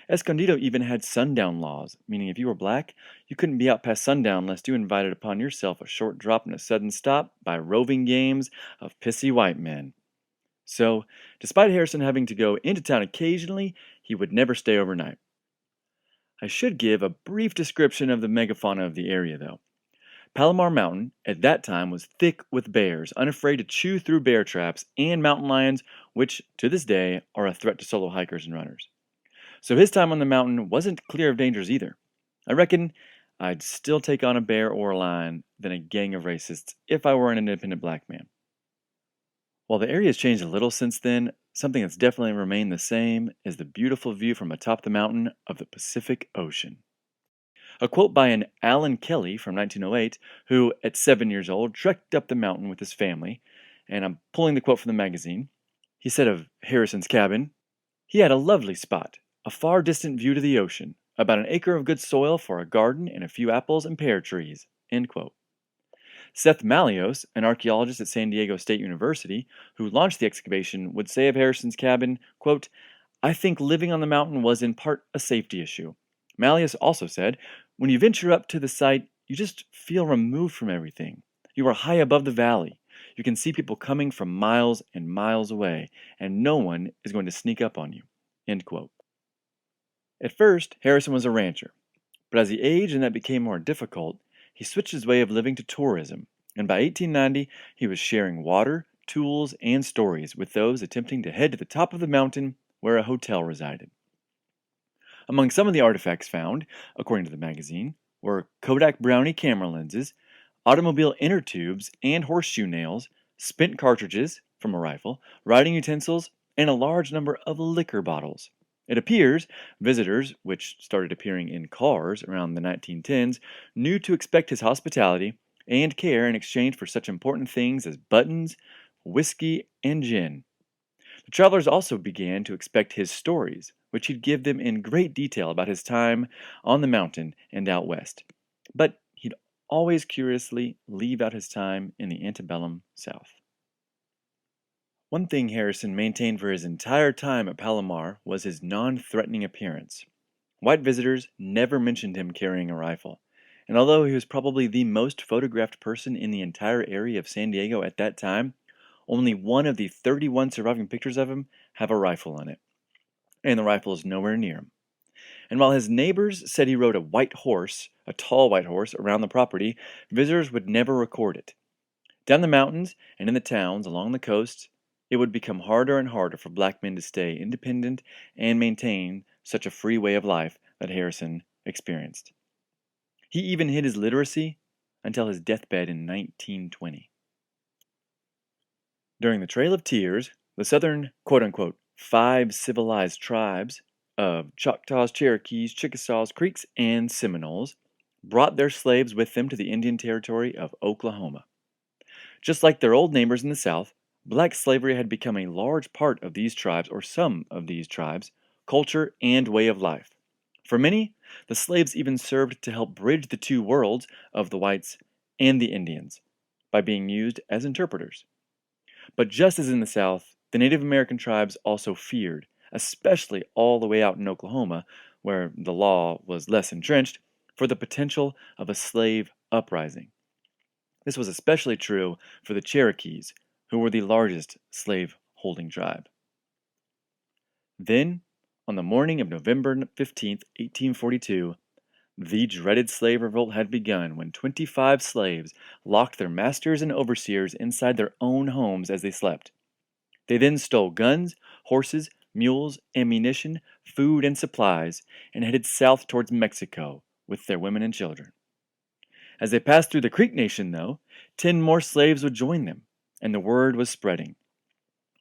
Escondido even had sundown laws, meaning if you were black, you couldn't be out past sundown lest you invited upon yourself a short drop and a sudden stop by roving games of pissy white men. So, despite Harrison having to go into town occasionally, he would never stay overnight. I should give a brief description of the megafauna of the area, though. Palomar Mountain, at that time, was thick with bears, unafraid to chew through bear traps, and mountain lions, which, to this day, are a threat to solo hikers and runners. So his time on the mountain wasn't clear of dangers either. I reckon I'd still take on a bear or a lion than a gang of racists if I were an independent black man. While the area has changed a little since then, something that's definitely remained the same is the beautiful view from atop the mountain of the Pacific Ocean. A quote by an Alan Kelly from 1908, who, at 7 years old, trekked up the mountain with his family, and I'm pulling the quote from the magazine. He said of Harrison's cabin, "He had a lovely spot, a far distant view to the ocean, about an acre of good soil for a garden and a few apples and pear trees." End quote. Seth Malios, an archaeologist at San Diego State University, who launched the excavation, would say of Harrison's cabin, quote, "I think living on the mountain was in part a safety issue." Malius also said, "When you venture up to the site, you just feel removed from everything. You are high above the valley. You can see people coming from miles and miles away, and no one is going to sneak up on you." End quote. At first, Harrison was a rancher, but as he aged and that became more difficult, he switched his way of living to tourism, and by 1890, he was sharing water, tools, and stories with those attempting to head to the top of the mountain where a hotel resided. Among some of the artifacts found, according to the magazine, were Kodak Brownie camera lenses, automobile inner tubes and horseshoe nails, spent cartridges from a rifle, riding utensils, and a large number of liquor bottles. It appears visitors, which started appearing in cars around the 1910s, knew to expect his hospitality and care in exchange for such important things as buttons, whiskey, and gin. The travelers also began to expect his stories, which he'd give them in great detail about his time on the mountain and out west. But he'd always curiously leave out his time in the antebellum South. One thing Harrison maintained for his entire time at Palomar was his non-threatening appearance. White visitors never mentioned him carrying a rifle, and although he was probably the most photographed person in the entire area of San Diego at that time, only one of the 31 surviving pictures of him have a rifle in it, and the rifle is nowhere near him. And while his neighbors said he rode a white horse, a tall white horse, around the property, visitors would never record it. Down the mountains and in the towns along the coast, it would become harder and harder for black men to stay independent and maintain such a free way of life that Harrison experienced. He even hid his literacy until his deathbed in 1920. During the Trail of Tears, the southern, quote-unquote, 5 civilized tribes of Choctaws, Cherokees, Chickasaws, Creeks, and Seminoles brought their slaves with them to the Indian Territory of Oklahoma. Just like their old neighbors in the South, black slavery had become a large part of these tribes, or some of these tribes, culture and way of life. For many, the slaves even served to help bridge the two worlds of the whites and the Indians by being used as interpreters. But just as in the South, the Native American tribes also feared, especially all the way out in Oklahoma, where the law was less entrenched, for the potential of a slave uprising. This was especially true for the Cherokees, who were the largest slave-holding tribe. Then, on the morning of November 15th, 1842, the dreaded slave revolt had begun when 25 slaves locked their masters and overseers inside their own homes as they slept. They then stole guns, horses, mules, ammunition, food, and supplies, and headed south towards Mexico with their women and children. As they passed through the Creek Nation, though, 10 more slaves would join them, and the word was spreading.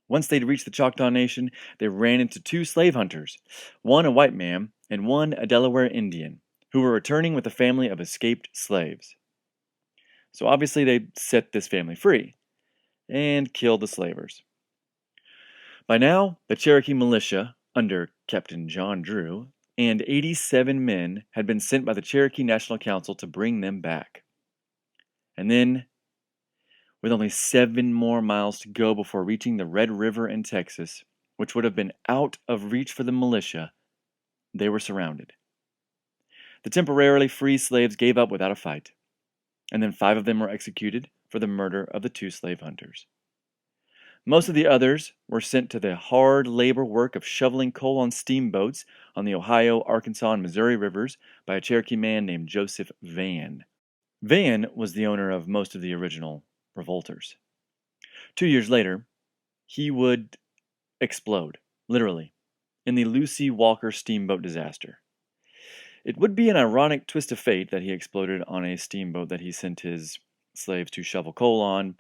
Once they'd reached the Choctaw Nation, they ran into 2 slave hunters, one a white man and one a Delaware Indian, who were returning with a family of escaped slaves. So obviously they set this family free and killed the slavers. By now, the Cherokee militia, under Captain John Drew, and 87 men had been sent by the Cherokee National Council to bring them back. And then, with only 7 more miles to go before reaching the Red River in Texas, which would have been out of reach for the militia, they were surrounded. The temporarily free slaves gave up without a fight, and then 5 of them were executed for the murder of the 2 slave hunters. Most of the others were sent to the hard labor work of shoveling coal on steamboats on the Ohio, Arkansas, and Missouri rivers by a Cherokee man named Joseph Van. Van was the owner of most of the original revolters. 2 years later, he would explode, literally, in the Lucy Walker steamboat disaster. It would be an ironic twist of fate that he exploded on a steamboat that he sent his slaves to shovel coal on,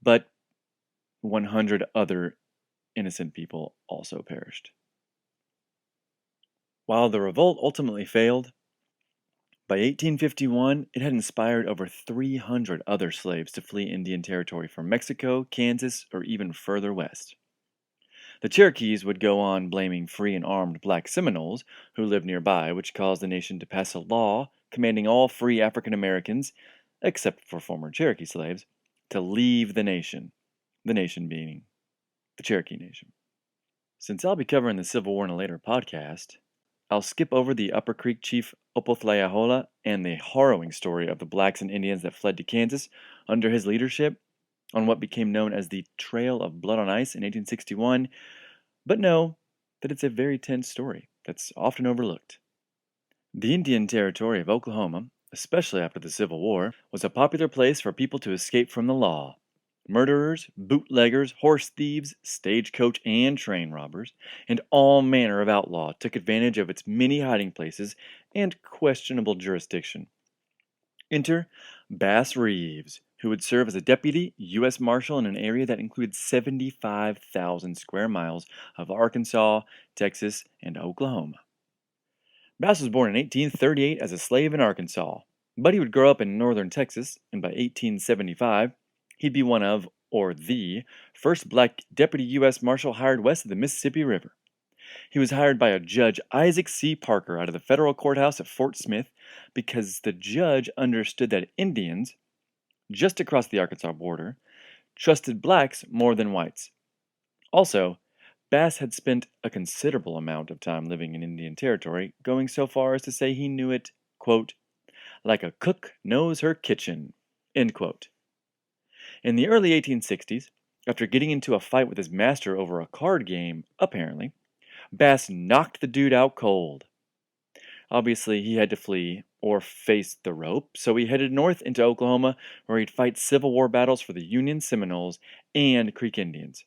but 100 other innocent people also perished. While the revolt ultimately failed, by 1851 it had inspired over 300 other slaves to flee Indian Territory from Mexico, Kansas, or even further west. The Cherokees would go on blaming free and armed black Seminoles who lived nearby, which caused the nation to pass a law commanding all free African Americans, except for former Cherokee slaves, to leave the nation being the Cherokee Nation. Since I'll be covering the Civil War in a later podcast, I'll skip over the Upper Creek chief Opothlayahola and the harrowing story of the blacks and Indians that fled to Kansas under his leadership on what became known as the Trail of Blood on Ice in 1861, but know that it's a very tense story that's often overlooked. The Indian Territory of Oklahoma, especially after the Civil War, was a popular place for people to escape from the law. Murderers, bootleggers, horse thieves, stagecoach and train robbers, and all manner of outlaw took advantage of its many hiding places and questionable jurisdiction. Enter Bass Reeves, who would serve as a deputy U.S. Marshal in an area that included 75,000 square miles of Arkansas, Texas, and Oklahoma. Bass was born in 1838 as a slave in Arkansas, but he would grow up in northern Texas, and by 1875, he'd be one of, or the, first black deputy U.S. Marshal hired west of the Mississippi River. He was hired by a Judge Isaac C. Parker out of the federal courthouse at Fort Smith because the judge understood that Indians, just across the Arkansas border, trusted blacks more than whites. Also, Bass had spent a considerable amount of time living in Indian Territory, going so far as to say he knew it, quote, like a cook knows her kitchen, end quote. In the early 1860s, after getting into a fight with his master over a card game, apparently, Bass knocked the dude out cold. Obviously, he had to flee or face the rope, so he headed north into Oklahoma, where he'd fight Civil War battles for the Union Seminoles and Creek Indians.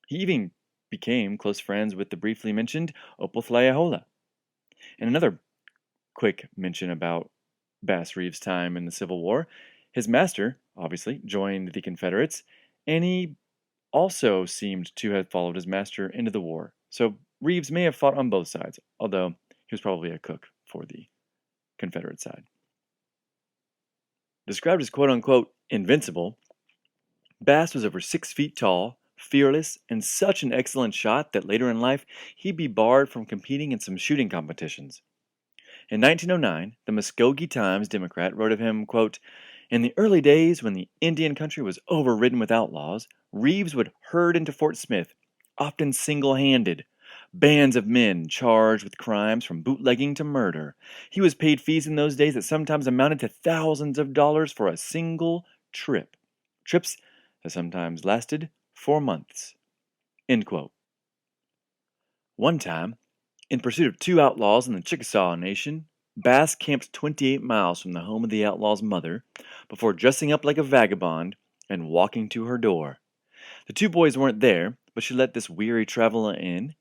He even became close friends with the briefly mentioned Opothlayahola. And another quick mention about Bass Reeves' time in the Civil War, his master, obviously, joined the Confederates, and he also seemed to have followed his master into the war, so Reeves may have fought on both sides, although he was probably a cook for the Confederate side. Described as quote-unquote invincible, Bass was over 6 feet tall, fearless, and such an excellent shot that later in life he'd be barred from competing in some shooting competitions. In 1909, the Muskogee Times-Democrat wrote of him, quote, "In the early days when the Indian country was overridden with outlaws, Reeves would herd into Fort Smith, often single-handed, bands of men charged with crimes from bootlegging to murder. He was paid fees in those days that sometimes amounted to thousands of dollars for a single trip. Trips that sometimes lasted for months." End quote. One time, in pursuit of 2 outlaws in the Chickasaw Nation, Bass camped 28 miles from the home of the outlaw's mother before dressing up like a vagabond and walking to her door. The 2 boys weren't there, but she let this weary traveler in,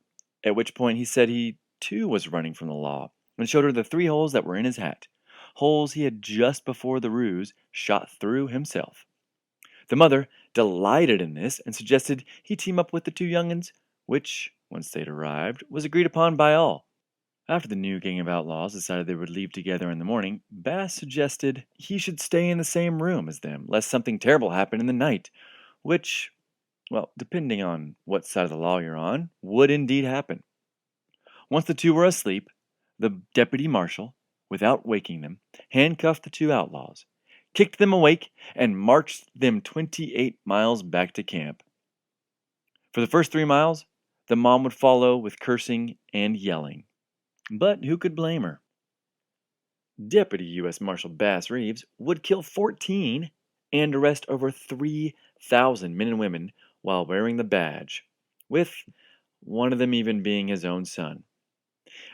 at which point he said he too was running from the law, and showed her the 3 holes that were in his hat, holes he had just before the ruse shot through himself. The mother delighted in this and suggested he team up with the 2 young'uns, which, once they'd arrived, was agreed upon by all. After the new gang of outlaws decided they would leave together in the morning, Bass suggested he should stay in the same room as them, lest something terrible happen in the night, which, well, depending on what side of the law you're on, would indeed happen. Once the 2 were asleep, the deputy marshal, without waking them, handcuffed the 2 outlaws, kicked them awake, and marched them 28 miles back to camp. For the first 3 miles, the mom would follow with cursing and yelling. But who could blame her? Deputy U.S. Marshal Bass Reeves would kill 14 and arrest over 3,000 men and women while wearing the badge, with one of them even being his own son.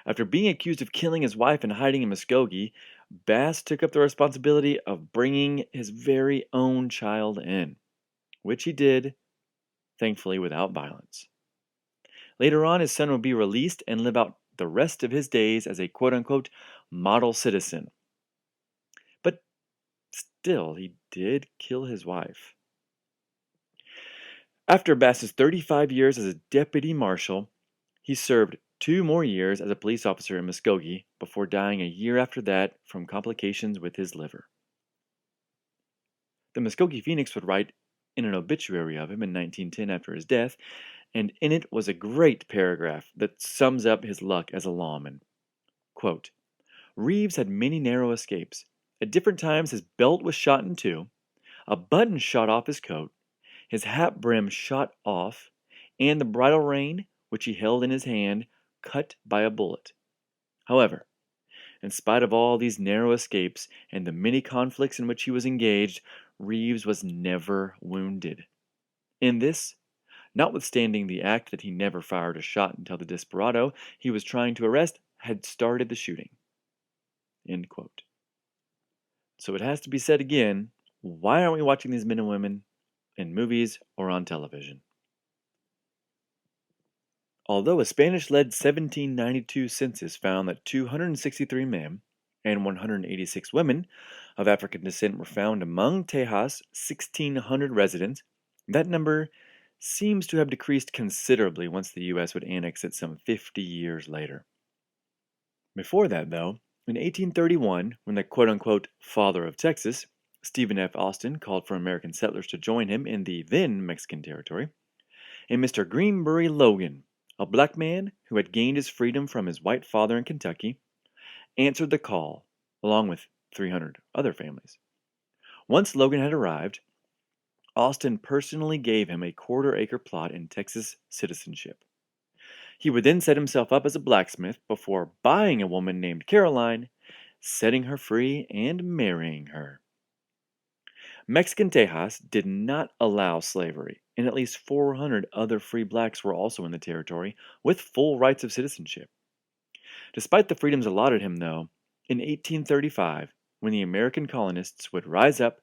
After being accused of killing his wife and hiding in Muskogee, Bass took up the responsibility of bringing his very own child in, which he did, thankfully without violence. Later on, his son would be released and live out the rest of his days as a quote-unquote model citizen. But still, he did kill his wife. After Bass's 35 years as a deputy marshal, he served 2 more years as a police officer in Muskogee before dying a year after that from complications with his liver. The Muskogee Phoenix would write in an obituary of him in 1910 after his death, and in it was a great paragraph that sums up his luck as a lawman. Quote, "Reeves had many narrow escapes. At different times his belt was shot in 2, a button shot off his coat, his hat brim shot off, and the bridle rein, which he held in his hand, cut by a bullet. However, in spite of all these narrow escapes and the many conflicts in which he was engaged, Reeves was never wounded. In this, notwithstanding the act that he never fired a shot until the desperado he was trying to arrest had started the shooting." End quote. So it has to be said again, why aren't we watching these men and women in movies or on television? Although a Spanish-led 1792 census found that 263 men and 186 women of African descent were found among Tejas' 1,600 residents, that number seems to have decreased considerably once the U.S. would annex it some 50 years later. Before that, though, in 1831, when the quote-unquote father of Texas, Stephen F. Austin, called for American settlers to join him in the then Mexican territory, a Mr. Greenbury Logan, a black man who had gained his freedom from his white father in Kentucky, answered the call, along with 300 other families. Once Logan had arrived, Austin personally gave him a quarter-acre plot in Texas citizenship. He would then set himself up as a blacksmith before buying a woman named Caroline, setting her free, and marrying her. Mexican Tejas did not allow slavery, and at least 400 other free blacks were also in the territory with full rights of citizenship. Despite the freedoms allotted him, though, in 1835, when the American colonists would rise up,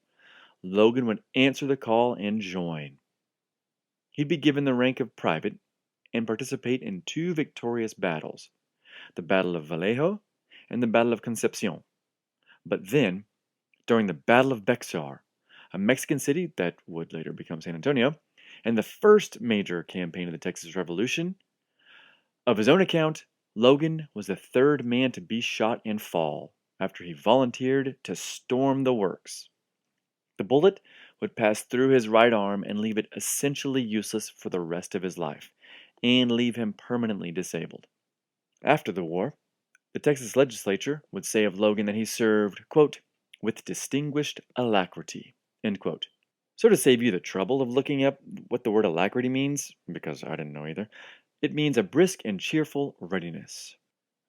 Logan would answer the call and join. He'd be given the rank of private and participate in 2 victorious battles, the Battle of Vallejo and the Battle of Concepcion. But then, during the Battle of Bexar, a Mexican city that would later become San Antonio, and the first major campaign of the Texas Revolution. Of his own account, Logan was the third man to be shot and fall after he volunteered to storm the works. The bullet would pass through his right arm and leave it essentially useless for the rest of his life, and leave him permanently disabled. After the war, the Texas legislature would say of Logan that he served, quote, with distinguished alacrity, end quote. So to save you the trouble of looking up what the word alacrity means, because I didn't know either, it means a brisk and cheerful readiness.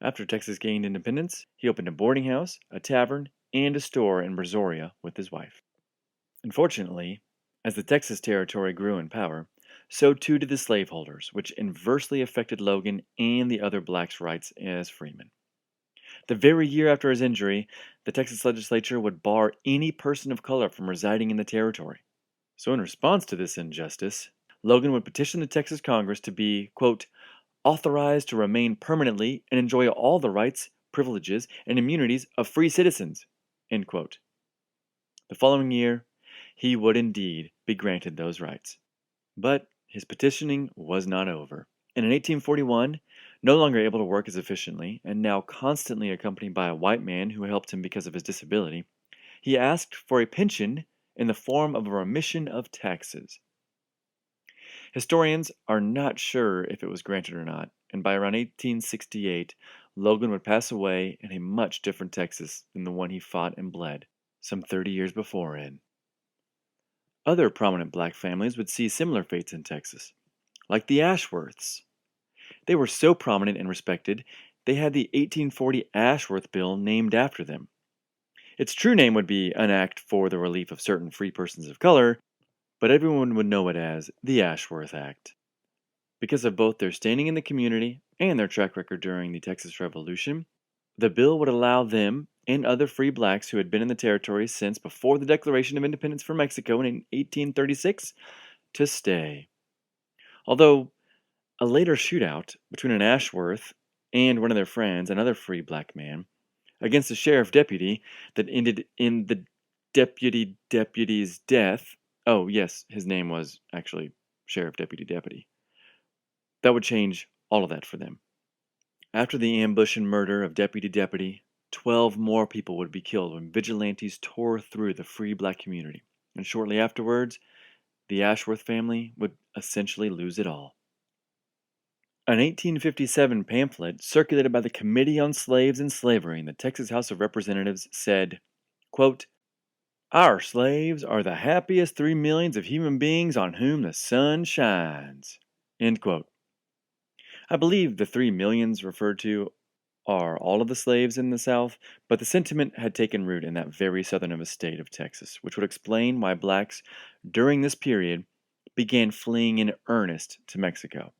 After Texas gained independence, he opened a boarding house, a tavern, and a store in Brazoria with his wife. Unfortunately, as the Texas territory grew in power, so too did the slaveholders, which inversely affected Logan and the other blacks' rights as freemen. The very year after his injury, the Texas legislature would bar any person of color from residing in the territory. So in response to this injustice, Logan would petition the Texas Congress to be, quote, authorized to remain permanently and enjoy all the rights, privileges, and immunities of free citizens, end quote. The following year, he would indeed be granted those rights. But his petitioning was not over, and in 1841, no longer able to work as efficiently, and now constantly accompanied by a white man who helped him because of his disability, he asked for a pension in the form of a remission of taxes. Historians are not sure if it was granted or not, and by around 1868, Logan would pass away in a much different Texas than the one he fought and bled some 30 years before in. Other prominent black families would see similar fates in Texas, like the Ashworths. They were so prominent and respected, they had the 1840 Ashworth Bill named after them. Its true name would be an act for the relief of certain free persons of color, but everyone would know it as the Ashworth Act. Because of both their standing in the community and their track record during the Texas Revolution, the bill would allow them and other free blacks who had been in the territory since before the Declaration of Independence for Mexico in 1836 to stay. Although a later shootout between an Ashworth and one of their friends, another free black man, against a sheriff deputy that ended in the deputy's death. Oh, yes, his name was actually Sheriff Deputy. That would change all of that for them. After the ambush and murder of Deputy, 12 more people would be killed when vigilantes tore through the free black community, and shortly afterwards, the Ashworth family would essentially lose it all. An 1857 pamphlet circulated by the Committee on Slaves and Slavery in the Texas House of Representatives said, quote, our slaves are the happiest 3 millions of human beings on whom the sun shines, end quote. I believe the 3 millions referred to are all of the slaves in the South, but the sentiment had taken root in that very southern of a state of Texas, which would explain why blacks during this period began fleeing in earnest to Mexico.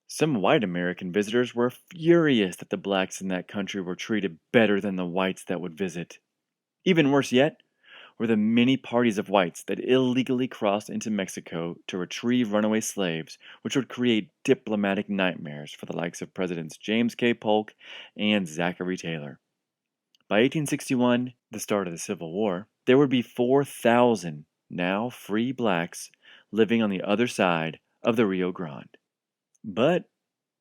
Some white American visitors were furious that the blacks in that country were treated better than the whites that would visit. Even worse yet were the many parties of whites that illegally crossed into Mexico to retrieve runaway slaves, which would create diplomatic nightmares for the likes of Presidents James K. Polk and Zachary Taylor. By 1861, the start of the Civil War, there would be 4,000 now free blacks living on the other side of the Rio Grande. But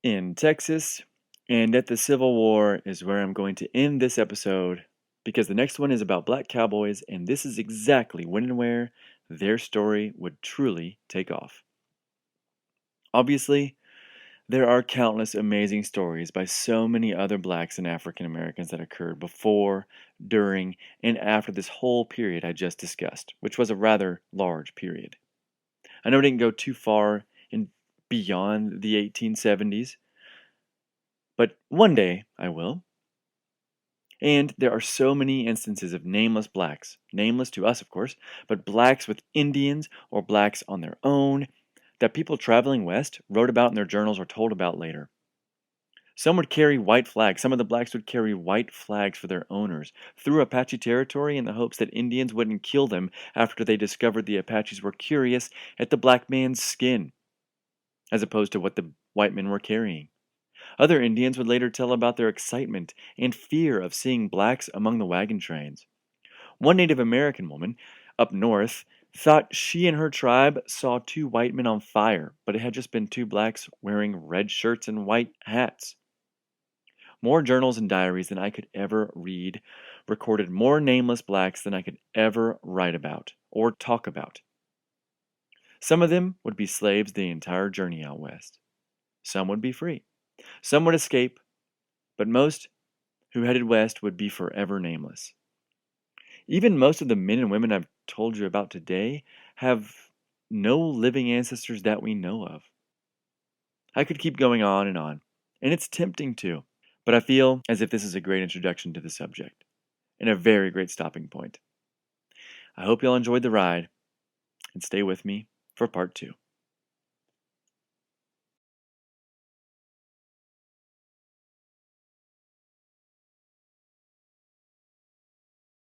in Texas and at the Civil War is where I'm going to end this episode, because the next one is about black cowboys, and this is exactly when and where their story would truly take off. Obviously, there are countless amazing stories by so many other blacks and African Americans that occurred before, during, and after this whole period I just discussed, which was a rather large period. I know it didn't go too far in beyond the 1870s, but one day I will. And there are so many instances of nameless blacks, nameless to us, of course, but blacks with Indians or blacks on their own, that people traveling west wrote about in their journals or told about later. Some would carry white flags. Some of the blacks would carry white flags for their owners through Apache territory in the hopes that Indians wouldn't kill them after they discovered the Apaches were curious at the black man's skin, as opposed to what the white men were carrying. Other Indians would later tell about their excitement and fear of seeing blacks among the wagon trains. One Native American woman up north thought she and her tribe saw two white men on fire, but it had just been two blacks wearing red shirts and white hats. More journals and diaries than I could ever read recorded more nameless blacks than I could ever write about or talk about. Some of them would be slaves the entire journey out west. Some would be free. Some would escape, but most who headed west would be forever nameless. Even most of the men and women I've told you about today have no living ancestors that we know of. I could keep going on, and it's tempting to, but I feel as if this is a great introduction to the subject and a very great stopping point. I hope y'all enjoyed the ride and stay with me for part 2.